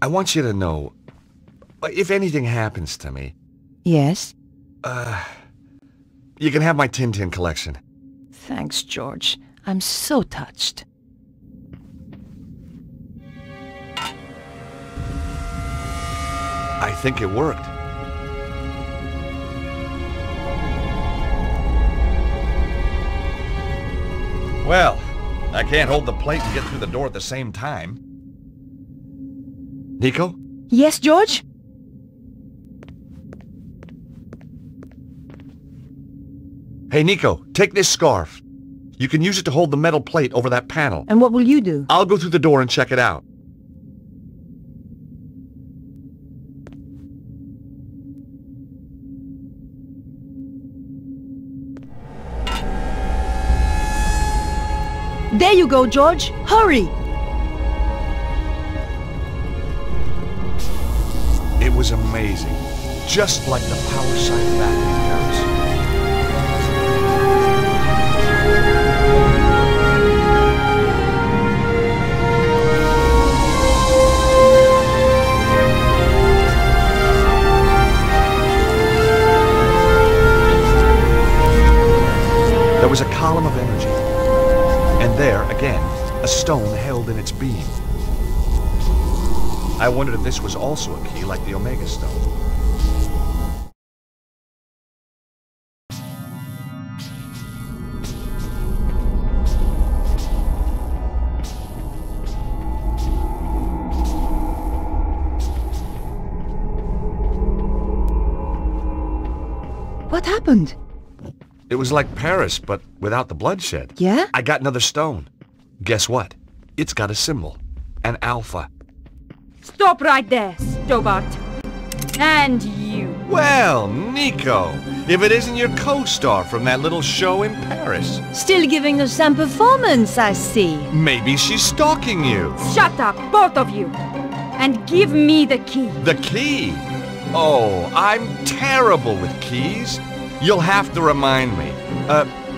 I want you to know, if anything happens to me... Yes? You can have my Tintin collection. Thanks, George. I'm so touched. I think it worked. Well, I can't hold the plate and get through the door at the same time. Nico? Yes, George? Hey, Nico, take this scarf. You can use it to hold the metal plate over that panel. And what will you do? I'll go through the door and check it out. There you go, George. Hurry! It was amazing. Just like the power side back in Paris. There was a column of energy. And there, again, a stone held in its beam. I wondered if this was also a key like the Omega Stone. What happened? It was like Paris, but without the bloodshed. Yeah? I got another stone. Guess what? It's got a symbol. An alpha. Stop right there, Stobart. And you. Well, Nico, if it isn't your co-star from that little show in Paris. Still giving us some performance, I see. Maybe she's stalking you. Shut up, both of you! And give me the key. The key? Oh, I'm terrible with keys. You'll have to remind me.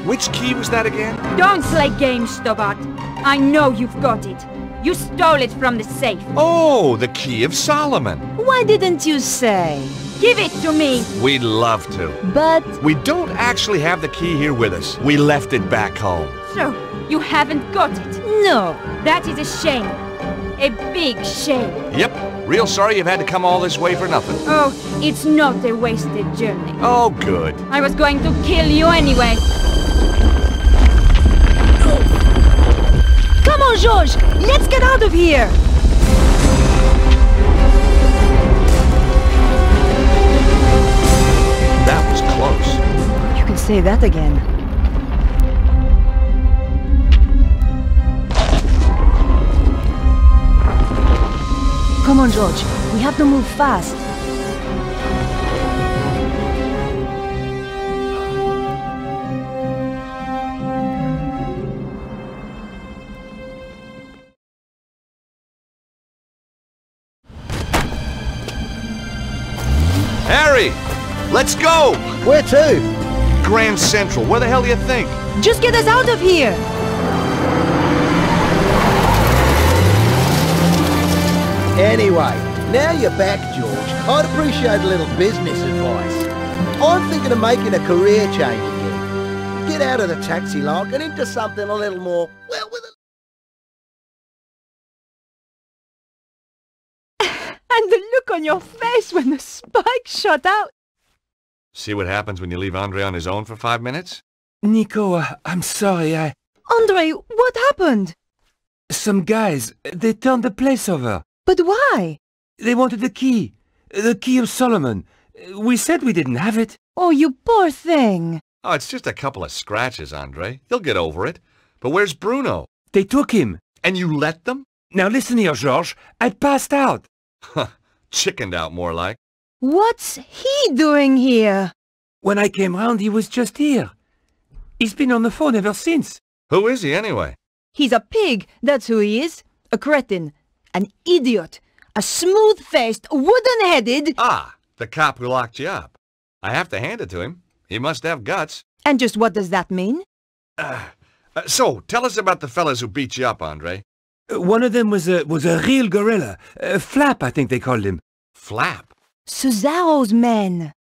Which key was that again? Don't play games, Stobart. I know you've got it. You stole it from the safe. Oh, the Key of Solomon. Why didn't you say? Give it to me. We'd love to. But... we don't actually have the key here with us. We left it back home. So, you haven't got it? No. That is a shame. A big shame. Yep. Real sorry you've had to come all this way for nothing. Oh, it's not a wasted journey. Oh, good. I was going to kill you anyway. Come on, George! Let's get out of here! That was close. You can say that again. Come on, George. We have to move fast. Harry! Let's go! Where to? Grand Central. Where the hell do you think? Just get us out of here! Anyway, now you're back, George. I'd appreciate a little business advice. I'm thinking of making a career change again. Get out of the taxi like and into something a little more, well, with a... And the look on your face when the spike shot out. See what happens when you leave Andre on his own for 5 minutes? Nico, I'm sorry, Andre, what happened? Some guys, they turned the place over. But why? They wanted the Key of Solomon. We said we didn't have it. Oh, you poor thing. Oh, it's just a couple of scratches, Andre. He'll get over it. But where's Bruno? They took him. And you let them? Now listen here, Georges. I passed out. Huh. Chickened out, more like. What's he doing here? When I came round, he was just here. He's been on the phone ever since. Who is he, anyway? He's a pig, that's who he is. A cretin. An idiot. A smooth-faced, wooden-headed... Ah, the cop who locked you up. I have to hand it to him. He must have guts. And just what does that mean? So, tell us about the fellas who beat you up, Andre. One of them was a real gorilla. Flap, I think they called him. Flap? Cesaro's men.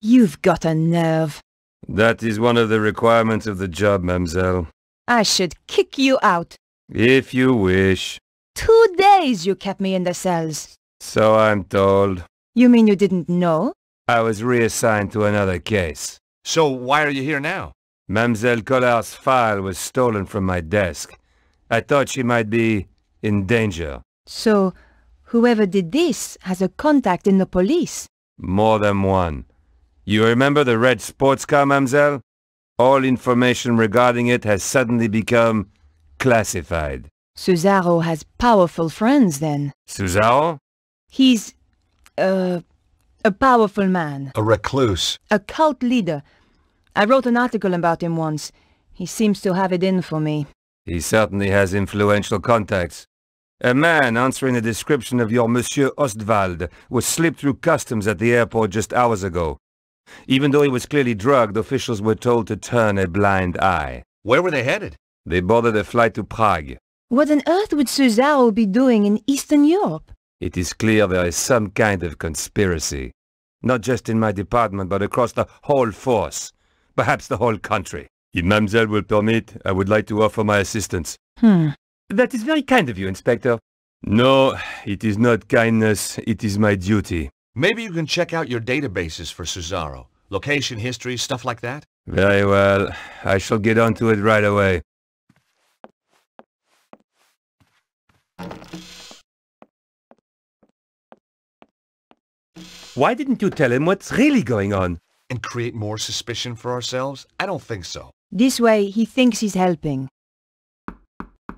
You've got a nerve. That is one of the requirements of the job, mademoiselle. I should kick you out. If you wish. 2 days you kept me in the cells. So I'm told. You mean you didn't know? I was reassigned to another case. So why are you here now? Mademoiselle Collard's file was stolen from my desk. I thought she might be in danger. So, whoever did this has a contact in the police? More than one. You remember the red sports car, mademoiselle? All information regarding it has suddenly become classified. Cesaro has powerful friends, then. Cesaro? He's... a powerful man. A recluse. A cult leader. I wrote an article about him once. He seems to have it in for me. He certainly has influential contacts. A man answering the description of your Monsieur Ostwald was slipped through customs at the airport just hours ago. Even though he was clearly drugged, officials were told to turn a blind eye. Where were they headed? They boarded a flight to Prague. What on earth would Cesaro be doing in Eastern Europe? It is clear there is some kind of conspiracy. Not just in my department, but across the whole force. Perhaps the whole country. If mademoiselle will permit, I would like to offer my assistance. That is very kind of you, Inspector. No, it is not kindness, it is my duty. Maybe you can check out your databases for Cesaro. Location, history, stuff like that? Very well. I shall get onto it right away. Why didn't you tell him what's really going on? And create more suspicion for ourselves? I don't think so. This way, he thinks he's helping.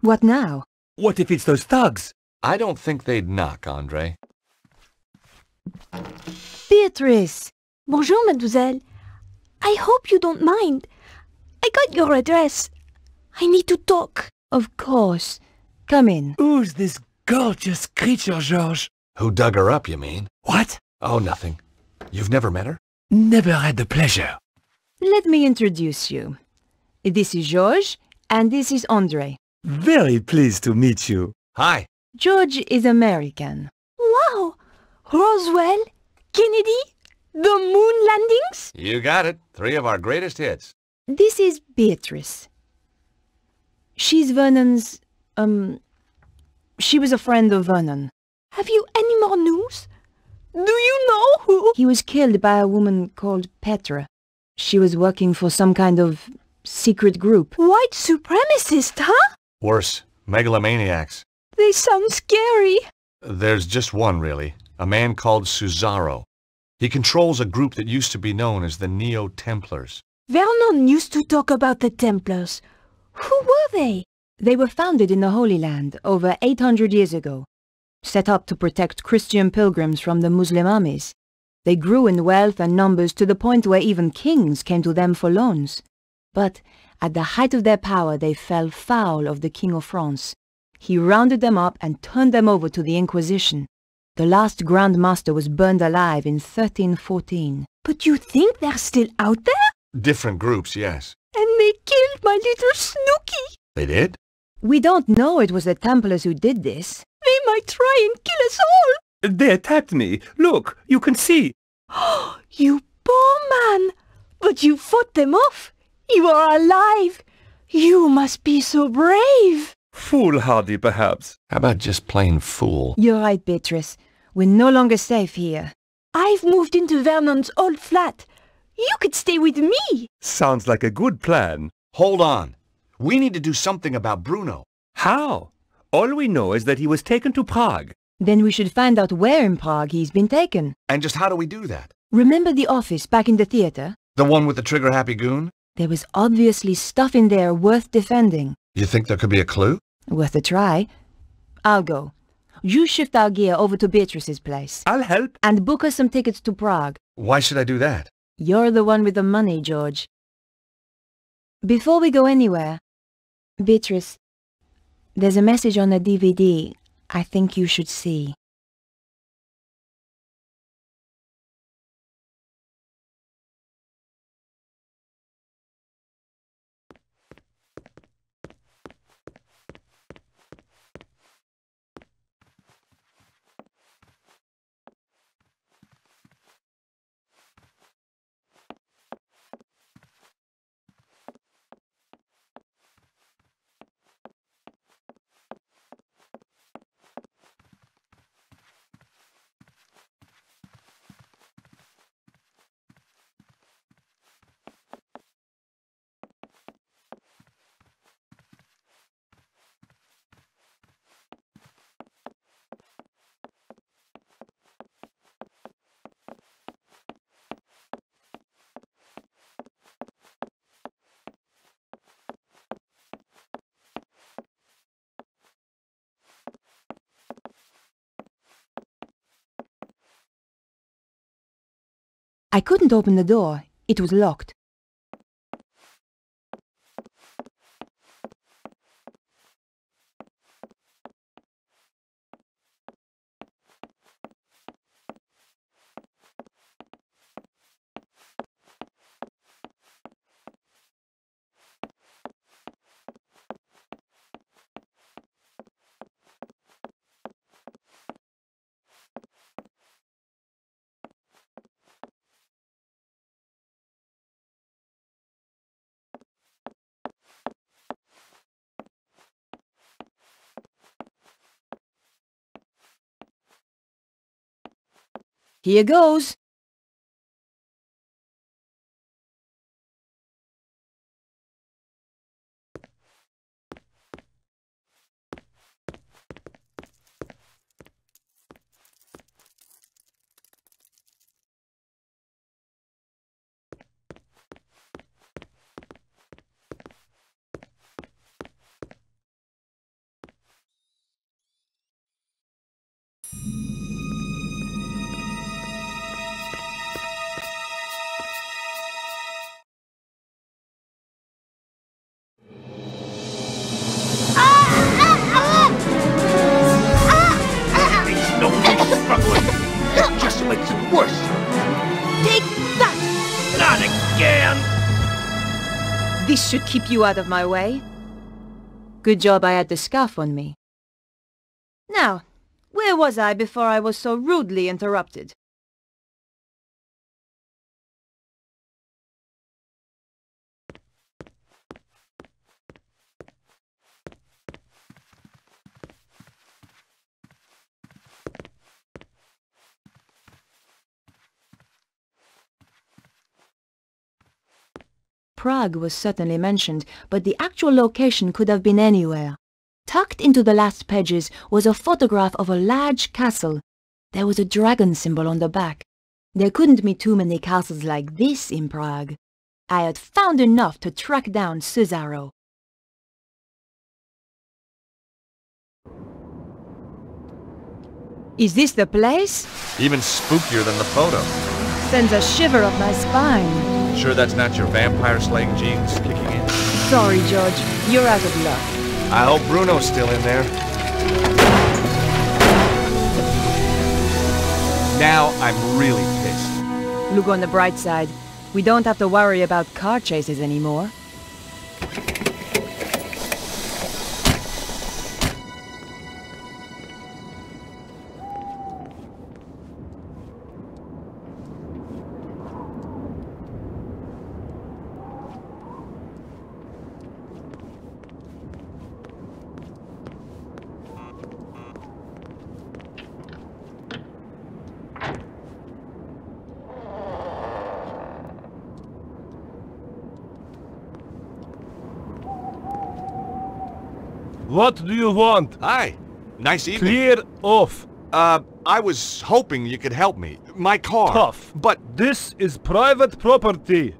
What now? What if it's those thugs? I don't think they'd knock, Andre. Beatrice! Bonjour, mademoiselle. I hope you don't mind. I got your address. I need to talk. Of course. Come in. Who's this gorgeous creature, Georges? Who dug her up, you mean? What? Oh, nothing. You've never met her? Never had the pleasure. Let me introduce you. This is Georges, and this is André. Very pleased to meet you. Hi. George is American. Wow! Roswell? Kennedy? The moon landings? You got it. 3 of our greatest hits. This is Beatrice. She's Vernon's, she was a friend of Vernon. Have you any more news? Do you know who? He was killed by a woman called Petra. She was working for some kind of secret group. White supremacist, huh? Worse, megalomaniacs. They sound scary. There's just one, really. A man called Cesaro. He controls a group that used to be known as the Neo-Templars. Vernon used to talk about the Templars. Who were they? They were founded in the Holy Land over 800 years ago, set up to protect Christian pilgrims from the Muslim armies. They grew in wealth and numbers to the point where even kings came to them for loans. But at the height of their power, they fell foul of the King of France. He rounded them up and turned them over to the Inquisition. The last Grand Master was burned alive in 1314. But you think they're still out there? Different groups, yes. And they killed my little Snooky. They did? We don't know it was the Templars who did this. They might try and kill us all. They attacked me. Look, you can see. You poor man. But you fought them off. You are alive. You must be so brave. Foolhardy, perhaps. How about just plain fool? You're right, Beatrice. We're no longer safe here. I've moved into Vernon's old flat. You could stay with me. Sounds like a good plan. Hold on. We need to do something about Bruno. How? All we know is that he was taken to Prague. Then we should find out where in Prague he's been taken. And just how do we do that? Remember the office back in the theatre? The one with the trigger-happy goon? There was obviously stuff in there worth defending. You think there could be a clue? Worth a try. I'll go. You shift our gear over to Beatrice's place. I'll help. And book us some tickets to Prague. Why should I do that? You're the one with the money, George. Before we go anywhere, Beatrice, there's a message on the DVD I think you should see. I couldn't open the door. It was locked. Here goes. Worse. Take that! Not again! This should keep you out of my way. Good job I had the scarf on me. Now, where was I before I was so rudely interrupted? Prague was certainly mentioned, but the actual location could have been anywhere. Tucked into the last pages was a photograph of a large castle. There was a dragon symbol on the back. There couldn't be too many castles like this in Prague. I had found enough to track down Cesaro. Is this the place? Even spookier than the photo. Sends a shiver up my spine. Sure that's not your vampire-slaying genes kicking in? Sorry, George. You're out of luck. I hope Bruno's still in there. Now I'm really pissed. Look on the bright side. We don't have to worry about car chases anymore. What do you want? Hi. Nice evening. Clear off. I was hoping you could help me. My car. Tough. But this is private property.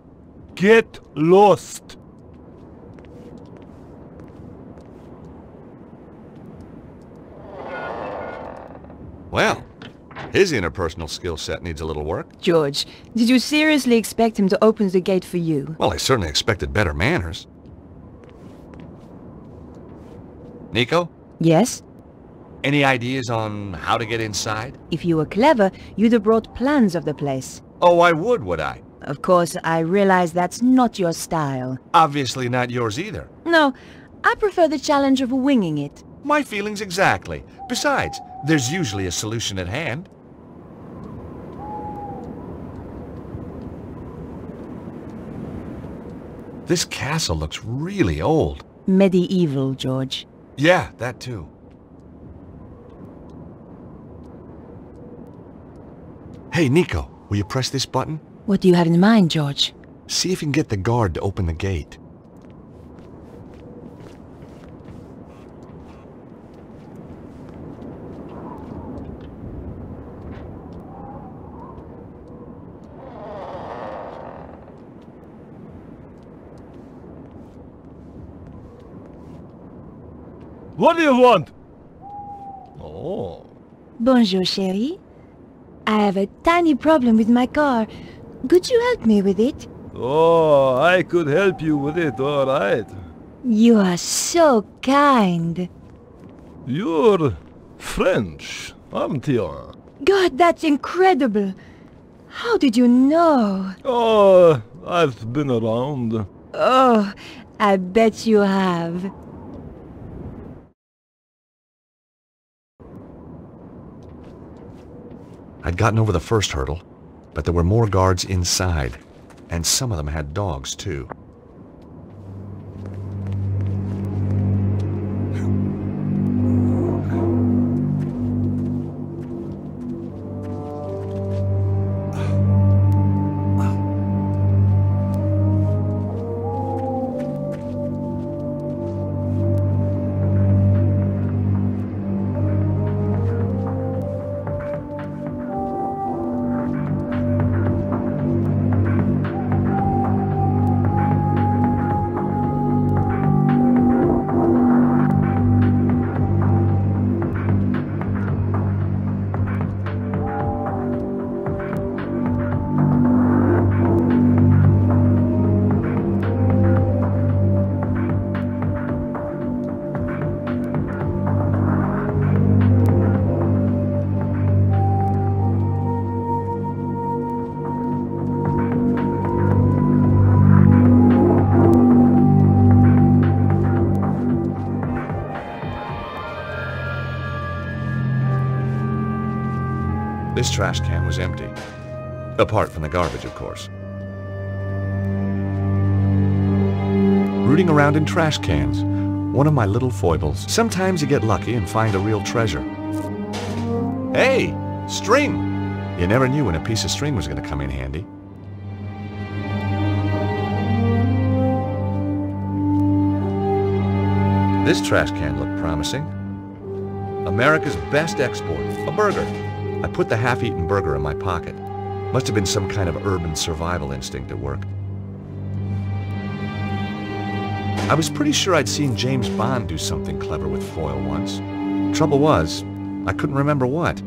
Get lost. Well, his interpersonal skill set needs a little work. George, did you seriously expect him to open the gate for you? Well, I certainly expected better manners. Nico? Yes? Any ideas on how to get inside? If you were clever, you'd have brought plans of the place. Oh, I would I? Of course, I realize that's not your style. Obviously not yours either. No, I prefer the challenge of winging it. My feelings exactly. Besides, there's usually a solution at hand. This castle looks really old. Medieval, George. Yeah, that too. Hey, Nico, will you press this button? What do you have in mind, George? See if you can get the guard to open the gate. What do you want? Oh. Bonjour, chérie. I have a tiny problem with my car. Could you help me with it? Oh, I could help you with it, all right. You are so kind. You're French, aren't you? God, that's incredible. How did you know? Oh, I've been around. Oh, I bet you have. I'd gotten over the first hurdle, but there were more guards inside, and some of them had dogs too. This trash can was empty. Apart from the garbage, of course. Rooting around in trash cans. One of my little foibles. Sometimes you get lucky and find a real treasure. Hey! String! You never knew when a piece of string was going to come in handy. This trash can looked promising. America's best export, a burger. I put the half-eaten burger in my pocket. Must have been some kind of urban survival instinct at work. I was pretty sure I'd seen James Bond do something clever with foil once. Trouble was, I couldn't remember what.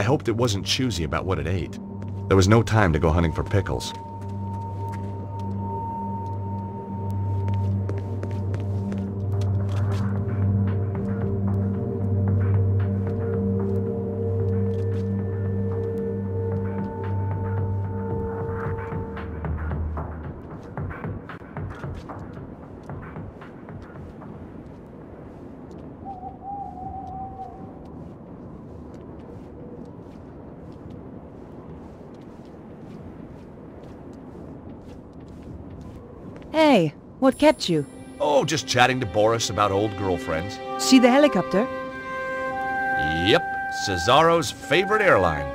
I hoped it wasn't choosy about what it ate. There was no time to go hunting for pickles. Hey, what kept you? Oh, just chatting to Boris about old girlfriends. See the helicopter? Yep, Cesaro's favorite airline.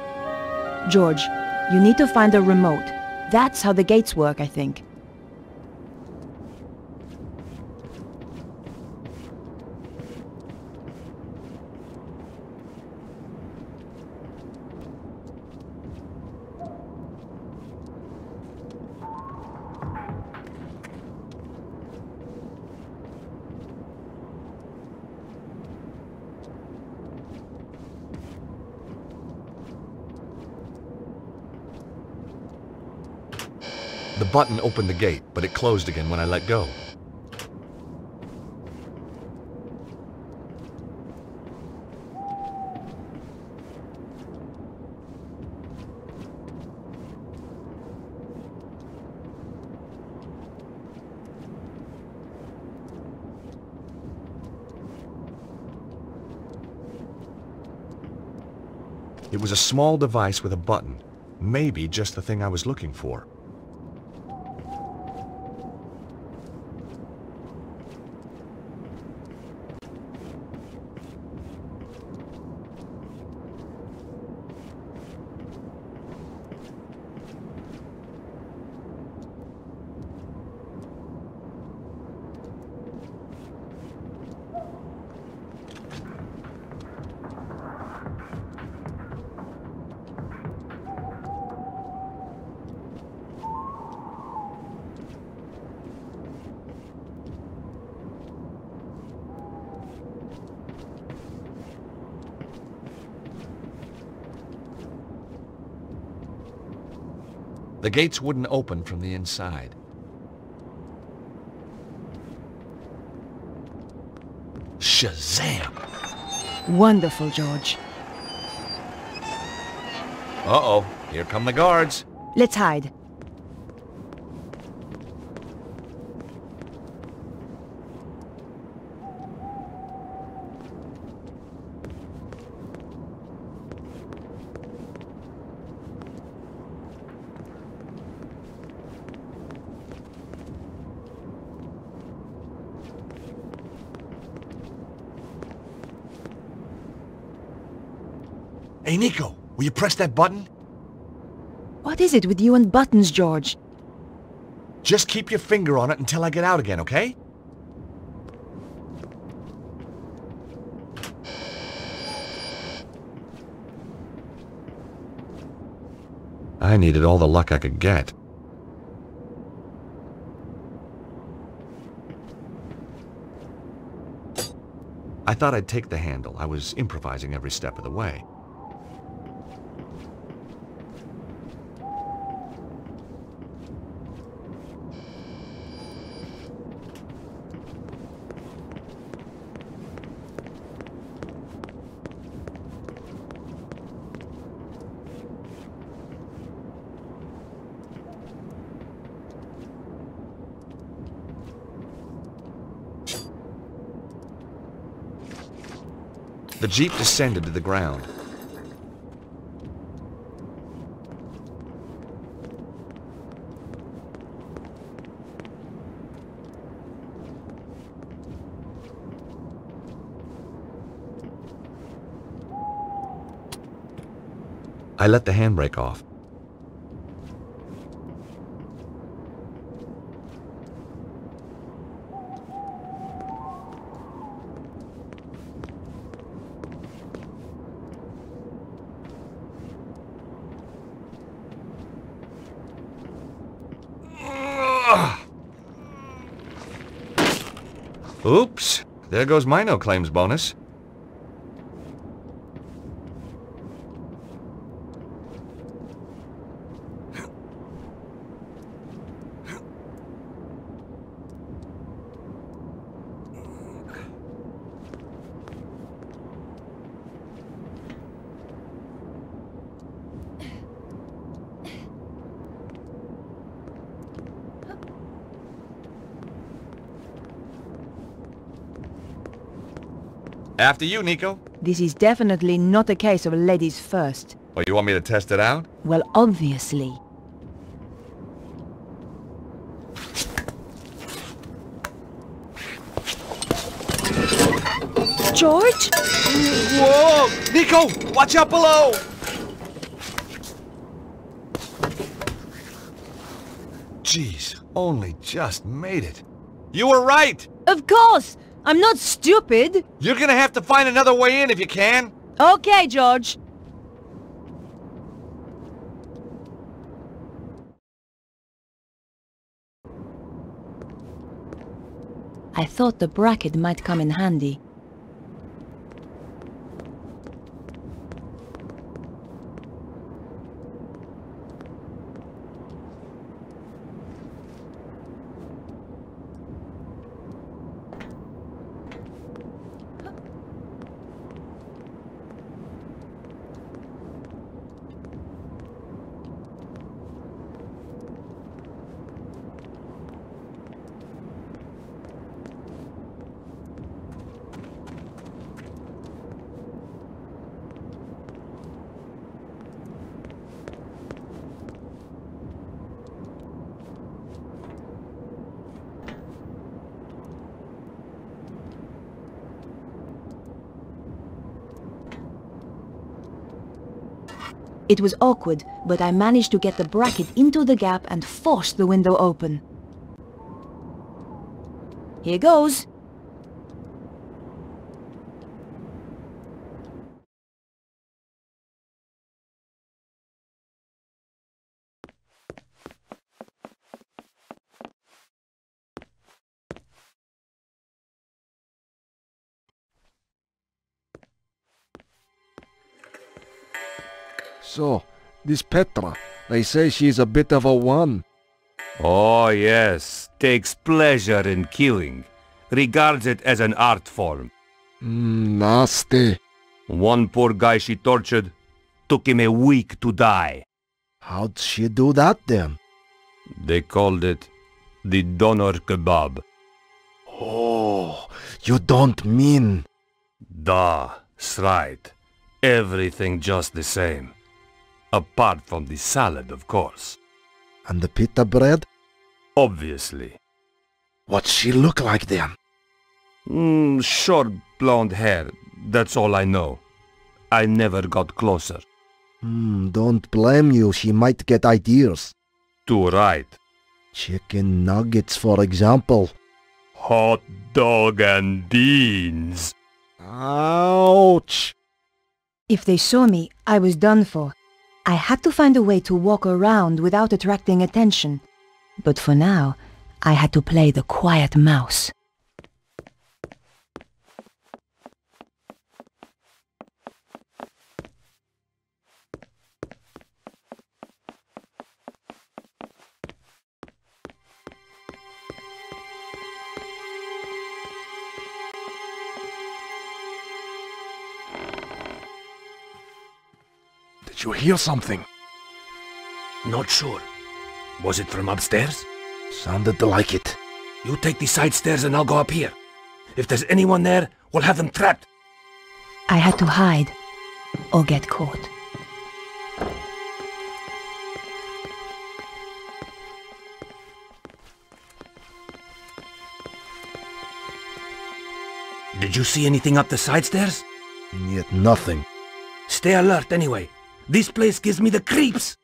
George, you need to find a remote. That's how the gates work, I think. The button opened the gate, but it closed again when I let go. It was a small device with a button. Maybe just the thing I was looking for. The gates wouldn't open from the inside. Shazam! Wonderful, George. Uh-oh, here come the guards. Let's hide. Hey, Nico, will you press that button? What is it with you and buttons, George? Just keep your finger on it until I get out again, okay? I needed all the luck I could get. I thought I'd take the handle. I was improvising every step of the way. The Jeep descended to the ground. I let the handbrake off. Oops, there goes my no-claims bonus. After you, Nico. This is definitely not a case of ladies first. Oh, you want me to test it out? Well, obviously. George? Whoa! Nico! Watch out below! Jeez, only just made it. You were right! Of course! I'm not stupid! You're gonna have to find another way in if you can. Okay, George. I thought the bracket might come in handy. It was awkward, but I managed to get the bracket into the gap and force the window open. Here goes. So, this Petra, they say she's a bit of a one. Oh yes, takes pleasure in killing. Regards it as an art form. Nasty. One poor guy she tortured, took him a week to die. How'd she do that then? They called it the doner kebab. Oh, you don't mean... That's right. Everything just the same. Apart from the salad, of course. And the pita bread? Obviously. What's she look like then? Short blonde hair, that's all I know. I never got closer. Don't blame you, she might get ideas. Too right. Chicken nuggets, for example. Hot dog and beans. Ouch! If they saw me, I was done for. I had to find a way to walk around without attracting attention. But for now, I had to play the quiet mouse. Did you hear something? Not sure. Was it from upstairs? Sounded like it. You take the side stairs and I'll go up here. If there's anyone there, we'll have them trapped. I had to hide, or get caught. Did you see anything up the side stairs? Yet nothing. Stay alert anyway. This place gives me the creeps.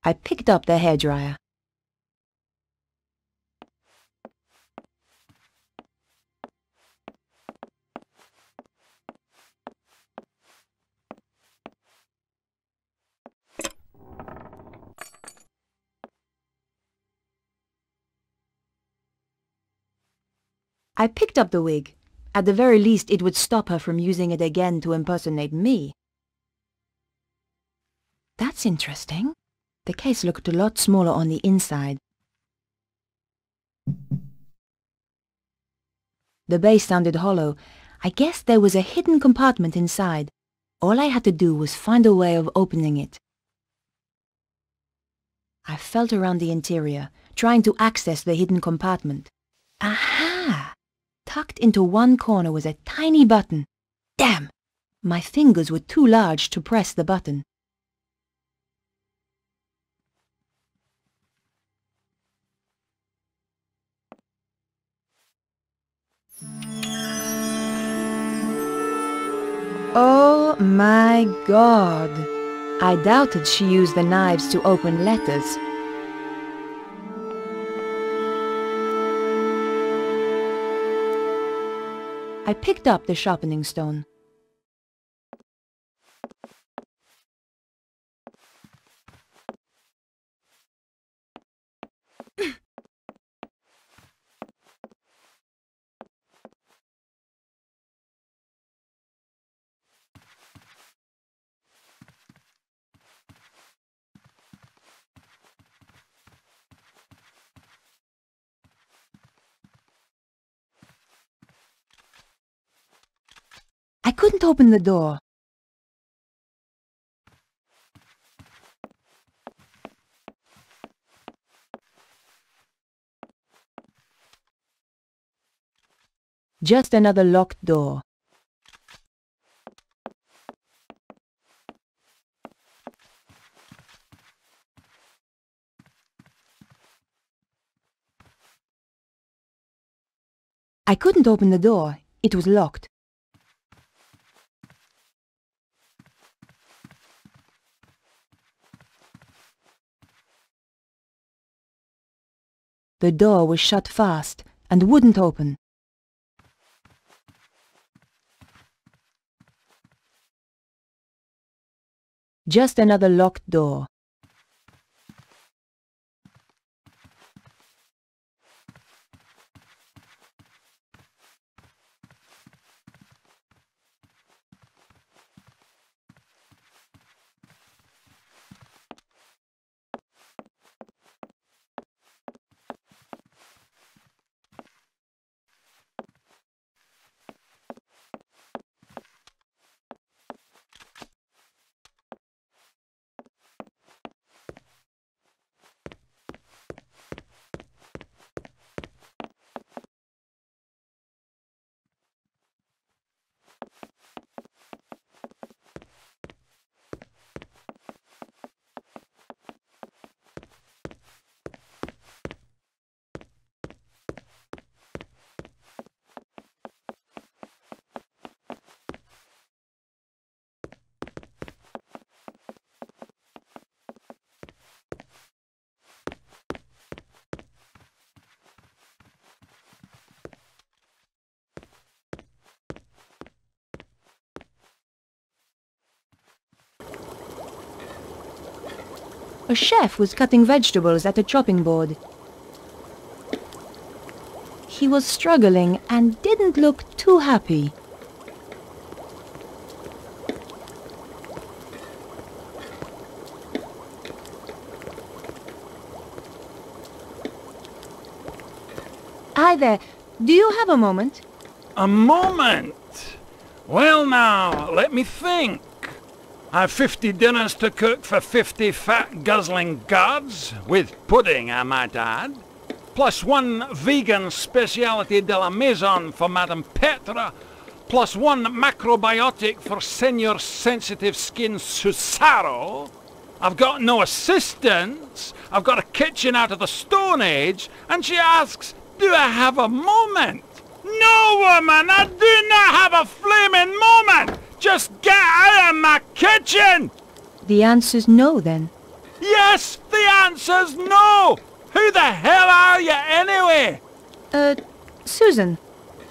I picked up the hairdryer. I picked up the wig. At the very least, it would stop her from using it again to impersonate me. That's interesting. The case looked a lot smaller on the inside. The base sounded hollow. I guess there was a hidden compartment inside. All I had to do was find a way of opening it. I felt around the interior, trying to access the hidden compartment. Aha! Tucked into one corner was a tiny button. Damn! My fingers were too large to press the button. Oh my God! I doubted she used the knives to open letters. I picked up the sharpening stone. I couldn't open the door. Just another locked door. I couldn't open the door. It was locked. The door was shut fast and wouldn't open. Just another locked door. A chef was cutting vegetables at a chopping board. He was struggling and didn't look too happy. Hi there. Do you have a moment? A moment? Well now, let me think. I've 50 dinners to cook for 50 fat guzzling gods, with pudding I might add, plus one vegan speciality de la maison for Madame Petra, plus one macrobiotic for Senor Sensitive Skin Susaro. I've got no assistants, I've got a kitchen out of the Stone Age, and she asks, do I have a moment? No, woman, I do not have a flaming moment! Just get out of my kitchen! The answer's no, then. Yes, the answer's no! Who the hell are you, anyway? Susan.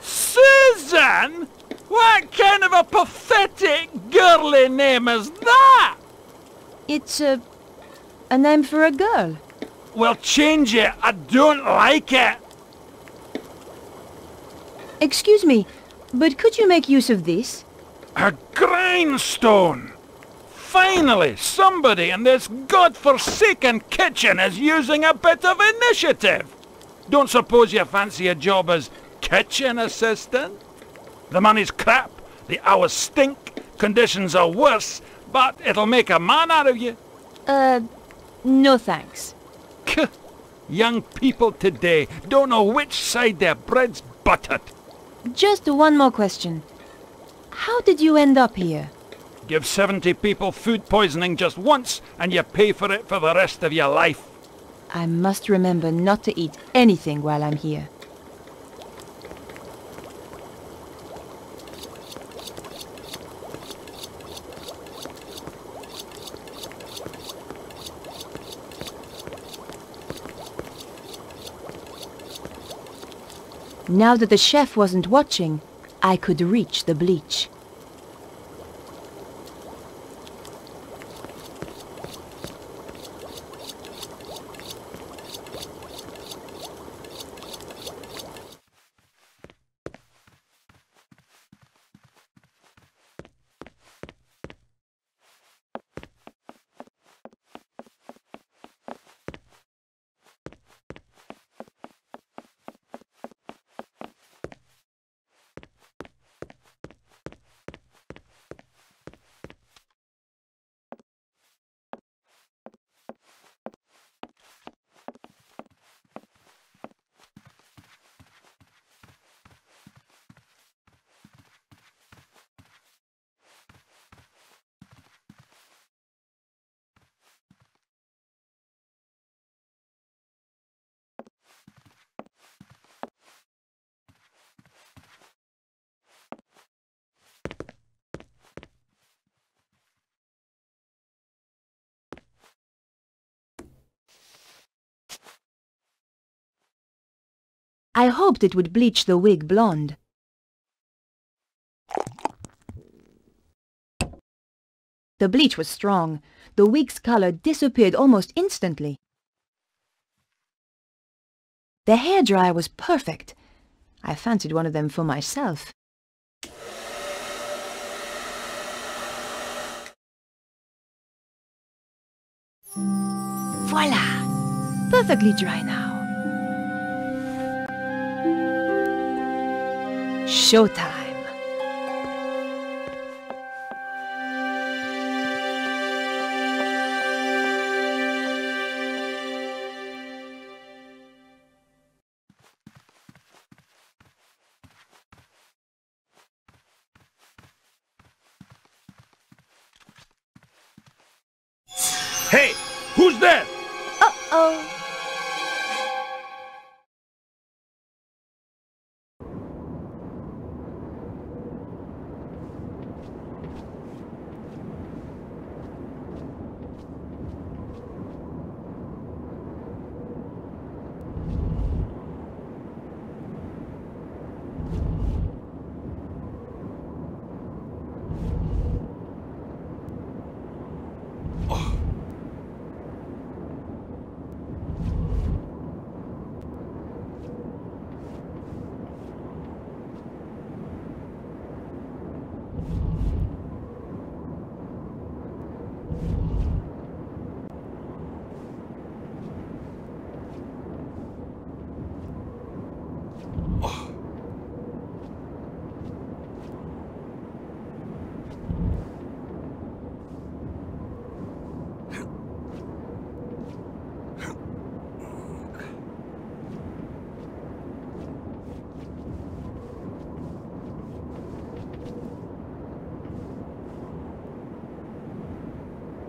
Susan? What kind of a pathetic, girly name is that? It's a name for a girl. Well, change it. I don't like it. Excuse me, but could you make use of this? A grindstone! Finally, somebody in this godforsaken kitchen is using a bit of initiative! Don't suppose you fancy a job as kitchen assistant? The money's crap, the hours stink, conditions are worse, but it'll make a man out of you. No thanks. Young people today don't know which side their bread's buttered. Just one more question. How did you end up here? Give 70 people food poisoning just once, and you pay for it for the rest of your life. I must remember not to eat anything while I'm here. Now that the chef wasn't watching, I could reach the bleach. I hoped it would bleach the wig blonde. The bleach was strong. The wig's color disappeared almost instantly. The hairdryer was perfect. I fancied one of them for myself. Voila! Perfectly dry now. Showtime. Hey, who's there? Uh-oh.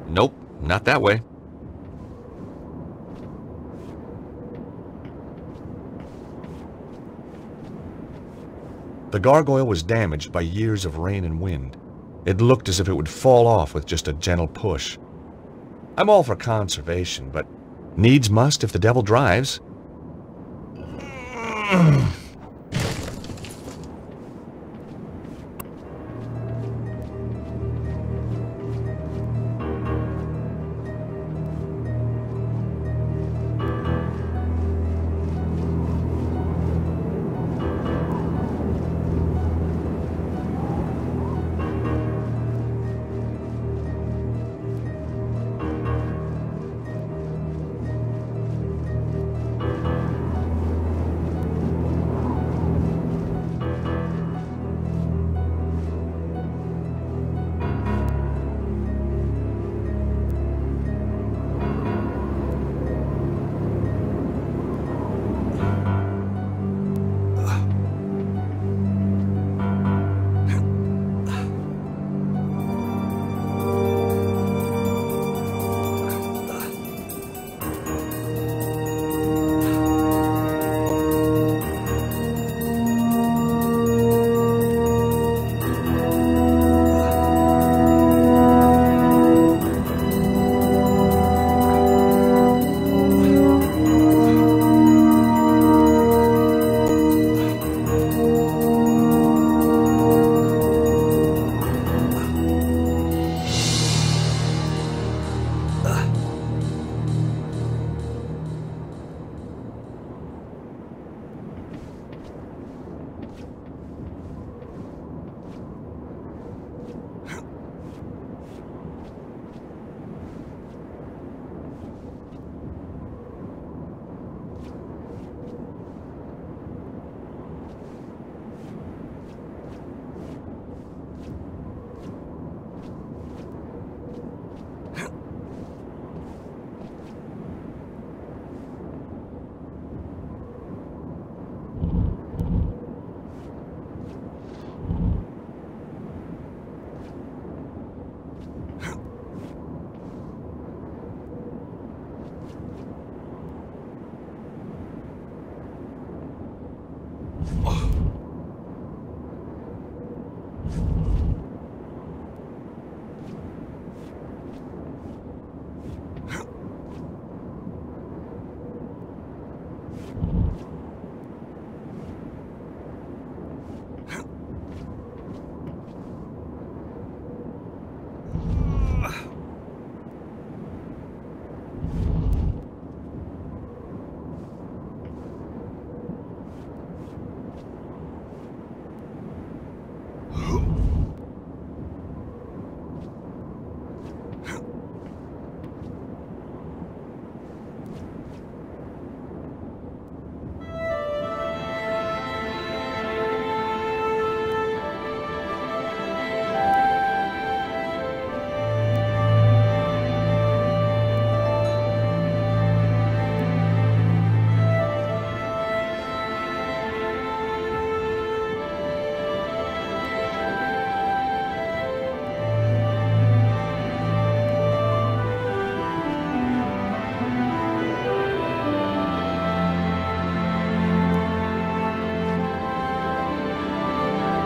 Nope, not that way. The gargoyle was damaged by years of rain and wind. It looked as if it would fall off with just a gentle push. I'm all for conservation, but needs must if the devil drives.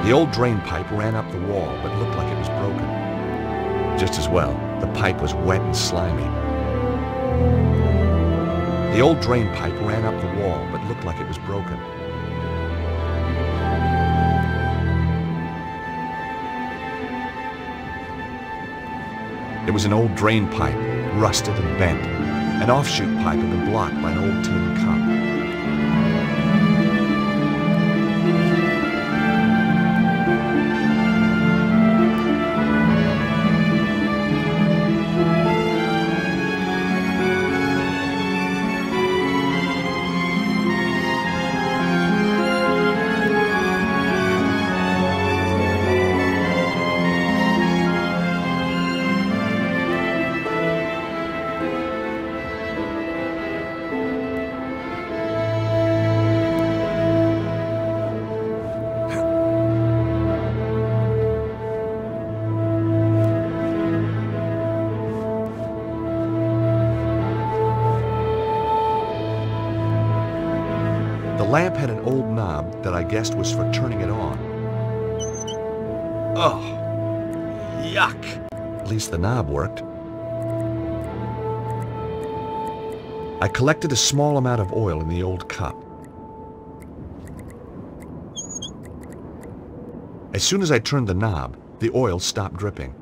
The old drain pipe ran up the wall, but looked like it was broken. Just as well, the pipe was wet and slimy. The old drain pipe ran up the wall, but looked like it was broken. It was an old drain pipe, rusted and bent. An offshoot pipe had been blocked by an old tin cup. The lamp had an old knob that I guessed was for turning it on. Oh, yuck! At least the knob worked. I collected a small amount of oil in the old cup. As soon as I turned the knob, the oil stopped dripping.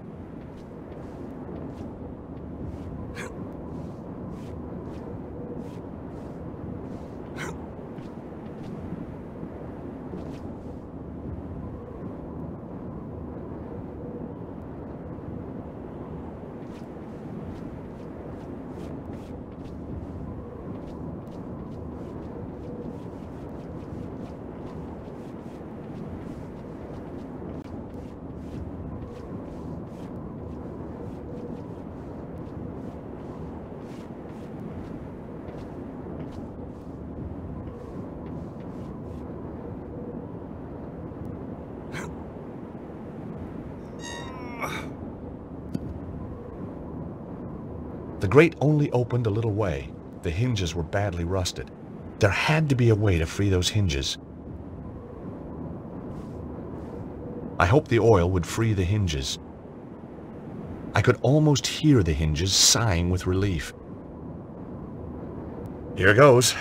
The grate only opened a little way. The hinges were badly rusted. There had to be a way to free those hinges. I hoped the oil would free the hinges. I could almost hear the hinges sighing with relief. Here goes.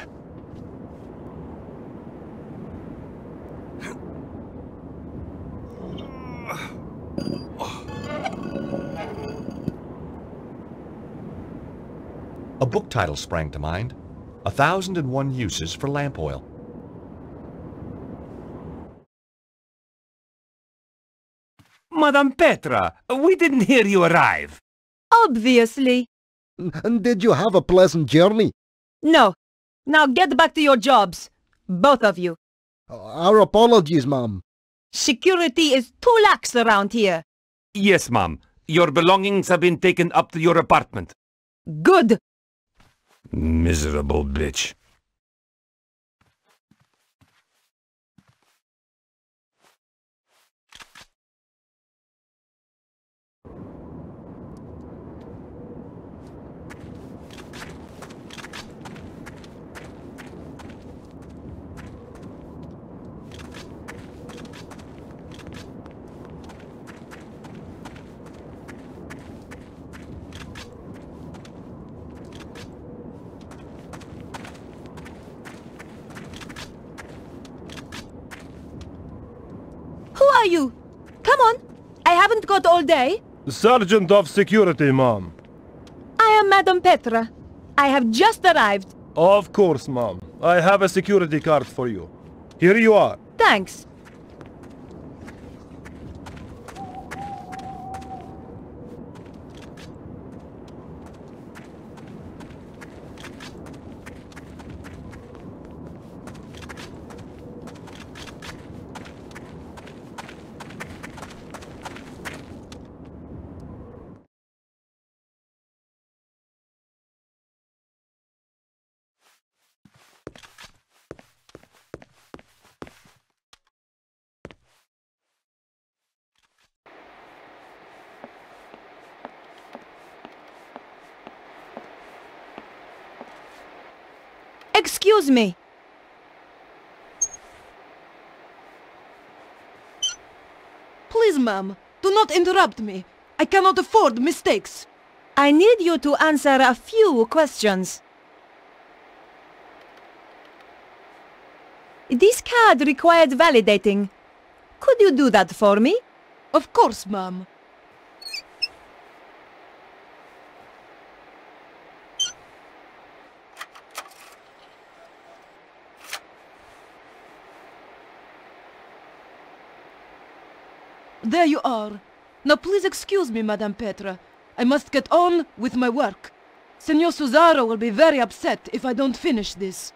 A book title sprang to mind, 1001 Uses for Lamp Oil. Madame Petra, we didn't hear you arrive. Obviously. And did you have a pleasant journey? No. Now get back to your jobs. Both of you. Our apologies, Ma'am. Security is too lax around here. Yes, ma'am. Your belongings have been taken up to your apartment. Good. Miserable bitch. Who are you? Come on. I haven't got all day. Sergeant of Security, Ma'am. I am Madame Petra. I have just arrived. Of course, Ma'am. I have a security card for you. Here you are. Thanks. Excuse me. ma'am. Do not interrupt me. I cannot afford mistakes. I need you to answer a few questions. This card required validating. Could you do that for me? Of course, ma'am. There you are. Now please excuse me, Madame Petra. I must get on with my work. Senor Susaro will be very upset if I don't finish this.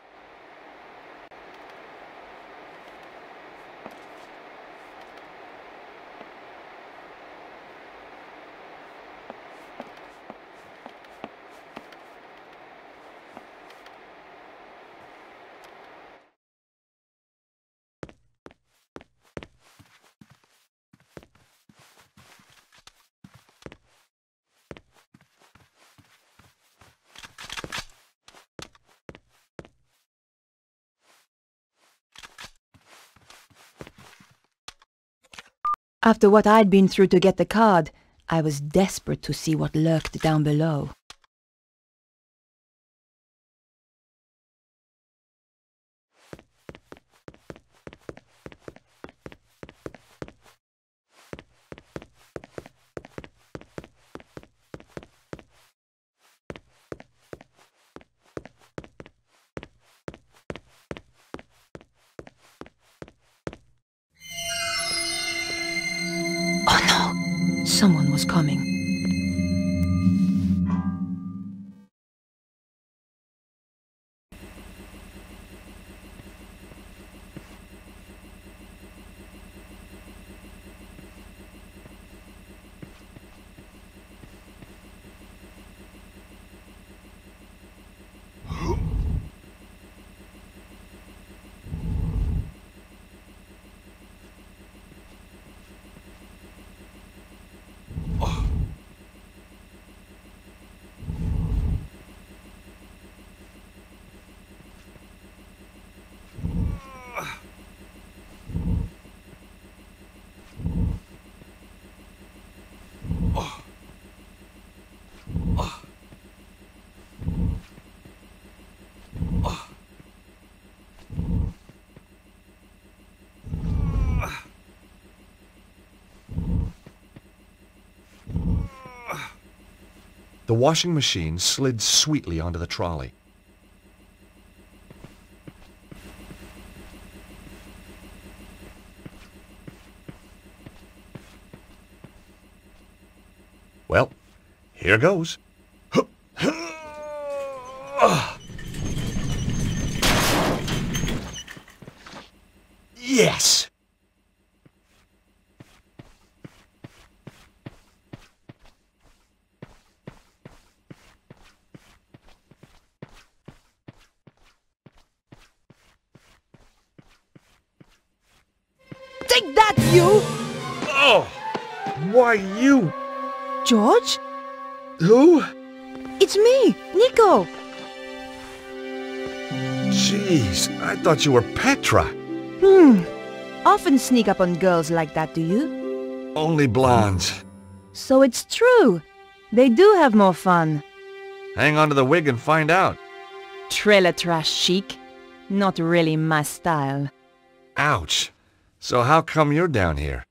After what I'd been through to get the card, I was desperate to see what lurked down below. Oh no! Someone was coming. The washing machine slid sweetly onto the trolley. Well, here goes. Yes! Take that, you! Oh! Why you? George? Who? It's me, Nico! Jeez, I thought you were Petra. Often sneak up on girls like that, do you? Only blondes. So it's true. They do have more fun. Hang on to the wig and find out. Trailer trash chic. Not really my style. Ouch. So how come you're down here?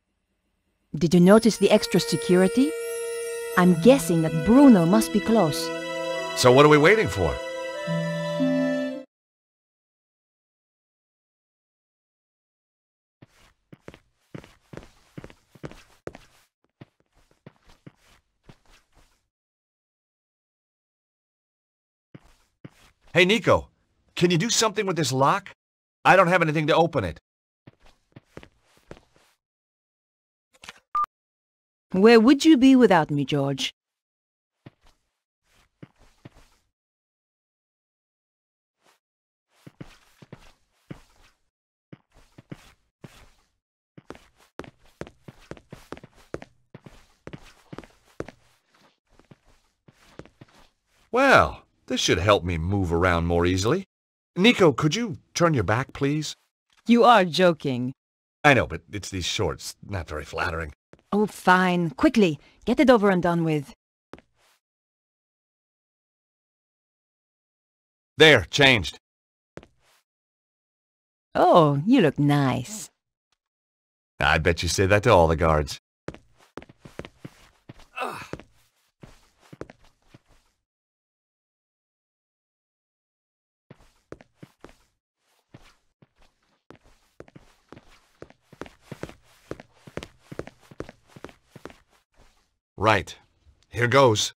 Did you notice the extra security? I'm guessing that Bruno must be close. So what are we waiting for? Hey, Nico, can you do something with this lock? I don't have anything to open it. Where would you be without me, George? Well, this should help me move around more easily. Nico, could you turn your back, please? You are joking. I know, but it's these shorts. Not very flattering. Oh, fine. Quickly, get it over and done with. There, changed. Oh, you look nice. I bet you say that to all the guards. Right. Here goes.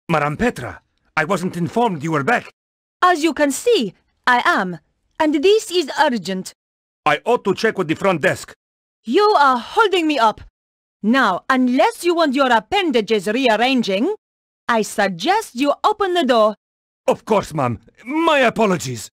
Madame Petra, I wasn't informed you were back. As you can see, I am. And this is urgent. I ought to check with the front desk. You are holding me up. Now, unless you want your appendages rearranging, I suggest you open the door. Of course, ma'am. My apologies.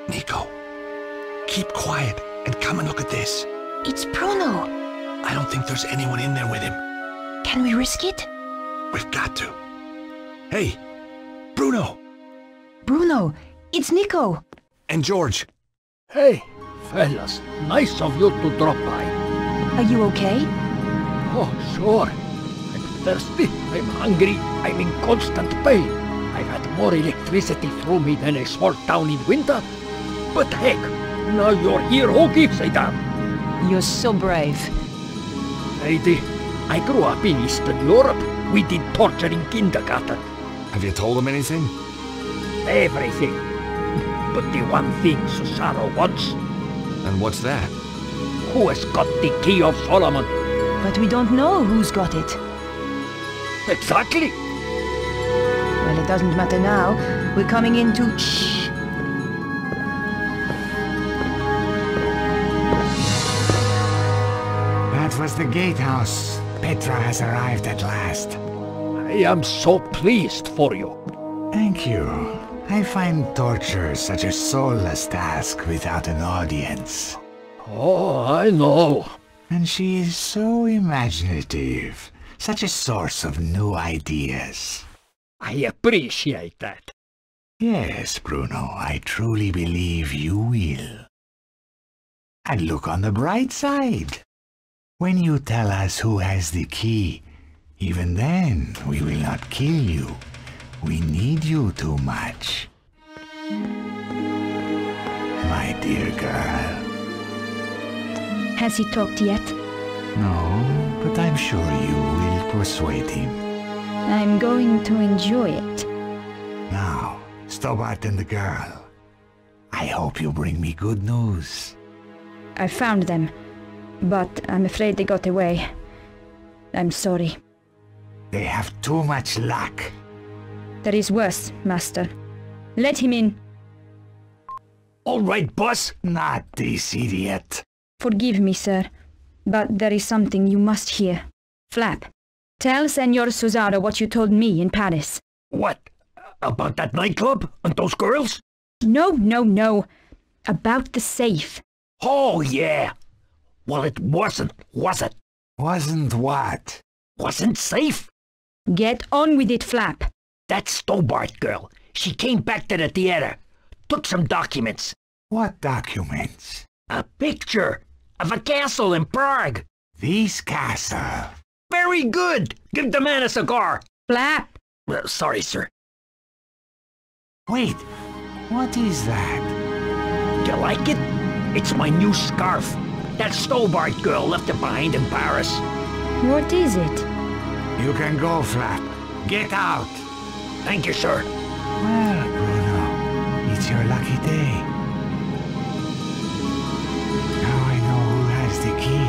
Nico, keep quiet and come and look at this. It's Bruno. I don't think there's anyone in there with him. Can we risk it? We've got to. Hey, Bruno. Bruno, it's Nico. And George. Hey, fellas. Nice of you to drop by. Are you okay? Oh, sure. I'm thirsty, I'm hungry, I'm in constant pain. I've had more electricity through me than a small town in winter. But heck, now you're here, who gives a damn? You're so brave. Lady, I grew up in Eastern Europe. We did torture in kindergarten. Have you told him anything? Everything. But the one thing Cesaro wants... And what's that? Who has got the key of Solomon? But we don't know who's got it. Exactly. Well, it doesn't matter now. We're coming into... Shh! That was the gatehouse. Petra has arrived at last. I am so pleased for you. Thank you. I find torture such a soulless task without an audience. Oh, I know. And she is so imaginative. Such a source of new ideas. I appreciate that. Yes, Bruno, I truly believe you will. And look on the bright side. When you tell us who has the key, even then we will not kill you. We need you too much. My dear girl. Has he talked yet? No, but I'm sure you will persuade him. I'm going to enjoy it. Now, Stobart and the girl. I hope you bring me good news. I found them, but I'm afraid they got away. I'm sorry. They have too much luck. There is worse, Master. Let him in. All right, boss. Not this idiot. Forgive me, sir, but there is something you must hear. Flap, tell Senor Susaro what you told me in Paris. What? About that nightclub and those girls? No. About the safe. Oh, yeah. Well, it wasn't, was it? Wasn't what? Wasn't safe. Get on with it, Flap. That Stobart girl, she came back to the theater, took some documents. What documents? A picture of a castle in Prague. This castle. Very good. Give the man a cigar. Flap. Sorry, sir. Wait, what is that? Do you like it? It's my new scarf. That Stobart girl left it behind in Paris. What is it? You can go, Flap. Get out. Thank you, sir. Well, Bruno, it's your lucky day. Now I know who has the key.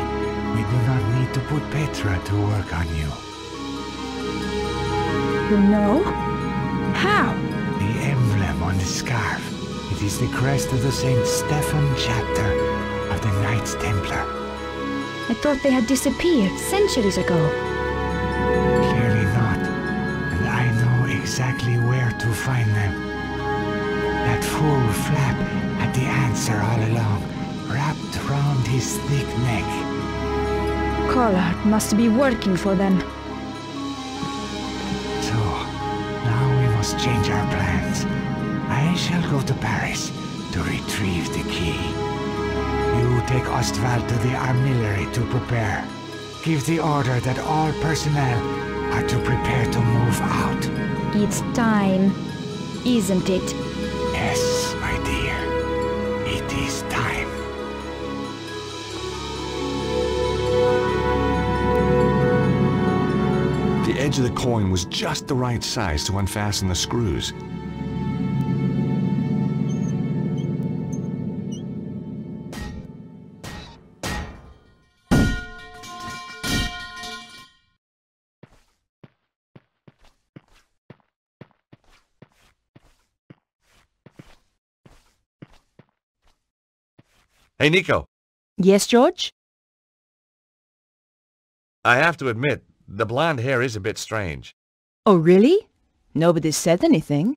We do not need to put Petra to work on you. You know? How? The emblem on the scarf. It is the crest of the St. Stephen chapter of the Knights Templar. I thought they had disappeared centuries ago. Clearly not. And I know exactly where to find them. That fool Flap had the answer all along, wrapped round his thick neck. Collard must be working for them. So, now we must change our plans. I shall go to Paris to retrieve the key. You take Ostwald to the artillery to prepare. Give the order that all personnel are to prepare to move out. It's time, isn't it? Yes, my dear. It is time. The edge of the coin was just the right size to unfasten the screws. Hey, Nico. Yes, George? I have to admit, the blonde hair is a bit strange. Oh, really? Nobody said anything.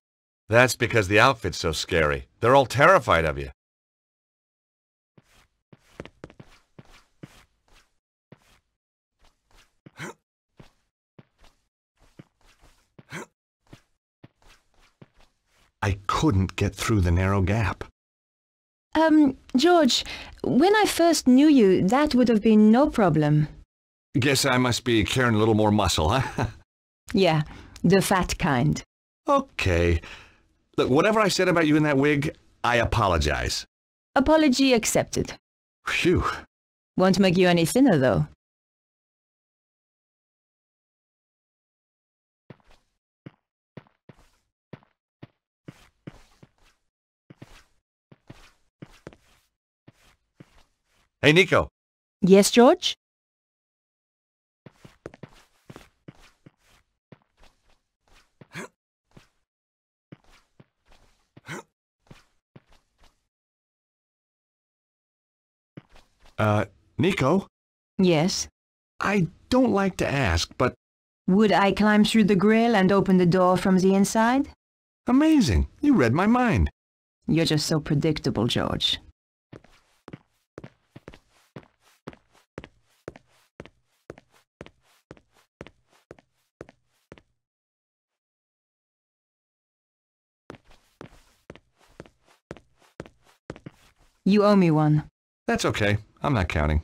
That's because the outfit's so scary. They're all terrified of you. I couldn't get through the narrow gap. George, when I first knew you, that would have been no problem. Guess I must be carrying a little more muscle, huh? Yeah, the fat kind. Okay. Look, whatever I said about you in that wig, I apologize. Apology accepted. Phew. Won't make you any thinner, though. Hey, Nico. Yes, George? Nico? Yes? I don't like to ask, but... Would I climb through the grill and open the door from the inside? Amazing. You read my mind. You're just so predictable, George. You owe me one. That's okay. I'm not counting.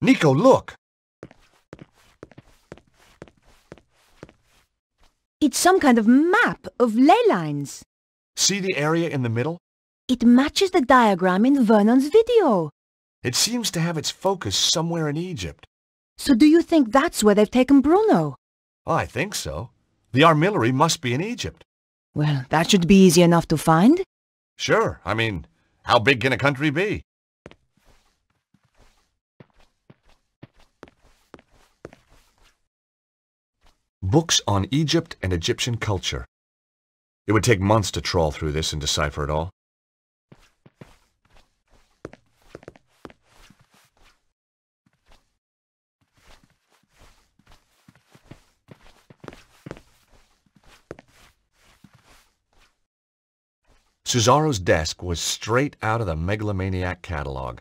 Nico, look! It's some kind of map of ley lines. See the area in the middle? It matches the diagram in Vernon's video. It seems to have its focus somewhere in Egypt. So do you think that's where they've taken Bruno? I think so. The armillary must be in Egypt. Well, that should be easy enough to find. Sure. I mean, how big can a country be? Books on Egypt and Egyptian culture. It would take months to trawl through this and decipher it all. Cesaro's desk was straight out of the megalomaniac catalog.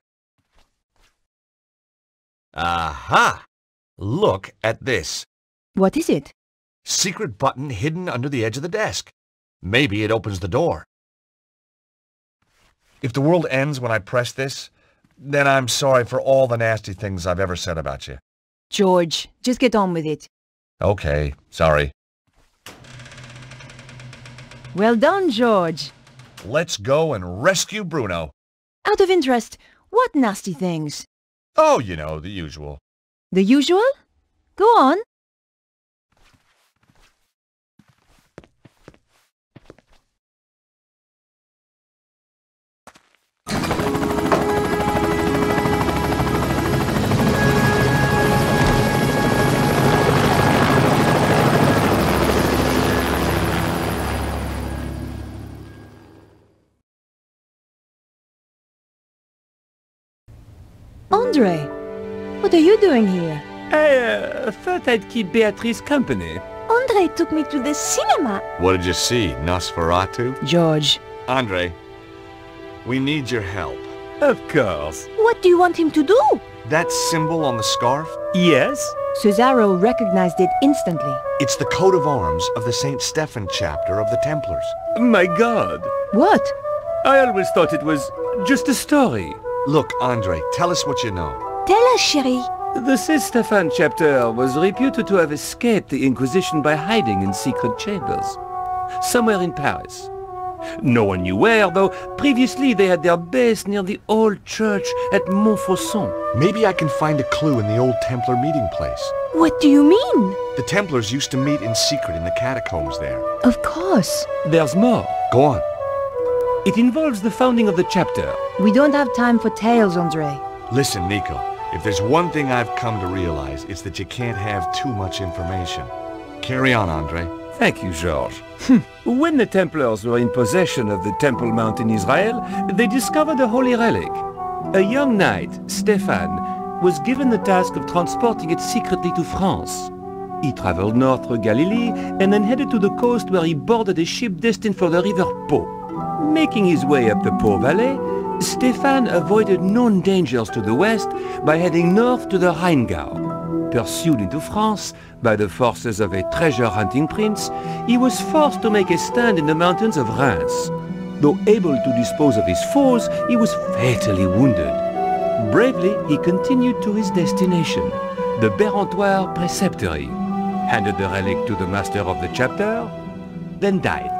Aha! Look at this. What is it? Secret button hidden under the edge of the desk. Maybe it opens the door. If the world ends when I press this, then I'm sorry for all the nasty things I've ever said about you. George, just get on with it. Okay, sorry. Well done, George. Let's go and rescue Bruno. Out of interest, what nasty things? Oh, you know, the usual. The usual? Go on. Andre, what are you doing here? I thought I'd keep Beatrice company. Andre took me to the cinema. What did you see, Nosferatu? George. Andre, we need your help. Of course. What do you want him to do? That symbol on the scarf? Yes? Cesaro recognized it instantly. It's the coat of arms of the St. Stephen chapter of the Templars. My God. What? I always thought it was just a story. Look, Andre, tell us what you know. Tell us, chérie. The St. Stephen chapter was reputed to have escaped the Inquisition by hiding in secret chambers. Somewhere in Paris. No one knew where, though previously they had their base near the old church at Montfaucon. Maybe I can find a clue in the old Templar meeting place. What do you mean? The Templars used to meet in secret in the catacombs there. Of course. There's more. Go on. It involves the founding of the chapter. We don't have time for tales, Andre. Listen, Nico, if there's one thing I've come to realize, it's that you can't have too much information. Carry on, Andre. Thank you, George. When the Templars were in possession of the Temple Mount in Israel, they discovered a holy relic. A young knight, Stephan, was given the task of transporting it secretly to France. He traveled north through Galilee and then headed to the coast where he boarded a ship destined for the river Po. Making his way up the Po Valley, Stephan avoided known dangers to the west by heading north to the Rheingau. Pursued into France by the forces of a treasure-hunting prince, he was forced to make a stand in the mountains of Reims. Though able to dispose of his foes, he was fatally wounded. Bravely, he continued to his destination, the Bérentoire Preceptory, handed the relic to the master of the chapter, then died.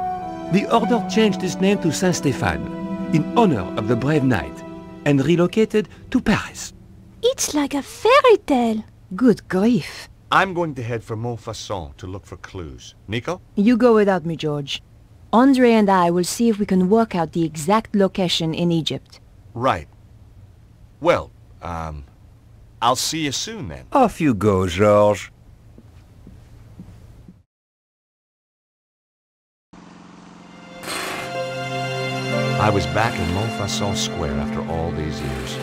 The order changed its name to Saint-Stéphane, in honor of the brave knight, and relocated to Paris. It's like a fairy tale. Good grief. I'm going to head for Montfaucon to look for clues. Nico? You go without me, George. Andre and I will see if we can work out the exact location in Egypt. Right. Well, I'll see you soon then. Off you go, George. I was back in Montfaucon Square after all these years.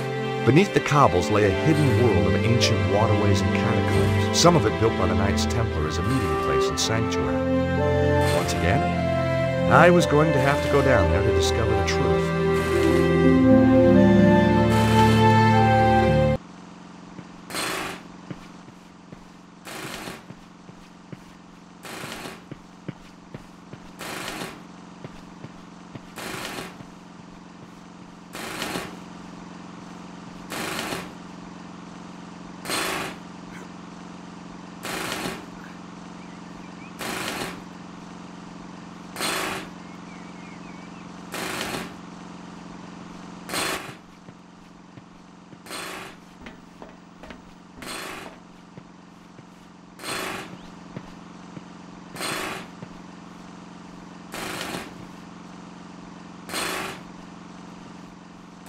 Beneath the cobbles lay a hidden world of ancient waterways and catacombs, some of it built by the Knights Templar as a meeting place and sanctuary. Once again, I was going to have to go down there to discover the truth.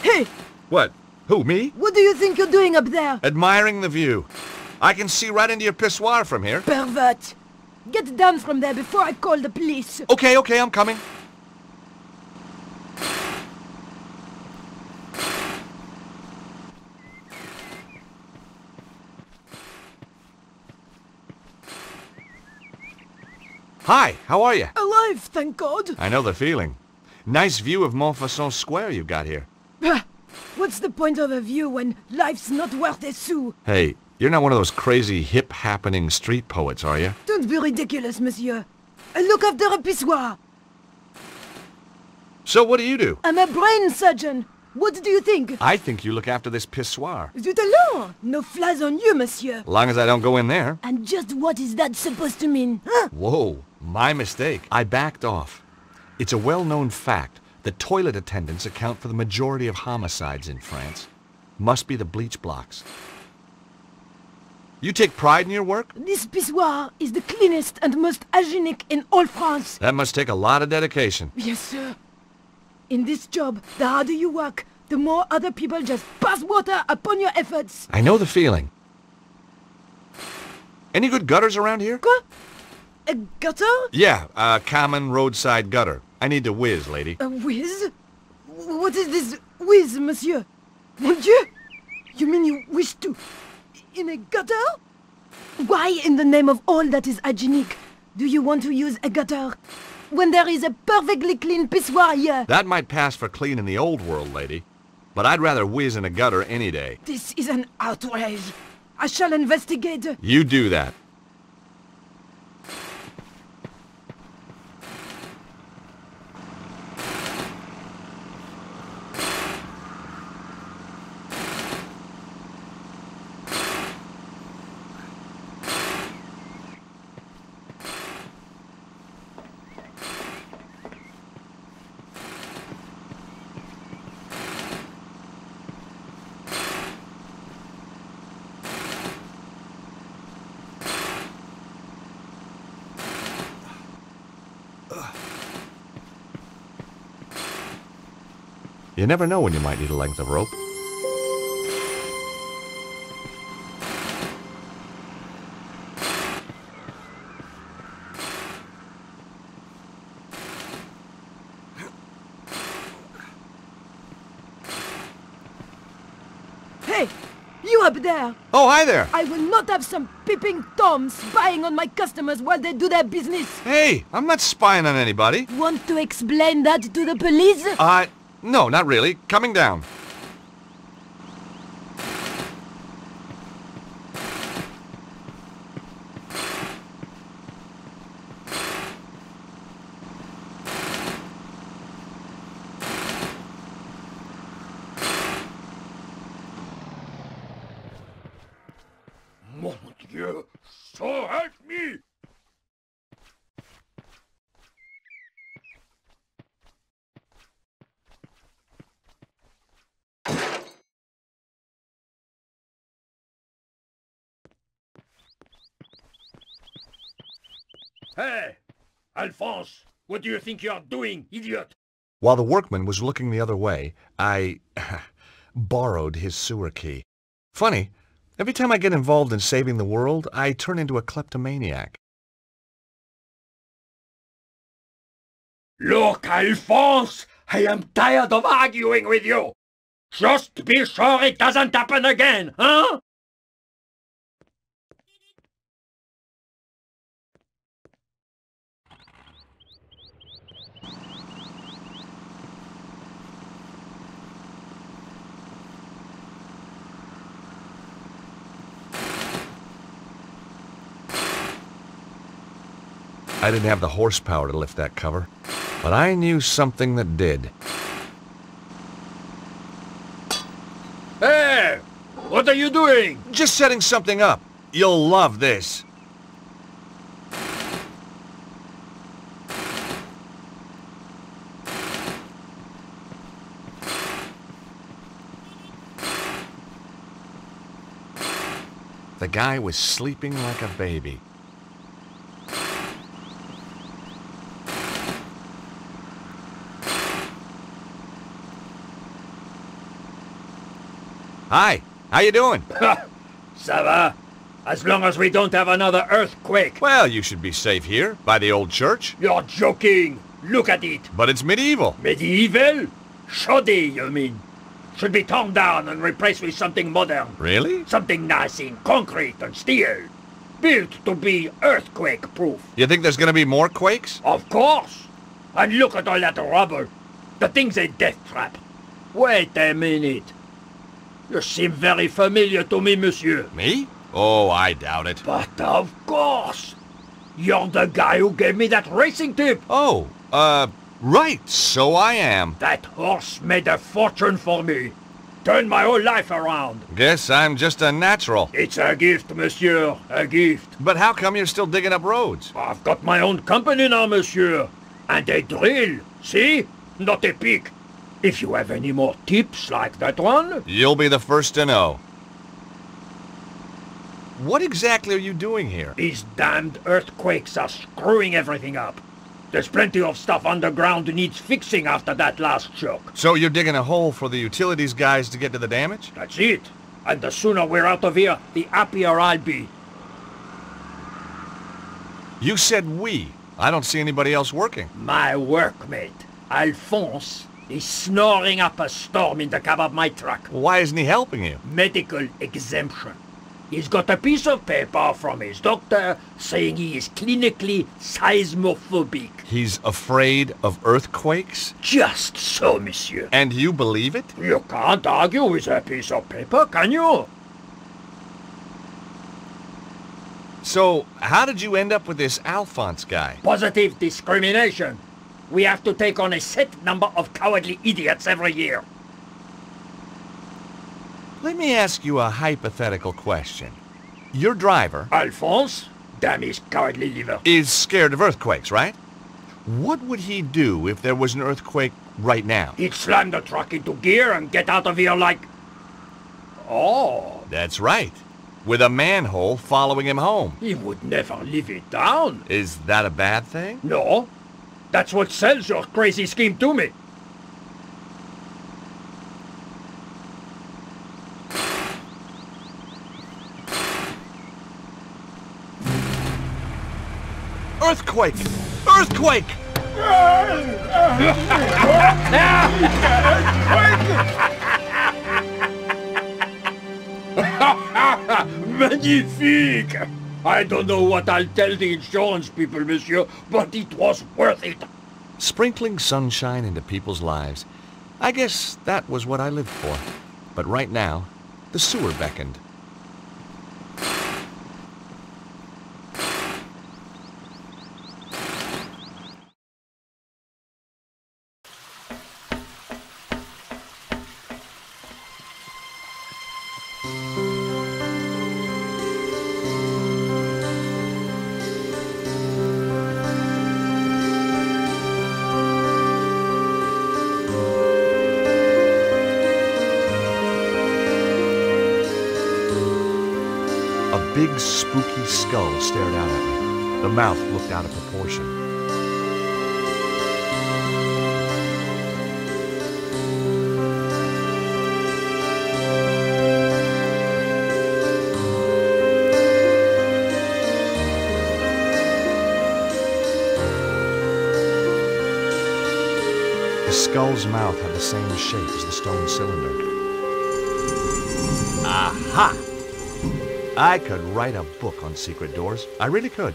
Hey! What? Who, me? What do you think you're doing up there? Admiring the view. I can see right into your pissoir from here. Pervert! Get down from there before I call the police. Okay, I'm coming. Hi, how are you? Alive, thank God. I know the feeling. Nice view of Montfaucon Square you got here. What's the point of a view when life's not worth a sou? Hey, you're not one of those crazy hip-happening street poets, are you? Don't be ridiculous, monsieur. I look after a pissoir. So what do you do? I'm a brain surgeon. What do you think? I think you look after this pissoir. Zut alors! No flies on you, monsieur. As long as I don't go in there. And just what is that supposed to mean? Huh? Whoa, my mistake. I backed off. It's a well-known fact that toilet attendants account for the majority of homicides in France. Must be the bleach blocks. You take pride in your work? This pissoir is the cleanest and most hygienic in all France. That must take a lot of dedication. Yes, sir. In this job, the harder you work, the more other people just pass water upon your efforts. I know the feeling. Any good gutters around here? Quoi? A gutter? Yeah, a common roadside gutter. I need to whiz, lady. A whiz? What is this whiz, monsieur? Mon Dieu! You mean you wish to... in a gutter? Why, in the name of all that is hygienic, do you want to use a gutter when there is a perfectly clean pissoir here? That might pass for clean in the old world, lady. But I'd rather whiz in a gutter any day. This is an outrage. I shall investigate. You do that. You never know when you might need a length of rope. Hey! You up there! Oh, hi there! I will not have some peeping Toms spying on my customers while they do their business! Hey, I'm not spying on anybody. Want to explain that to the police? No, not really. Coming down. Mon Dieu, so help me! Hey, Alphonse, what do you think you're doing, idiot? While the workman was looking the other way, I borrowed his sewer key. Funny, every time I get involved in saving the world, I turn into a kleptomaniac. Look, Alphonse, I am tired of arguing with you. Just be sure it doesn't happen again, huh? I didn't have the horsepower to lift that cover, but I knew something that did. Hey! What are you doing? Just setting something up. You'll love this. The guy was sleeping like a baby. Hi, how you doing? Ça va? As long as we don't have another earthquake. Well, you should be safe here, by the old church. You're joking. Look at it. But it's medieval. Medieval? Shoddy, you mean? Should be torn down and replaced with something modern. Really? Something nice in concrete and steel. Built to be earthquake-proof. You think there's gonna be more quakes? Of course. And look at all that rubble. The thing's a death trap. Wait a minute. You seem very familiar to me, monsieur. Me? Oh, I doubt it. But of course. You're the guy who gave me that racing tip. Oh, right, so I am. That horse made a fortune for me. Turned my whole life around. Guess I'm just a natural. It's a gift, monsieur. A gift. But how come you're still digging up roads? I've got my own company now, monsieur. And a drill. See? Not a pick. If you have any more tips like that one... You'll be the first to know. What exactly are you doing here? These damned earthquakes are screwing everything up. There's plenty of stuff underground that needs fixing after that last shock. So you're digging a hole for the utilities guys to get to the damage? That's it. And the sooner we're out of here, the happier I'll be. You said we. I don't see anybody else working. My workmate, Alphonse, is snoring up a storm in the cab of my truck. Why isn't he helping you? Medical exemption. He's got a piece of paper from his doctor saying he is clinically seismophobic. He's afraid of earthquakes? Just so, monsieur. And you believe it? You can't argue with a piece of paper, can you? So, how did you end up with this Alphonse guy? Positive discrimination. We have to take on a set number of cowardly idiots every year. Let me ask you a hypothetical question. Your driver, Alphonse, damn his cowardly liver, is scared of earthquakes, right? What would he do if there was an earthquake right now? He'd slam the truck into gear and get out of here like... Oh. That's right. With a manhole following him home. He would never live it down. Is that a bad thing? No. That's what sells your crazy scheme to me. Earthquake! Earthquake! Magnifique! I don't know what I'll tell the insurance people, monsieur, but it was worth it. Sprinkling sunshine into people's lives. I guess that was what I lived for. But right now, the sewer beckoned. A big, spooky skull stared out at me. The mouth looked out of proportion. The skull's mouth had the same shape as the stone cylinder. Aha! I could write a book on secret doors. I really could.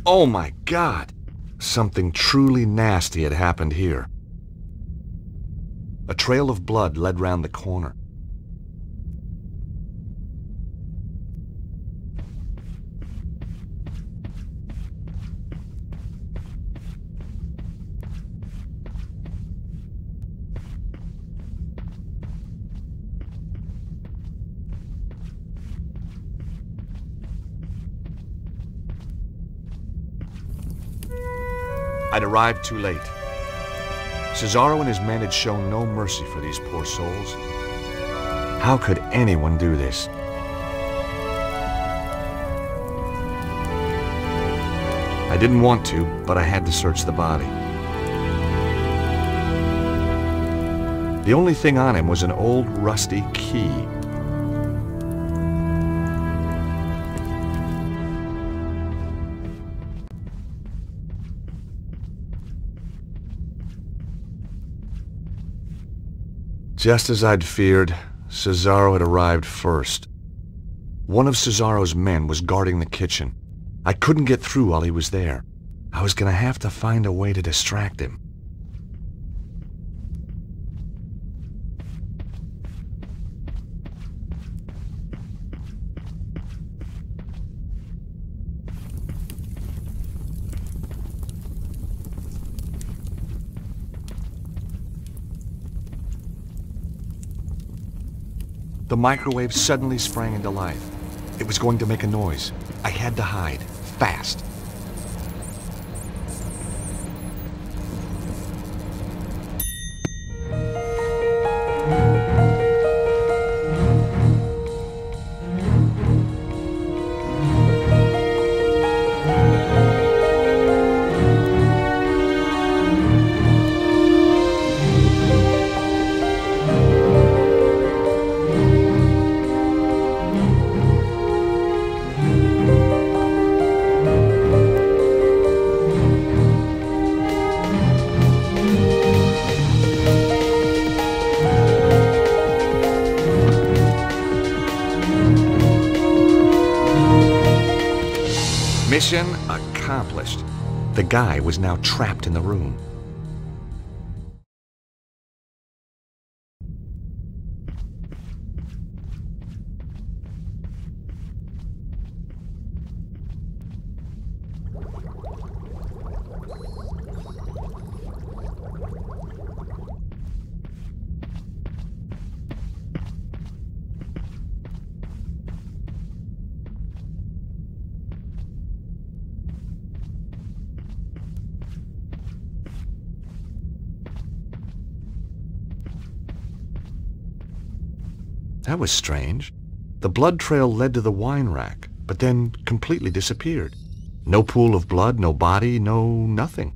Oh my God! Something truly nasty had happened here. A trail of blood led round the corner. I'd arrived too late. Cesaro and his men had shown no mercy for these poor souls. How could anyone do this? I didn't want to, but I had to search the body. The only thing on him was an old rusty key. Just as I'd feared, Cesaro had arrived first. One of Cesaro's men was guarding the kitchen. I couldn't get through while he was there. I was gonna have to find a way to distract him. The microwave suddenly sprang into life. It was going to make a noise. I had to hide, fast. Mission accomplished. The guy was now trapped in the room. That was strange. The blood trail led to the wine rack, but then completely disappeared. No pool of blood, no body, no nothing.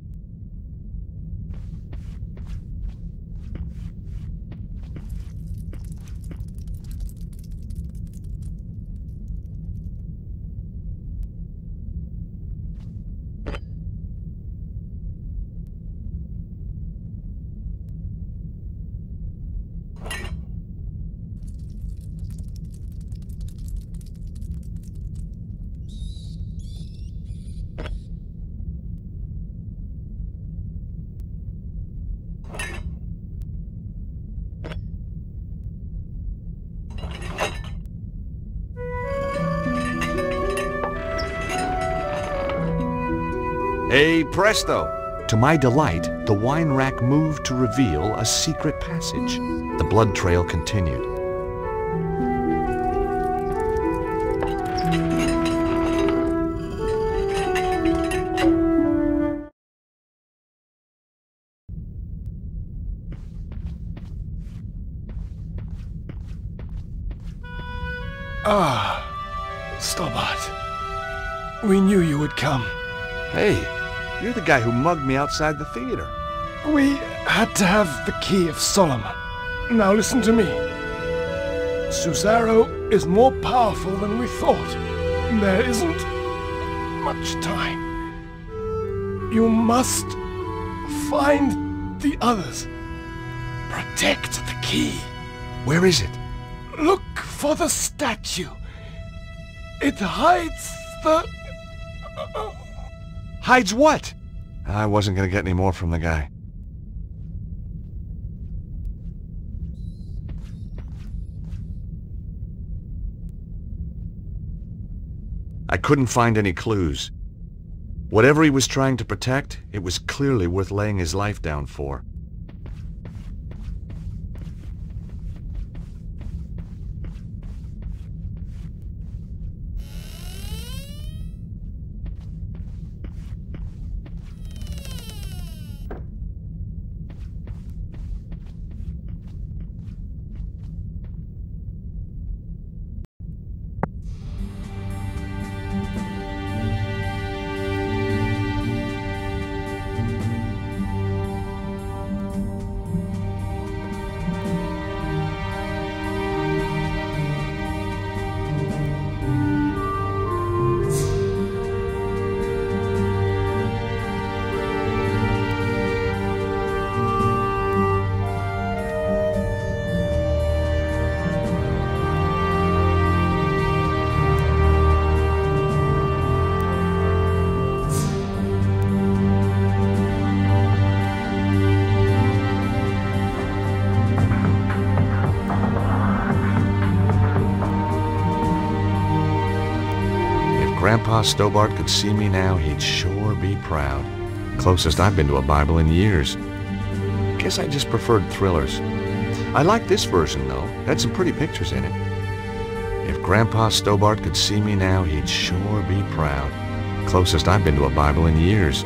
Hey, presto! To my delight, the wine rack moved to reveal a secret passage. The blood trail continued. Ah, Stobart. We knew you would come. Hey, you're the guy who mugged me outside the theater. We had to have the Key of Solomon. Now listen to me. Susaro is more powerful than we thought. There isn't much time. You must find the others. Protect the key. Where is it? Look for the statue. It hides the... Hides what? I wasn't going to get any more from the guy. I couldn't find any clues. Whatever he was trying to protect, it was clearly worth laying his life down for. Grandpa Stobart could see me now, he'd sure be proud. Closest I've been to a Bible in years. Guess I just preferred thrillers. I liked this version, though. Had some pretty pictures in it. If Grandpa Stobart could see me now, he'd sure be proud. Closest I've been to a Bible in years.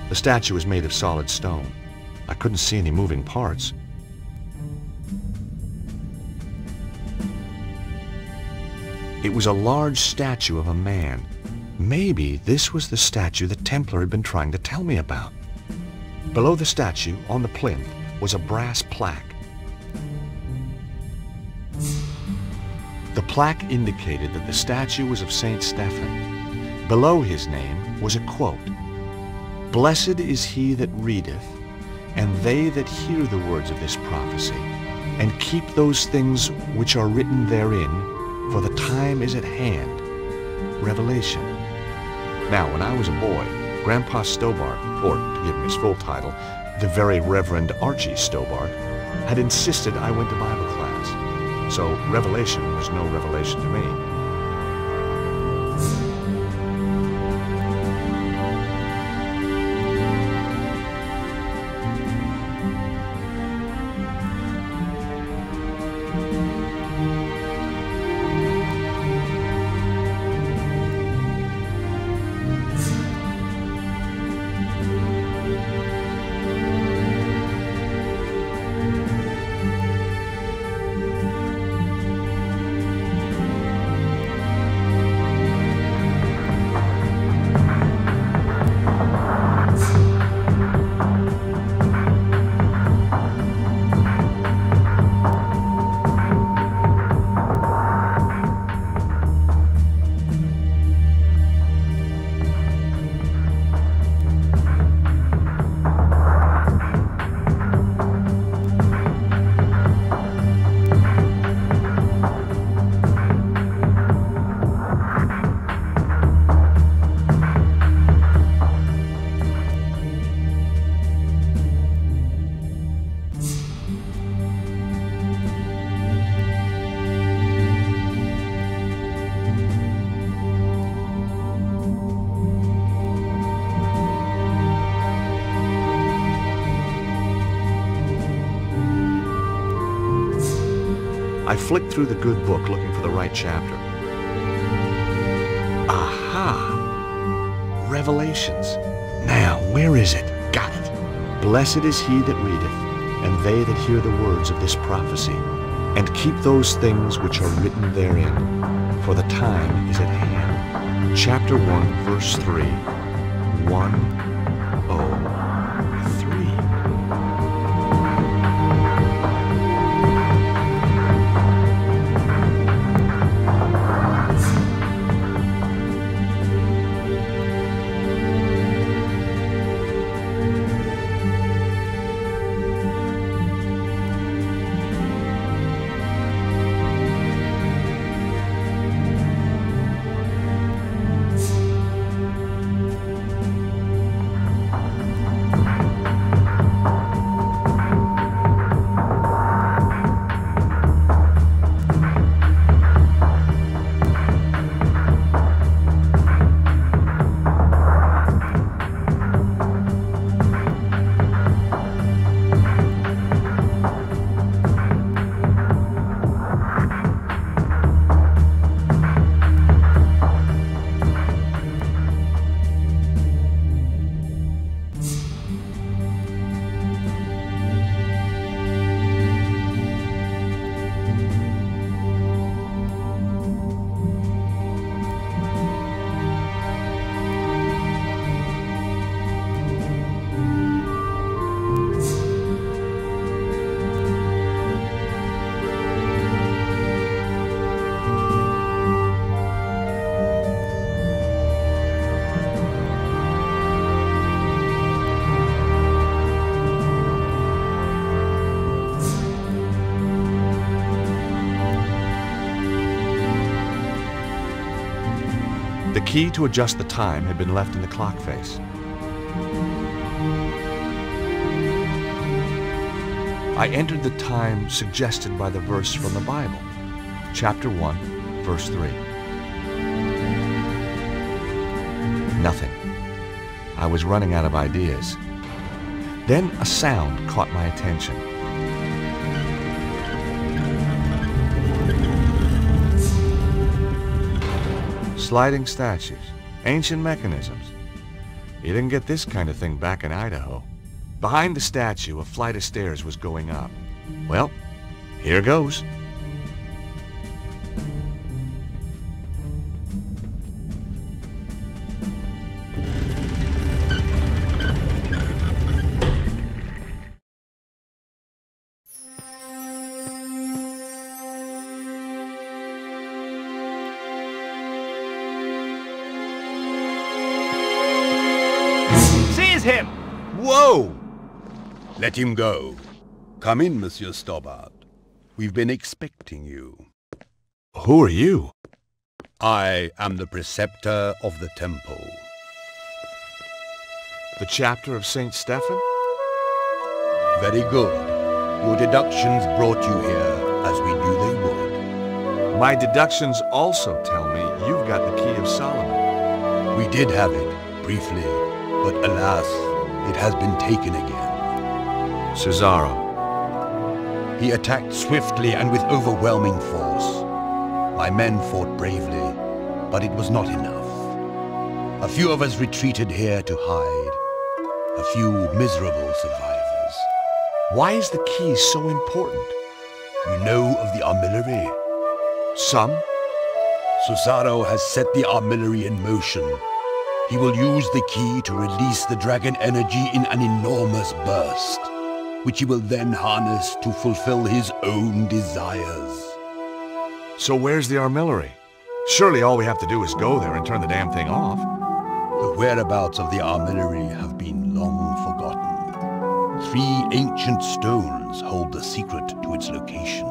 The statue was made of solid stone. I couldn't see any moving parts. It was a large statue of a man. Maybe this was the statue the Templar had been trying to tell me about. Below the statue, on the plinth, was a brass plaque. The plaque indicated that the statue was of Saint Stephen. Below his name was a quote, "Blessed is he that readeth, and they that hear the words of this prophecy, and keep those things which are written therein, for the time is at hand." Revelation. Now, when I was a boy, Grandpa Stobart, or to give him his full title, the very Reverend Archie Stobart, had insisted I went to Bible class, so revelation was no revelation to me. I flicked through the good book looking for the right chapter. Aha! Revelations. Now, where is it? Got it. Blessed is he that readeth, and they that hear the words of this prophecy, and keep those things which are written therein, for the time is at hand. Chapter 1, verse 3. 1:03. The key to adjust the time had been left in the clock face. I entered the time suggested by the verse from the Bible, chapter 1, verse 3. Nothing. I was running out of ideas. Then a sound caught my attention. Sliding statues, ancient mechanisms. You didn't get this kind of thing back in Idaho. Behind the statue, a flight of stairs was going up. Well, here goes. Him! Whoa! Let him go. Come in, Monsieur Stobart. We've been expecting you. Who are you? I am the preceptor of the temple. The chapter of St. Stephen? Very good. Your deductions brought you here, as we knew they would. My deductions also tell me you've got the Key of Solomon. We did have it, briefly, but alas, it has been taken again. Cesaro. He attacked swiftly and with overwhelming force. My men fought bravely, but it was not enough. A few of us retreated here to hide. A few miserable survivors. Why is the key so important? You know of the armillary? Some? Cesaro has set the armillary in motion. He will use the key to release the dragon energy in an enormous burst, which he will then harness to fulfill his own desires. So where's the armillary? Surely all we have to do is go there and turn the damn thing off. The whereabouts of the armillary have been long forgotten. 3 ancient stones hold the secret to its location.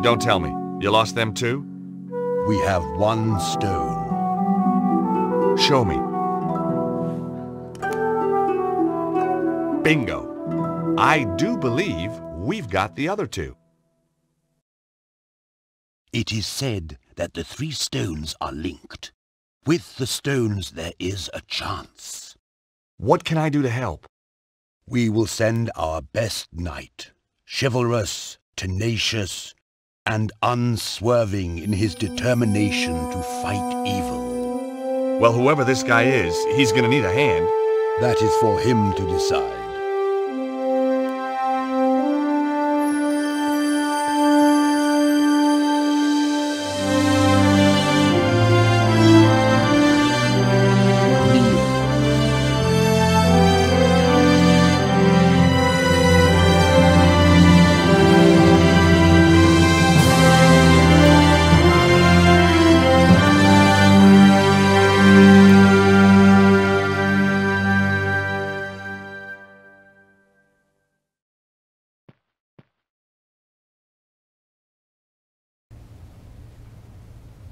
Don't tell me. You lost them too? We have 1 stone. Show me. Bingo. I do believe we've got the other 2. It is said that the 3 stones are linked. With the stones there is a chance. What can I do to help? We will send our best knight, chivalrous, tenacious, and unswerving in his determination to fight evil. Well, whoever this guy is, he's gonna need a hand. That is for him to decide.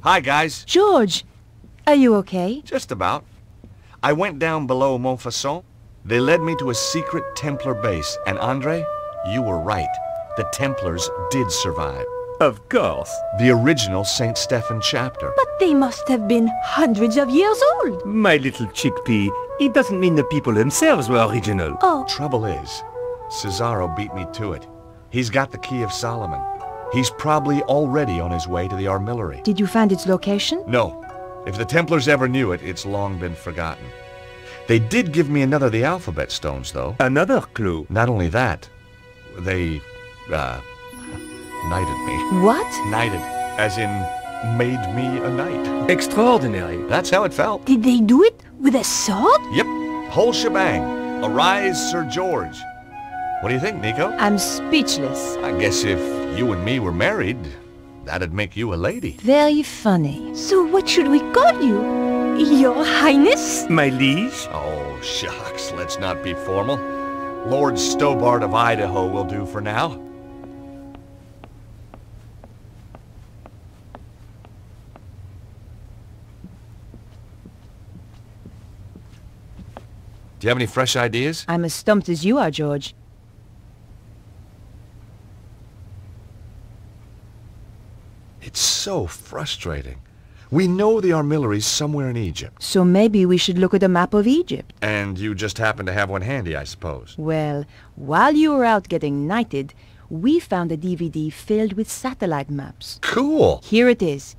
Hi, guys. George, are you okay? Just about. I went down below Montfaucon. They led me to a secret Templar base, and Andre, you were right. The Templars did survive. Of course. The original St. Stephen chapter. But they must have been hundreds of years old. My little chickpea, it doesn't mean the people themselves were original. Oh. Trouble is, Cesaro beat me to it. He's got the Key of Solomon. He's probably already on his way to the armillary. Did you find its location? No. If the Templars ever knew it, it's long been forgotten. They did give me another of the alphabet stones, though. Another clue. Not only that, they, knighted me. What? Knighted, as in made me a knight. Extraordinary. That's how it felt. Did they do it with a sword? Yep, whole shebang. Arise, Sir George. What do you think, Nico? I'm speechless. I guess if you and me were married, that'd make you a lady. Very funny. So what should we call you? Your Highness? My liege? Oh, shucks, let's not be formal. Lord Stobart of Idaho will do for now. Do you have any fresh ideas? I'm as stumped as you are, George. It's so frustrating. We know the armillery's somewhere in Egypt. So maybe we should look at a map of Egypt. And you just happen to have one handy, I suppose. Well, while you were out getting knighted, we found a DVD filled with satellite maps. Cool! Here it is.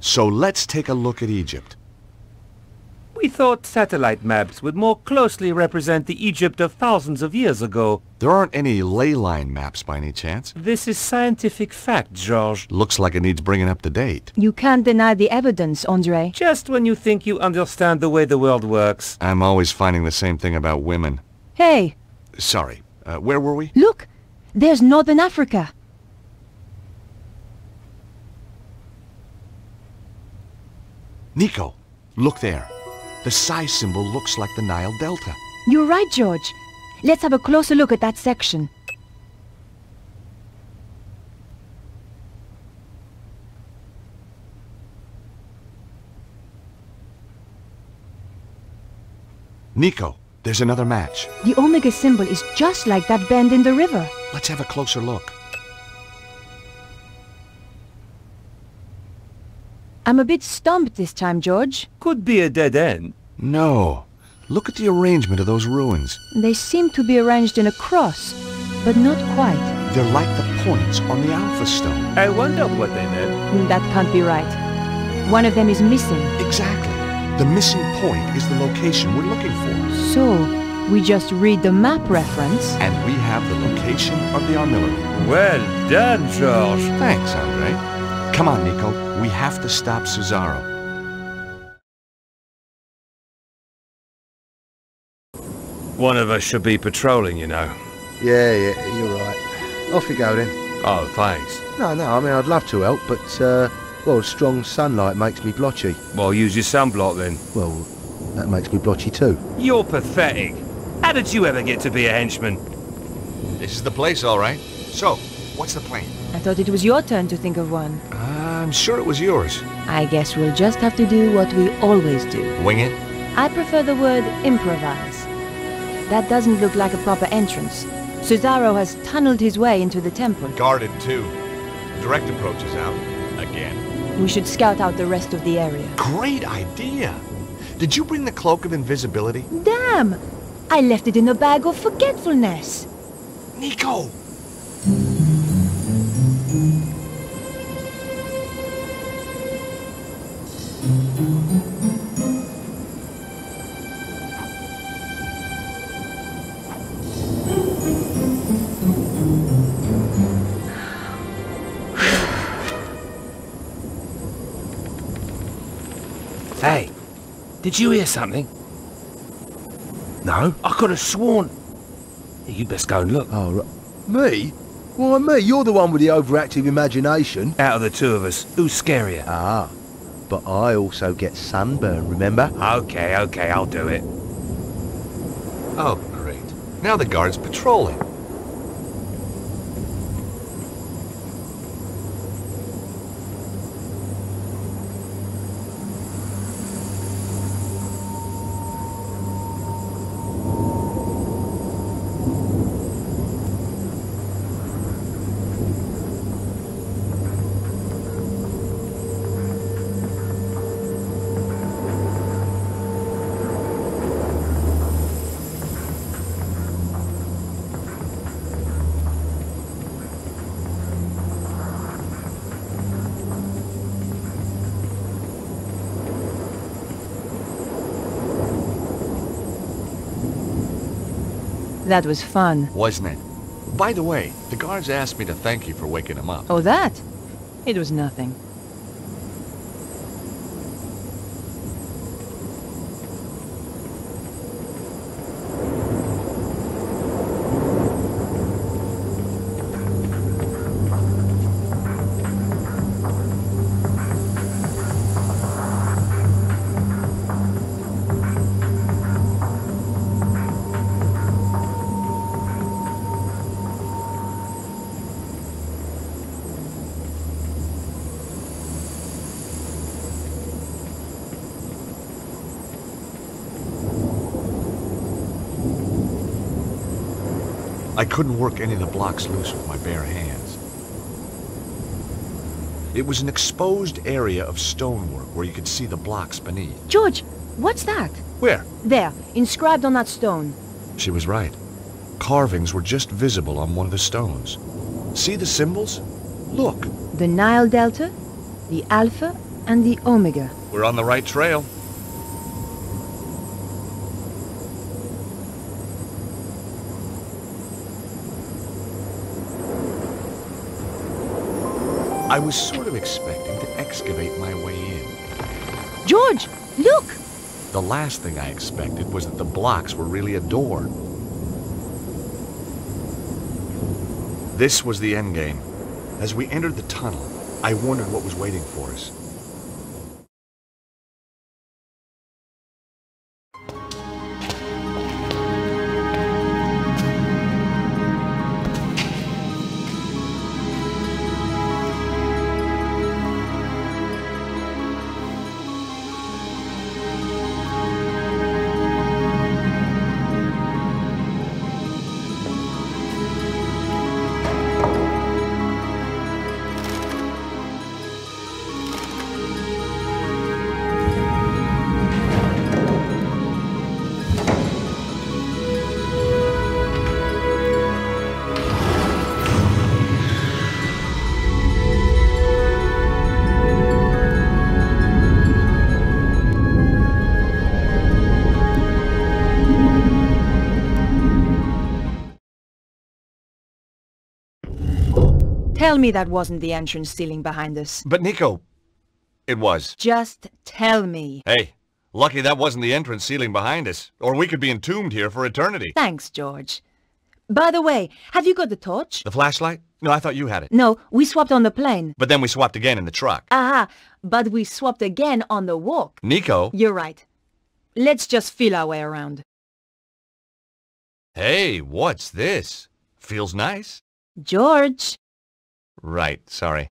So let's take a look at Egypt. We thought satellite maps would more closely represent the Egypt of thousands of years ago. There aren't any ley line maps by any chance. This is scientific fact, George. Looks like it needs bringing up to date. You can't deny the evidence, Andre. Just when you think you understand the way the world works. I'm always finding the same thing about women. Hey! Sorry, where were we? Look! There's Northern Africa. Nico, look there. The psi symbol looks like the Nile Delta. You're right, George. Let's have a closer look at that section. Nico, there's another match. The Omega symbol is just like that bend in the river. Let's have a closer look. I'm a bit stumped this time, George. Could be a dead end. No. Look at the arrangement of those ruins. They seem to be arranged in a cross, but not quite. They're like the points on the Alpha Stone. I wonder what they meant. That can't be right. One of them is missing. Exactly. The missing point is the location we're looking for. So, we just read the map reference. And we have the location of the armillary. Well done, George. Thanks, Andre. Come on, Nico. We have to stop Cesaro. One of us should be patrolling, you know. Yeah, you're right. Off you go then. Oh, thanks. No, I mean, I'd love to help, but, well, strong sunlight makes me blotchy. Well, use your sunblock then. Well, that makes me blotchy too. You're pathetic. How did you ever get to be a henchman? This is the place, all right. So, what's the plan? I thought it was your turn to think of one. I'm sure it was yours. I guess we'll just have to do what we always do. Wing it? I prefer the word improvise. That doesn't look like a proper entrance. Cesaro has tunneled his way into the temple. Guarded, too. Direct approach is out. Again. We should scout out the rest of the area. Great idea! Did you bring the Cloak of Invisibility? Damn! I left it in a bag of forgetfulness. Nico! Hey, did you hear something? No? I could have sworn... You best go and look. Oh, right. Me? Why me? You're the one with the overactive imagination. Out of the two of us, who's scarier? Ah, but I also get sunburn, remember? Okay, I'll do it. Oh, great. Now the guard's patrolling. That was fun. Wasn't it? By the way, the guards asked me to thank you for waking them up. Oh, that? It was nothing. I couldn't work any of the blocks loose with my bare hands. It was an exposed area of stonework where you could see the blocks beneath. George, what's that? Where? There, inscribed on that stone. She was right. Carvings were just visible on one of the stones. See the symbols? Look. The Nile Delta, the Alpha, and the Omega. We're on the right trail. I was sort of expecting to excavate my way in. George, look! The last thing I expected was that the blocks were really a door. This was the endgame. As we entered the tunnel, I wondered what was waiting for us. Tell me that wasn't the entrance ceiling behind us. But Nico, it was. Just tell me. Hey, lucky that wasn't the entrance ceiling behind us, or we could be entombed here for eternity. Thanks, George. By the way, have you got the torch? The flashlight? No, I thought you had it. No, we swapped on the plane. But then we swapped again in the truck. Aha, but we swapped again on the walk. Nico? You're right. Let's just feel our way around. Hey, what's this? Feels nice. George. Right, sorry.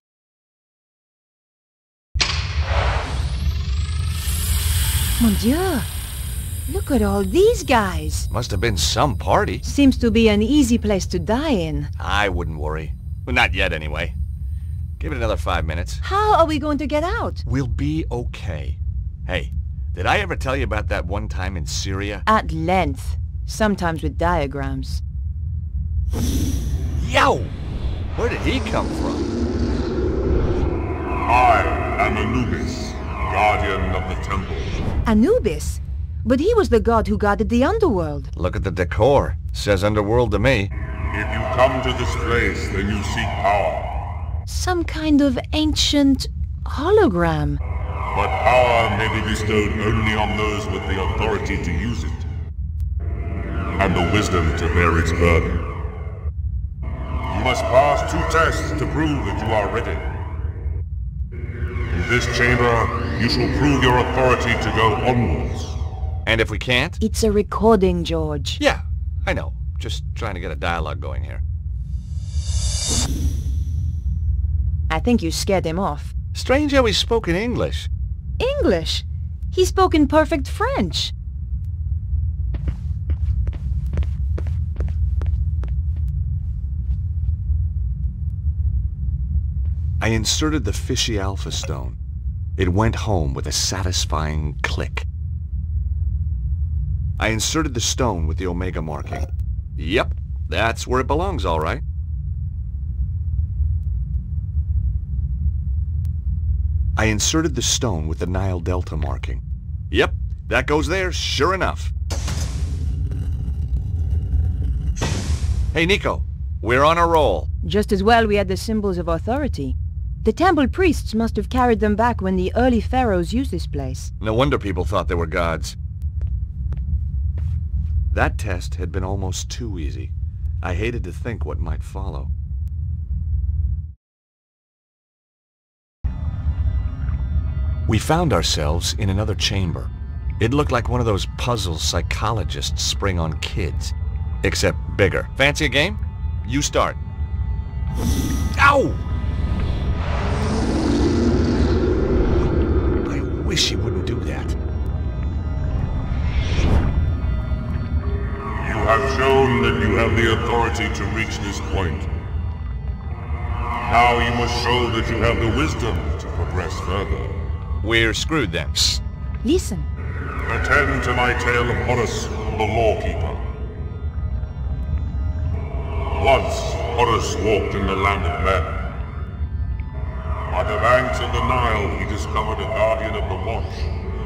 Mon Dieu. Look at all these guys. Must have been some party. Seems to be an easy place to die in. I wouldn't worry. Well, not yet, anyway. Give it another 5 minutes. How are we going to get out? We'll be okay. Hey, did I ever tell you about that one time in Syria? At length. Sometimes with diagrams. Yow! Where did he come from? I am Anubis, guardian of the temple. Anubis? But he was the god who guarded the underworld. Look at the decor. Says underworld to me. If you come to this place, then you seek power. Some kind of ancient hologram. But power may be bestowed only on those with the authority to use it, and the wisdom to bear its burden. You must pass 2 tests to prove that you are ready. In this chamber, you shall prove your authority to go onwards. And if we can't? It's a recording, George. Yeah, I know. Just trying to get a dialogue going here. I think you scared him off. Strange how he spoke in English. English? He spoke in perfect French. I inserted the fishy alpha stone. It went home with a satisfying click. I inserted the stone with the omega marking. Yep, that's where it belongs, all right. I inserted the stone with the Nile Delta marking. Yep, that goes there, sure enough. Hey, Nico, we're on a roll. Just as well we had the symbols of authority. The temple priests must have carried them back when the early pharaohs used this place. No wonder people thought they were gods. That test had been almost too easy. I hated to think what might follow. We found ourselves in another chamber. It looked like one of those puzzles psychologists spring on kids. Except bigger. Fancy a game? You start. Ow! I wish he wouldn't do that. You have shown that you have the authority to reach this point. Now you must show that you have the wisdom to progress further. We're screwed then. Psst. Listen. Attend to my tale of Horus, the lawkeeper. Once, Horus walked in the land of men. By the banks of the Nile, he discovered a guardian of the watch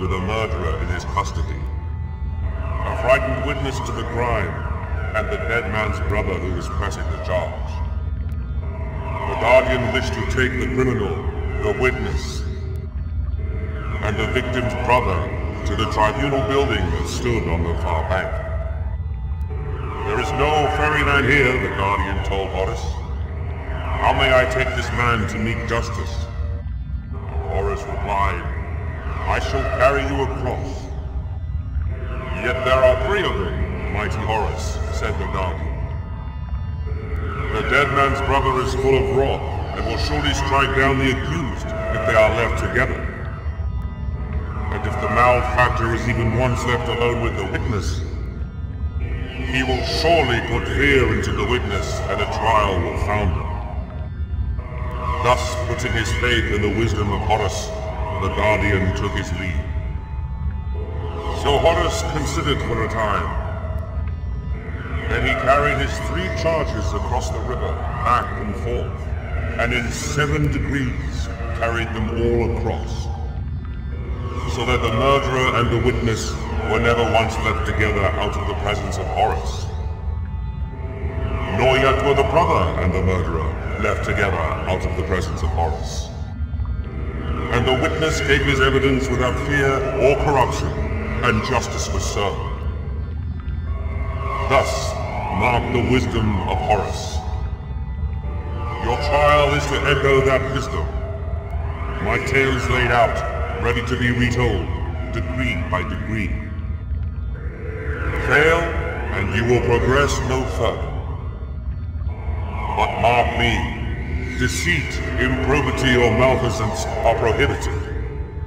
with a murderer in his custody. A frightened witness to the crime, and the dead man's brother who was pressing the charge. The guardian wished to take the criminal, the witness, and the victim's brother to the tribunal building that stood on the far bank. There is no ferryman here, the guardian told Horus. How may I take this man to meet justice? Horus replied, I shall carry you across. Yet there are 3 of them, mighty Horus, said the guardian. The dead man's brother is full of wrath, and will surely strike down the accused if they are left together. And if the malefactor is even once left alone with the witness, he will surely put fear into the witness, and a trial will founder. Thus, putting his faith in the wisdom of Horus, the guardian took his leave. So Horus considered for a time. Then he carried his 3 charges across the river, back and forth, and in 7 degrees carried them all across, so that the murderer and the witness were never once left together out of the presence of Horus. Nor yet were the brother and the murderer left together out of the presence of Horus. And the witness gave his evidence without fear or corruption, and justice was served. Thus mark the wisdom of Horus. Your trial is to echo that wisdom. My tale is laid out, ready to be retold, degree by degree. Fail, and you will progress no further. But mark me, deceit, improbity, or malfeasance are prohibited.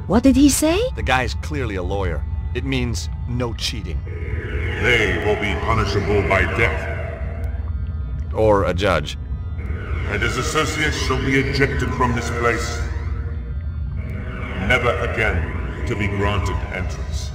What did he say? The guy's clearly a lawyer. It means no cheating. They will be punishable by death. Or a judge. And his associates shall be ejected from this place, never again to be granted entrance.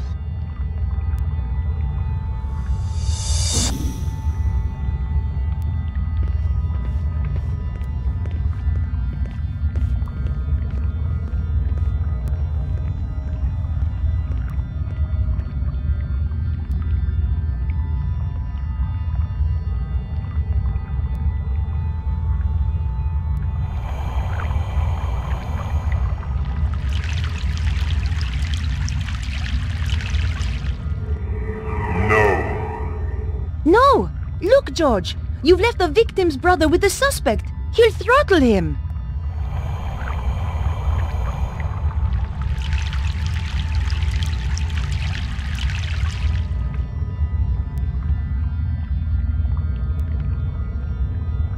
No! Look, George! You've left the victim's brother with the suspect! He'll throttle him!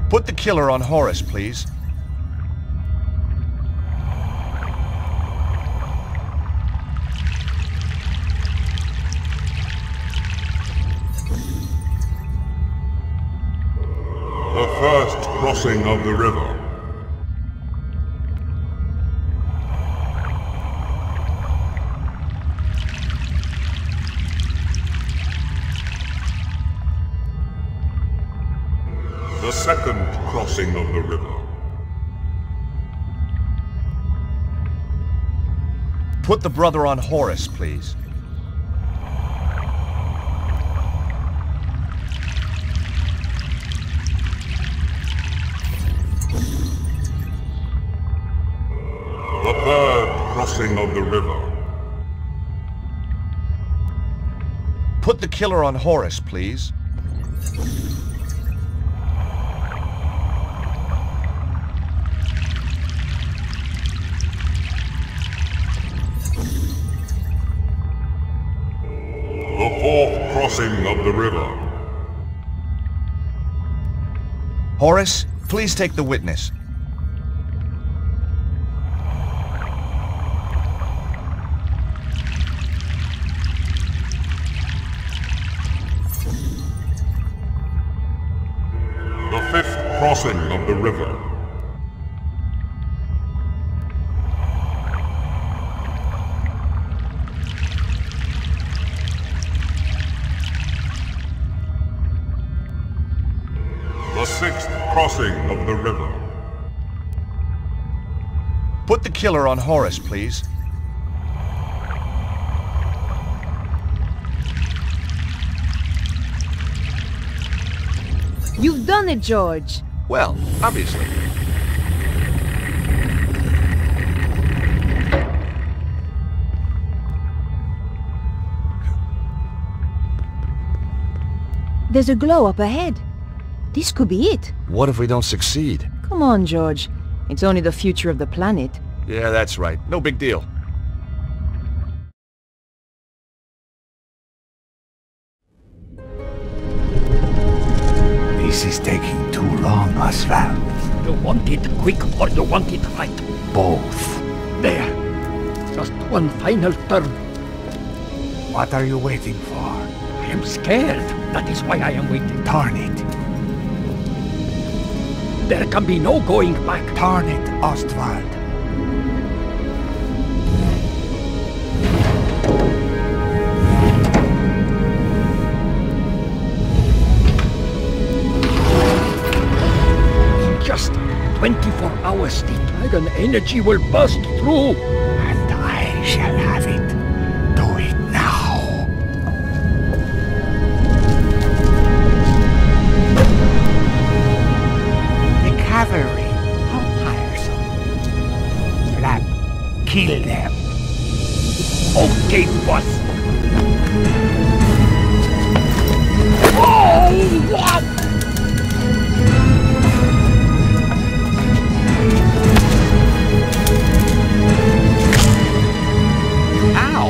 Put the killer on Horus, please. The first crossing of the river. The second crossing of the river. Put the brother on Horus, please. The third crossing of the river. Put the killer on Horus, please. The fourth crossing of the river. Horus, please take the witness. The fifth crossing of the river. The sixth crossing of the river. Put the killer on Horus, please. You've done it, George! Well, obviously. There's a glow up ahead. This could be it. What if we don't succeed? Come on, George. It's only the future of the planet. Yeah, that's right. No big deal. This is taking too long, Oswald. You want it quick or you want it right? Both. There. Just one final turn. What are you waiting for? I am scared. That is why I am waiting. Turn it. There can be no going back. Turn it, Ostwald. In just 24 hours, the dragon energy will burst through. And I shall have it. Do it now. The cavalry kill them. Okay, boss. Oh, what? Ow!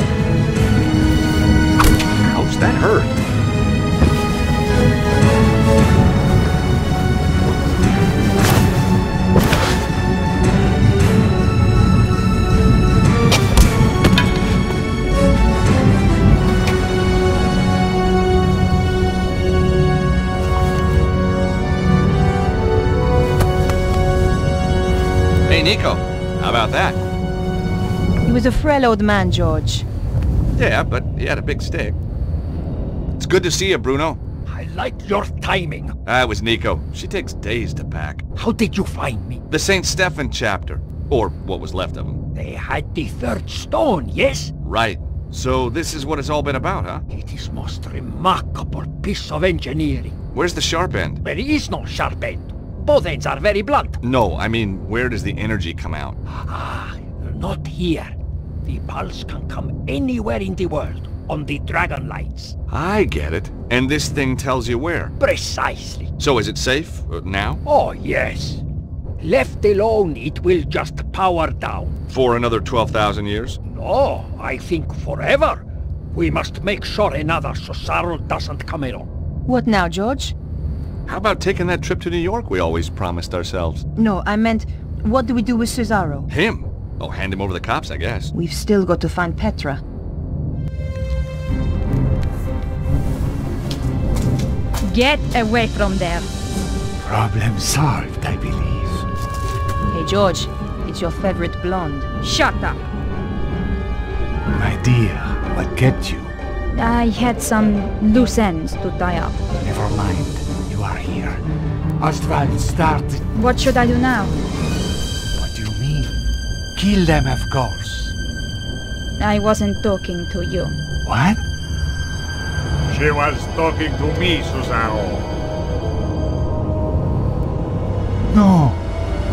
Ouch, that hurt. Hey, Nico. How about that? He was a frail old man, George. Yeah, but he had a big stick. It's good to see you, Bruno. I like your timing. That was Nico. She takes days to pack. How did you find me? The St. Stephen chapter. Or what was left of them. They had the third stone, yes? Right. So this is what it's all been about, huh? It is most remarkable piece of engineering. Where's the sharp end? There is no sharp end. Both ends are very blunt. No, I mean, where does the energy come out? Ah, not here. The pulse can come anywhere in the world, on the dragon lights. I get it. And this thing tells you where? Precisely. So is it safe, now? Oh, yes. Left alone, it will just power down. For another 12,000 years? No, I think forever. We must make sure another Cesaro doesn't come along. What now, George? How about taking that trip to New York we always promised ourselves? No, I meant, what do we do with Cesaro? Him? Oh, hand him over to the cops, I guess. We've still got to find Petra. Get away from there. Problem solved, I believe. Hey, George, it's your favorite blonde. Shut up. My dear, what kept you? I had some loose ends to tie up. Never mind. You are here. Ostwald started... What should I do now? What do you mean? Kill them, of course. I wasn't talking to you. What? She was talking to me, Cesaro. No.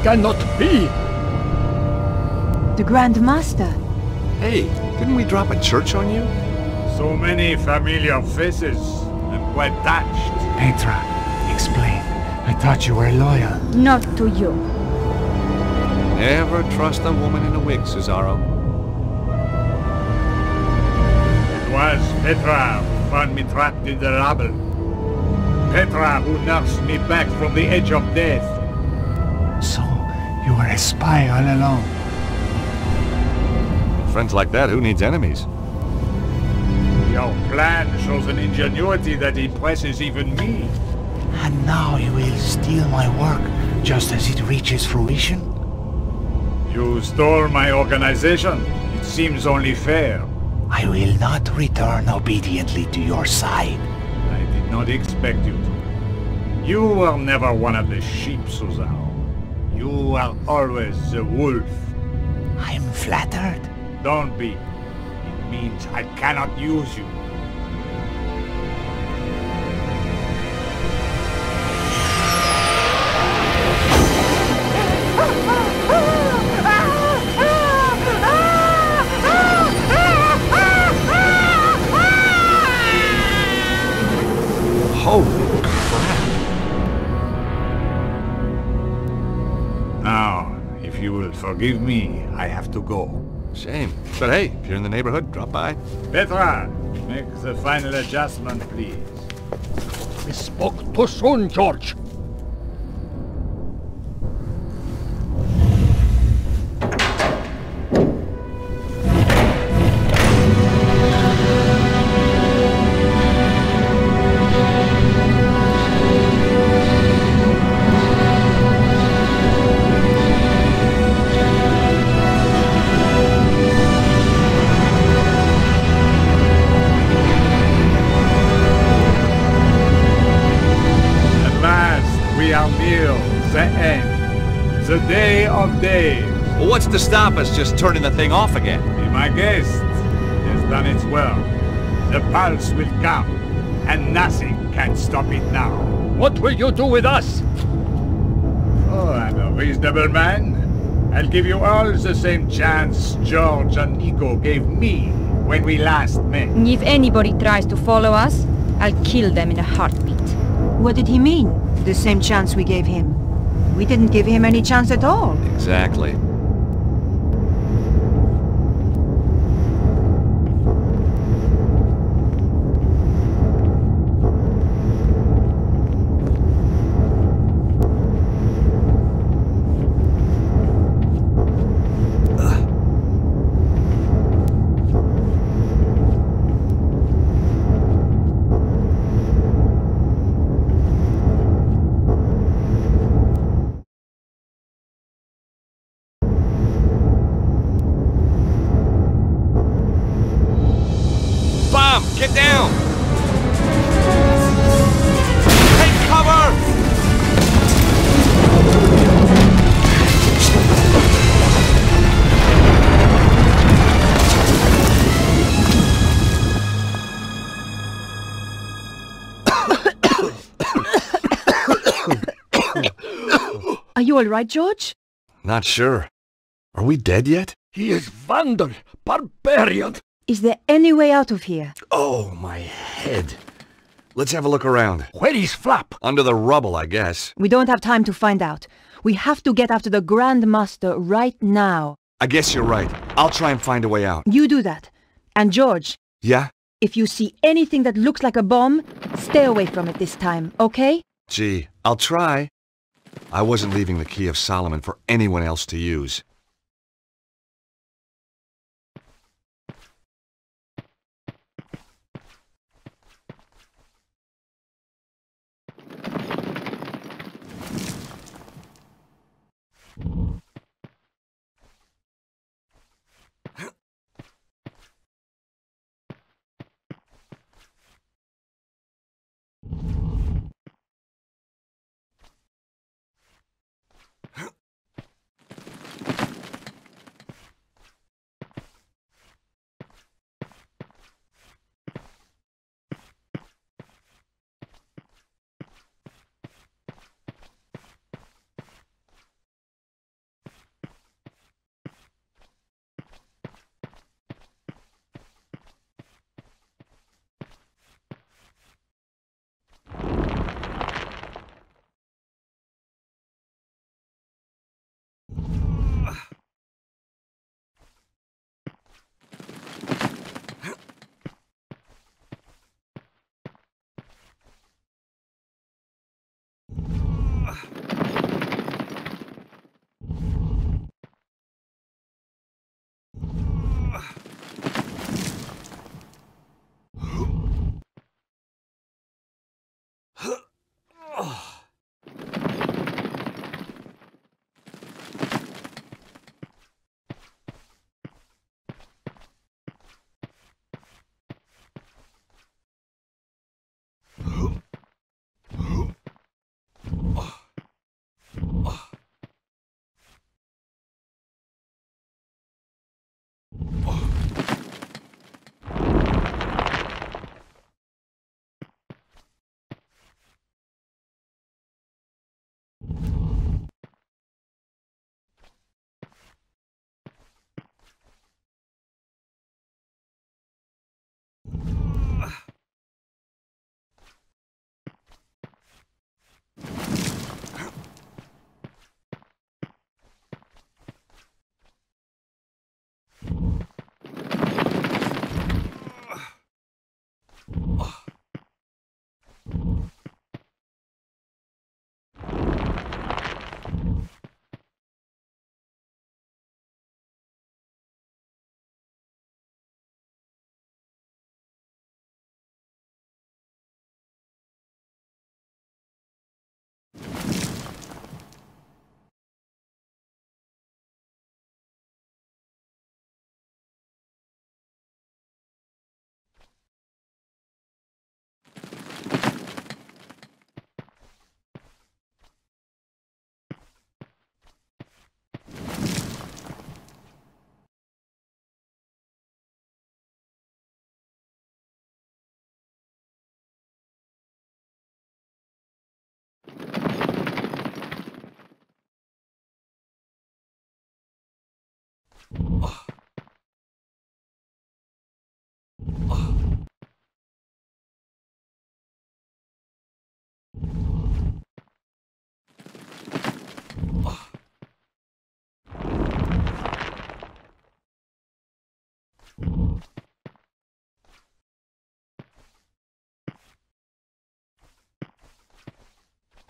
Cannot be. The Grand Master. Hey, didn't we drop a church on you? So many familiar faces. I'm quite touched. Petra, explain. I thought you were loyal. Not to you. Never trust a woman in a wig, Cesaro. It was Petra who found me trapped in the rubble. Petra who nursed me back from the edge of death. So, you were a spy all along. Friends like that, who needs enemies? Your plan shows an ingenuity that impresses even me. And now you will steal my work just as it reaches fruition? You stole my organization. It seems only fair. I will not return obediently to your side. I did not expect you to. You were never one of the sheep, Cesaro. You were always the wolf. I'm flattered. Don't be. It means I cannot use you. Holy crap. Now, if you will forgive me, I have to go. Shame. But hey, if you're in the neighborhood, drop by. Petra, make the final adjustment, please. We spoke too soon, George. The day of days. Well, what's to stop us just turning the thing off again? Be my guest. It has done its well. The pulse will come, and nothing can stop it now. What will you do with us? Oh, I'm a reasonable man. I'll give you all the same chance George and Nico gave me when we last met. If anybody tries to follow us, I'll kill them in a heartbeat. What did he mean? The same chance we gave him. We didn't give him any chance at all. Exactly. Get down! Take cover! Are you all right, George? Not sure. Are we dead yet? He is Vandal, barbarian. Is there any way out of here? Oh, my head. Let's have a look around. Where is Flap? Under the rubble, I guess. We don't have time to find out. We have to get after the Grand Master right now. I guess you're right. I'll try and find a way out. You do that. And George. Yeah? If you see anything that looks like a bomb, stay away from it this time, okay? Gee, I'll try. I wasn't leaving the Key of Solomon for anyone else to use.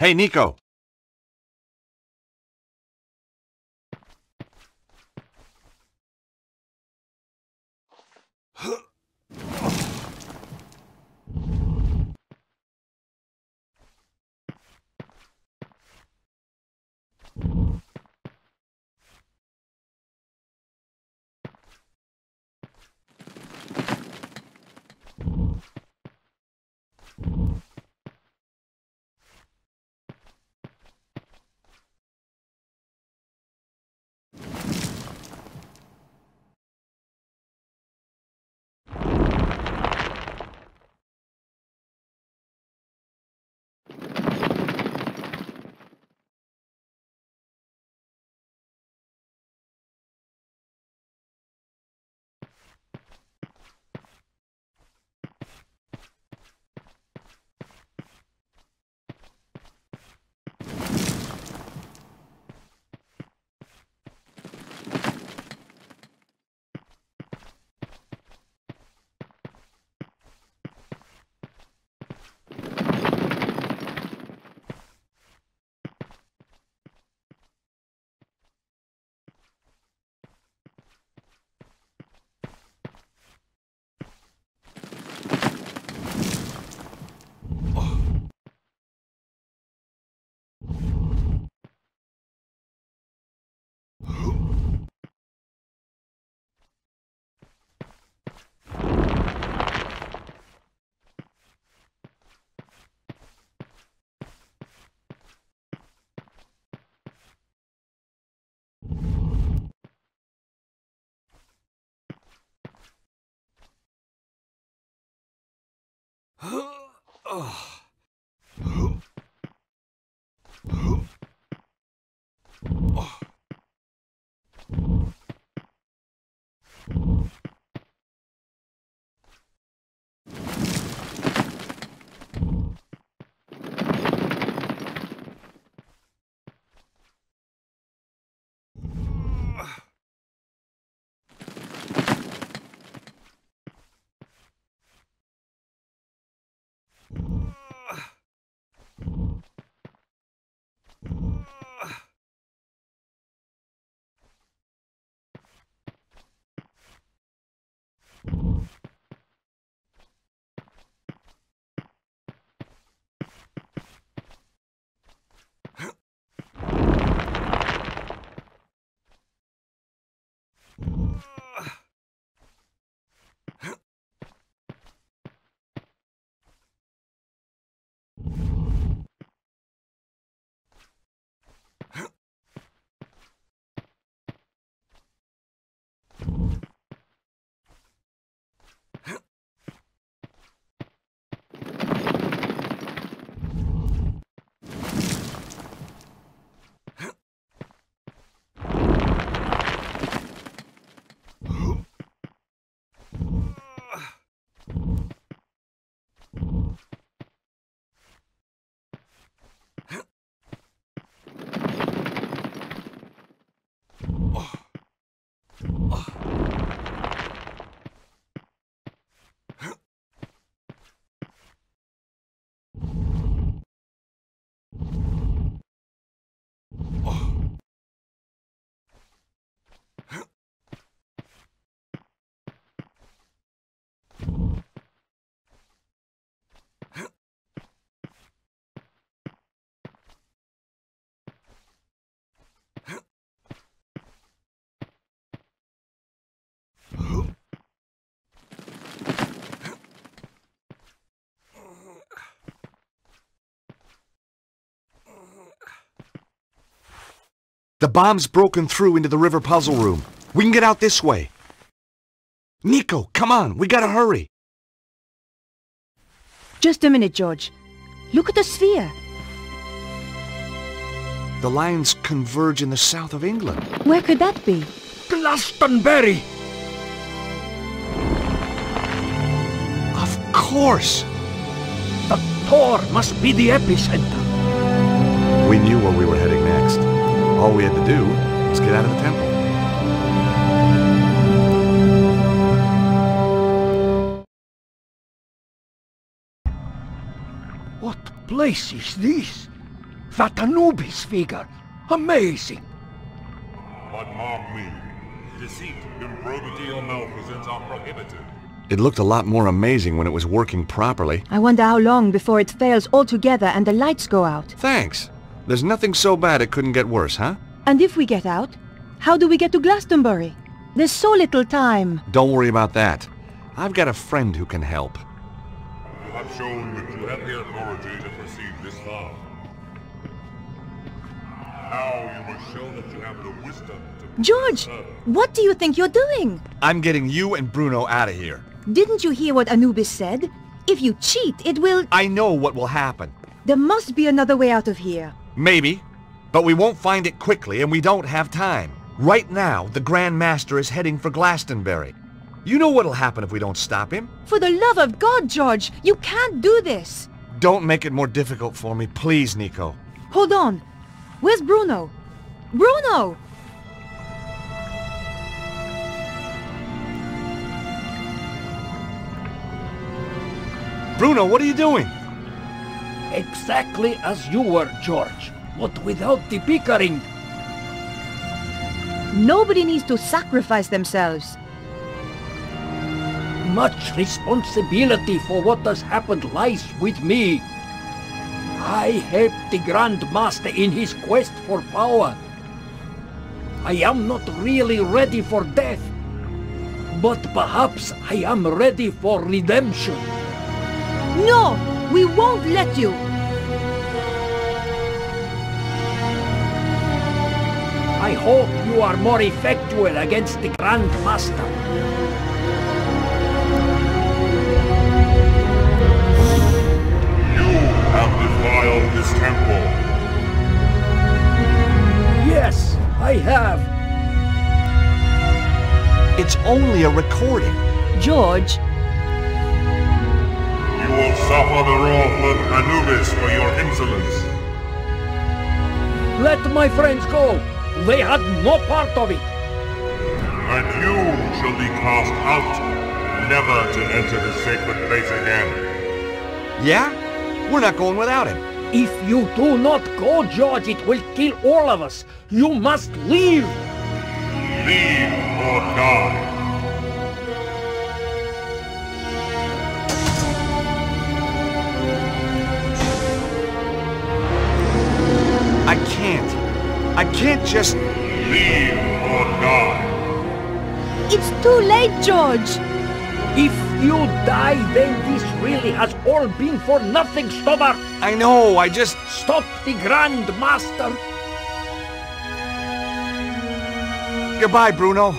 Hey, Nico. The bomb's broken through into the river puzzle room. We can get out this way. Nico, come on, we gotta hurry. Just a minute, George. Look at the sphere. The lines converge in the south of England. Where could that be? Glastonbury! Of course! The Tor must be the epicenter. We knew where we were heading next. All we had to do was get out of the temple. What place is this? That Anubis figure. Amazing. But mark me. Deceit, improbity, or malfeasance are prohibited. It looked a lot more amazing when it was working properly. I wonder how long before it fails altogether and the lights go out. Thanks. There's nothing so bad it couldn't get worse, huh? And if we get out, how do we get to Glastonbury? There's so little time. Don't worry about that. I've got a friend who can help. You have shown that you have the authority to proceed this far. Now you must show that you have the wisdom to... George, what do you think you're doing? I'm getting you and Bruno out of here. Didn't you hear what Anubis said? If you cheat, it will... I know what will happen. There must be another way out of here. Maybe, but we won't find it quickly and we don't have time. Right now, the Grand Master is heading for Glastonbury. You know what'll happen if we don't stop him? For the love of God, George, you can't do this. Don't make it more difficult for me, please, Nico. Hold on. Where's Bruno? Bruno! Bruno, what are you doing? Exactly as you were, George, but without the bickering. Nobody needs to sacrifice themselves. Much responsibility for what has happened lies with me. I helped the Grand Master in his quest for power. I am not really ready for death, but perhaps I am ready for redemption. No! We won't let you! I hope you are more effectual against the Grand Master. You have defiled this temple. Yes, I have. It's only a recording. George. You will suffer the wrath of Anubis for your insolence. Let my friends go. They had no part of it. And you shall be cast out, never to enter the sacred place again. Yeah? We're not going without him. If you do not go, George, it will kill all of us. You must leave. Leave or die. I can't just... Leave or die. It's too late, George. If you die, then this really has all been for nothing, Stobart. I know, I just... Stop the Grand Master. Goodbye, Bruno.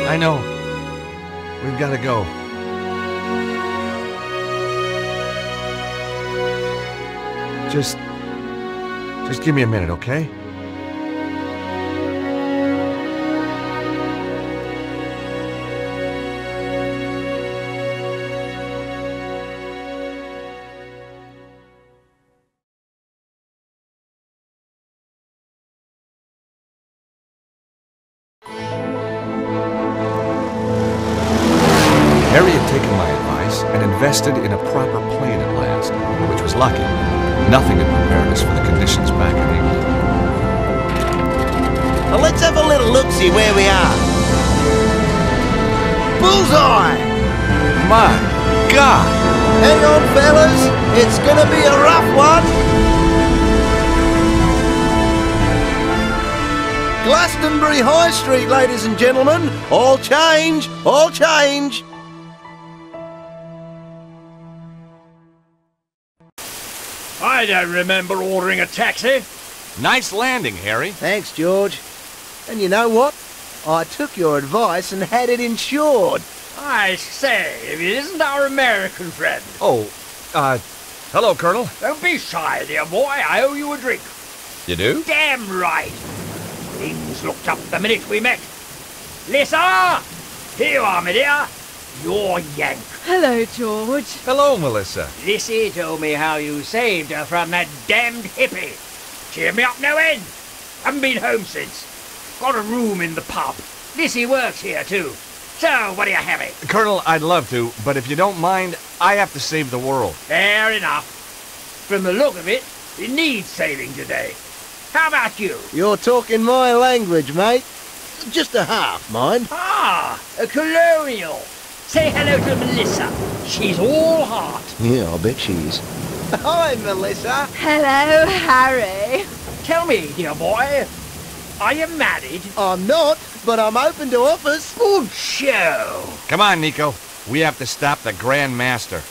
I know. We've got to go. Just give me a minute, okay? Harry had taken my advice and invested in a proper plane at last. fast, which was lucky. Nothing had prepared us for the conditions back in England. Well, let's have a little look-see where we are. Bullseye! My God! Hang on, fellas. It's gonna be a rough one. Glastonbury High Street, ladies and gentlemen. All change, all change. I don't remember ordering a taxi. Nice landing, Harry. Thanks, George. And you know what? I took your advice and had it insured. I say, if it isn't our American friend. Oh, hello, Colonel. Don't be shy, dear boy. I owe you a drink. You do? Damn right. Things looked up the minute we met. Lisa! Here you are, my dear. You're Yank. Hello, George. Hello, Melissa. Lissy told me how you saved her from that damned hippie. Cheered me up no end. Haven't been home since. Got a room in the pub. Lissy works here, too. So, what are you having? Colonel, I'd love to, but if you don't mind, I have to save the world. Fair enough. From the look of it, it needs saving today. How about you? You're talking my language, mate. Just a half, mind. Ah, a colonial. Say hello to Melissa. She's all heart. Yeah, I bet she is. Hi, Melissa. Hello, Harry. Tell me, dear boy, are you married? I'm not, but I'm open to offers. Good show. Come on, Nico. We have to stop the Grand Master.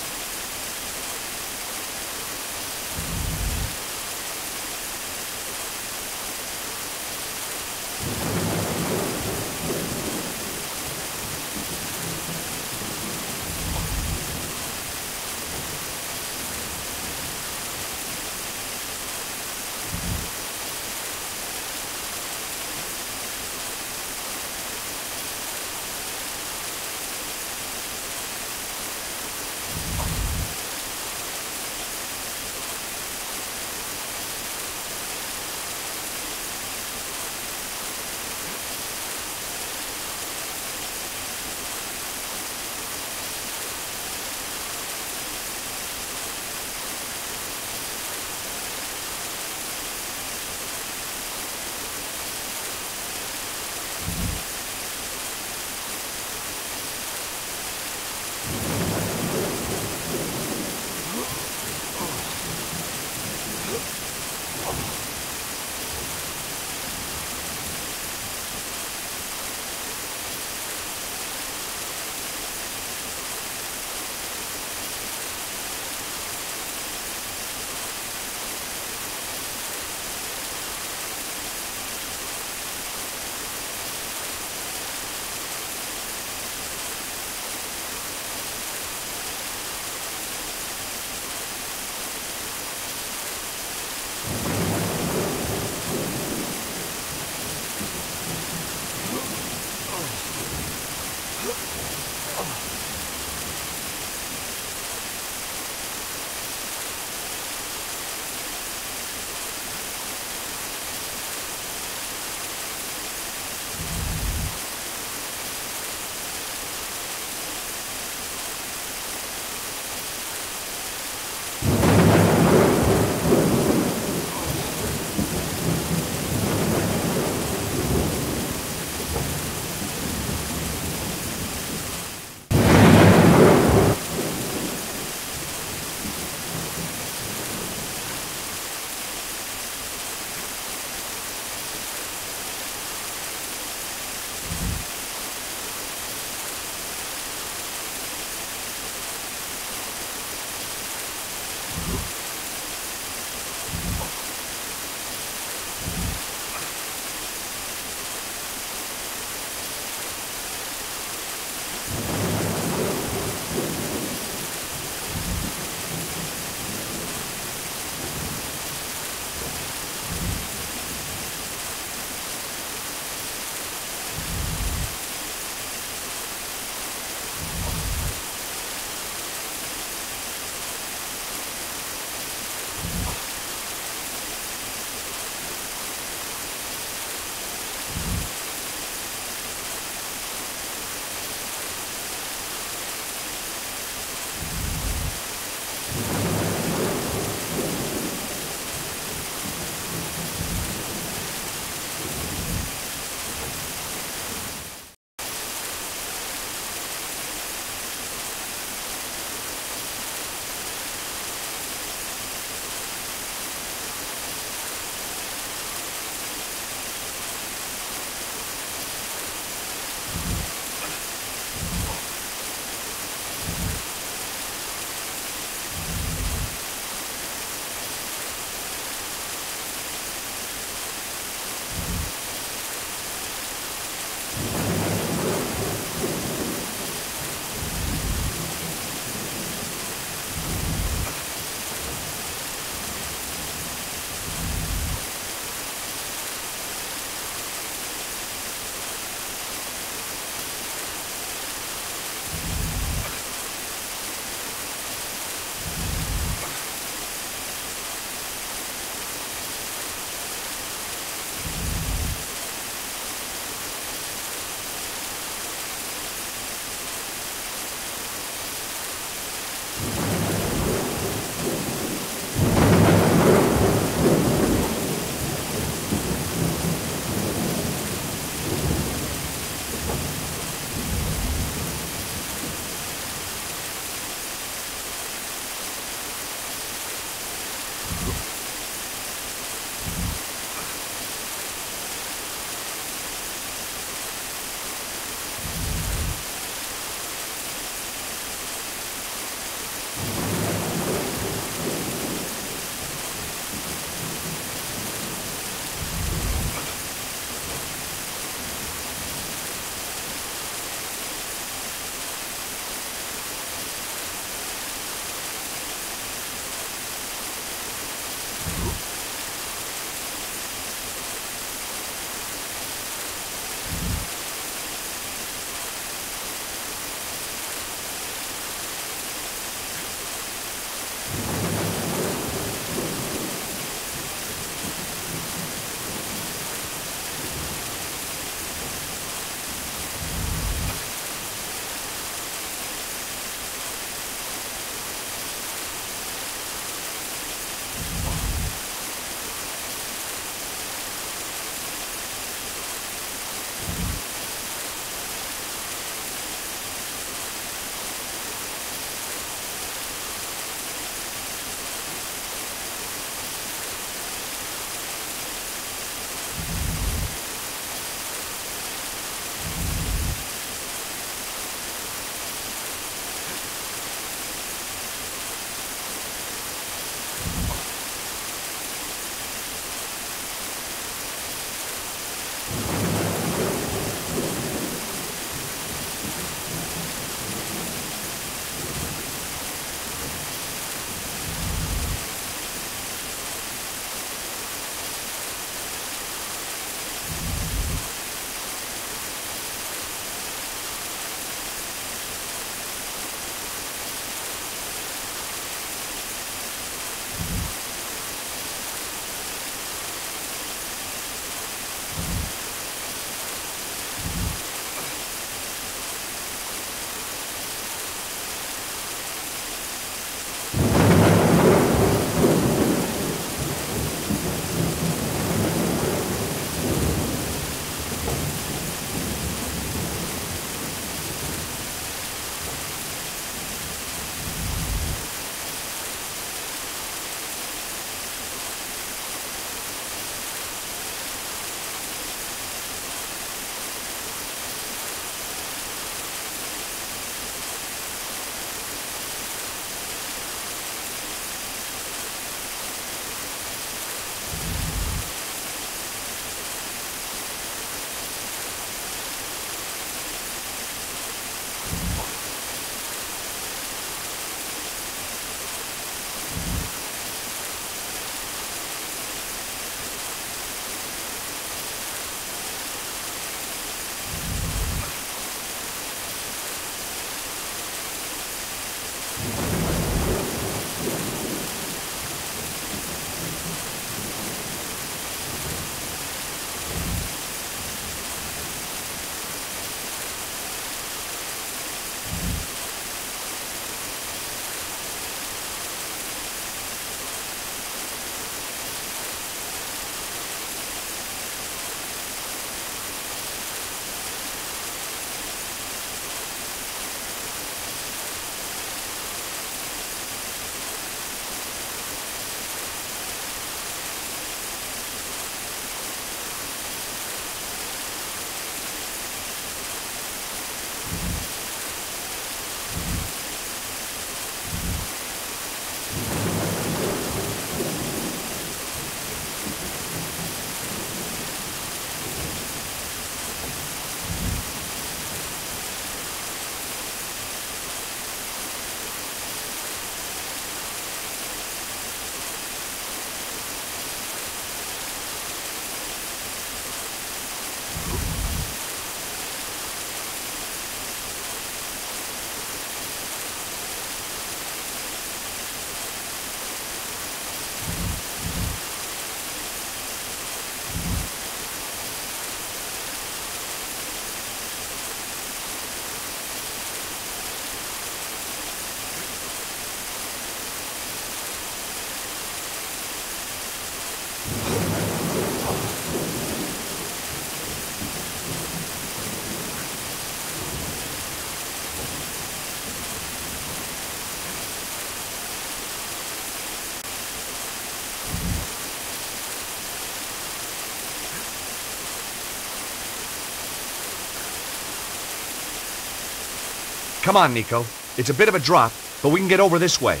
Come on, Nico. It's a bit of a drop, but we can get over this way.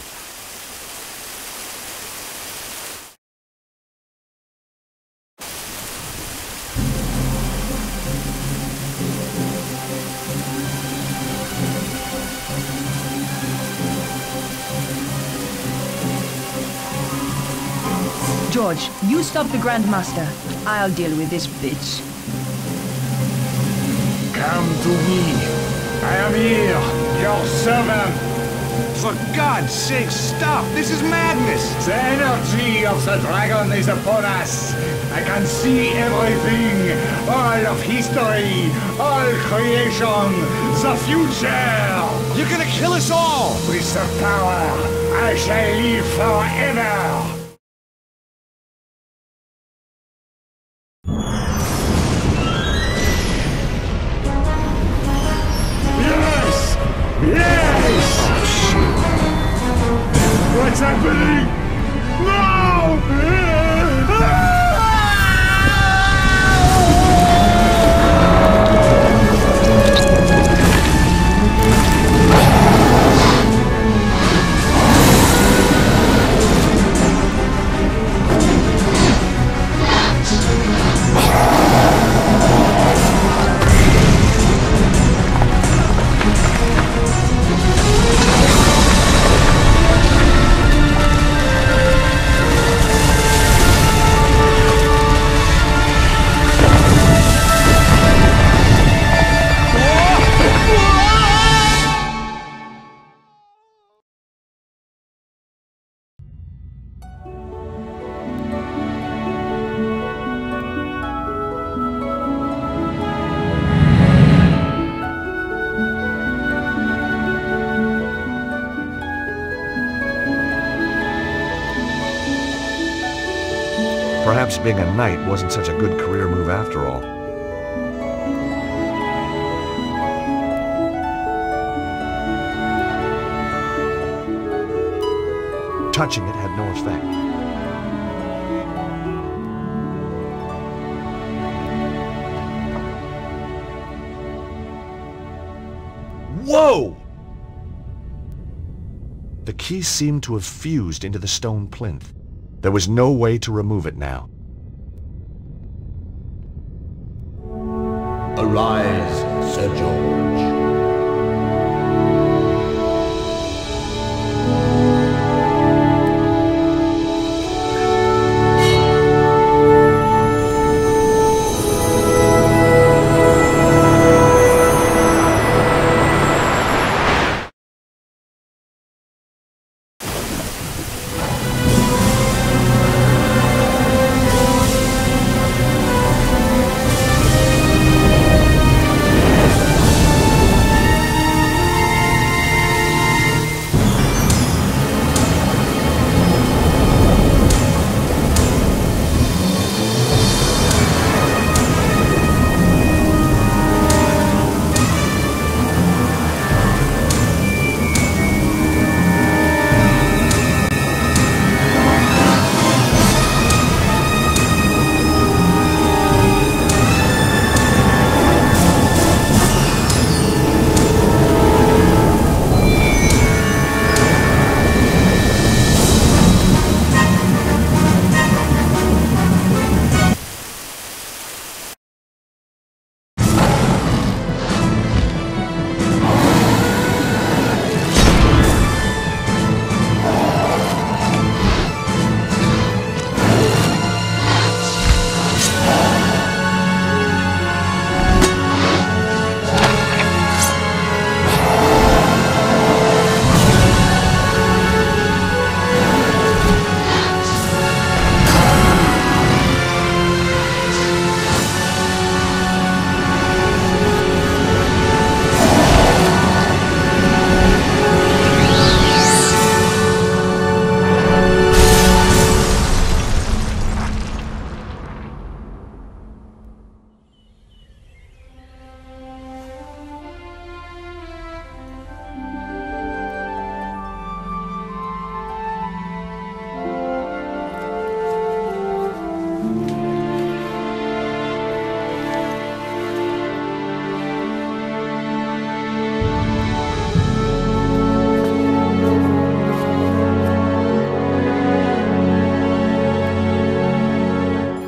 George, you stop the Grandmaster. I'll deal with this bitch. Come to me. I am here, your servant. For God's sake, stop! This is madness! The energy of the dragon is upon us. I can see everything. All of history. All creation. The future. You're gonna kill us all! With the power, I shall live forever. Yes! Yes! What's happening? No! Perhaps being a knight wasn't such a good career move after all. Touching it had no effect. Whoa! The key seemed to have fused into the stone plinth. There was no way to remove it now. Arise, Sir George.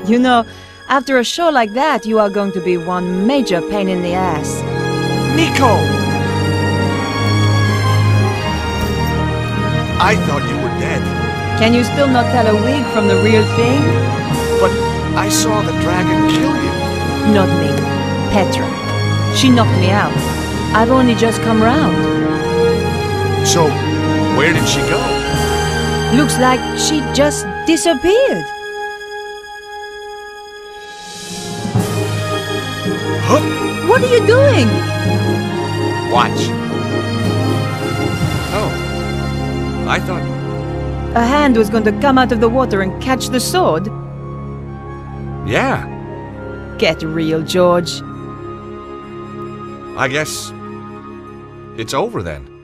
You know, after a show like that, you are going to be one major pain in the ass. Nico! I thought you were dead. Can you still not tell a wig from the real thing? But I saw the dragon kill you. Not me. Petra. She knocked me out. I've only just come round. So, where did she go? Looks like she just disappeared. Huh? What are you doing? Watch. Oh. I thought... A hand was going to come out of the water and catch the sword. Yeah. Get real, George. I guess... it's over then.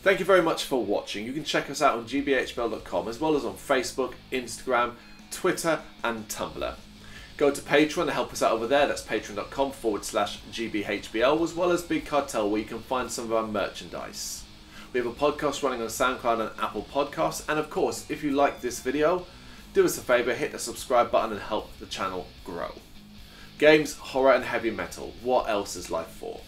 Thank you very much for watching. You can check us out on gbhbl.com as well as on Facebook, Instagram, Twitter and Tumblr. Go to Patreon to help us out over there. That's patreon.com/gbhbl, as well as Big Cartel, where you can find some of our merchandise. We have a podcast running on SoundCloud and Apple Podcasts, and of course, if you like this video, do us a favour, hit the subscribe button and help the channel grow. Games, horror and heavy metal, what else is life for?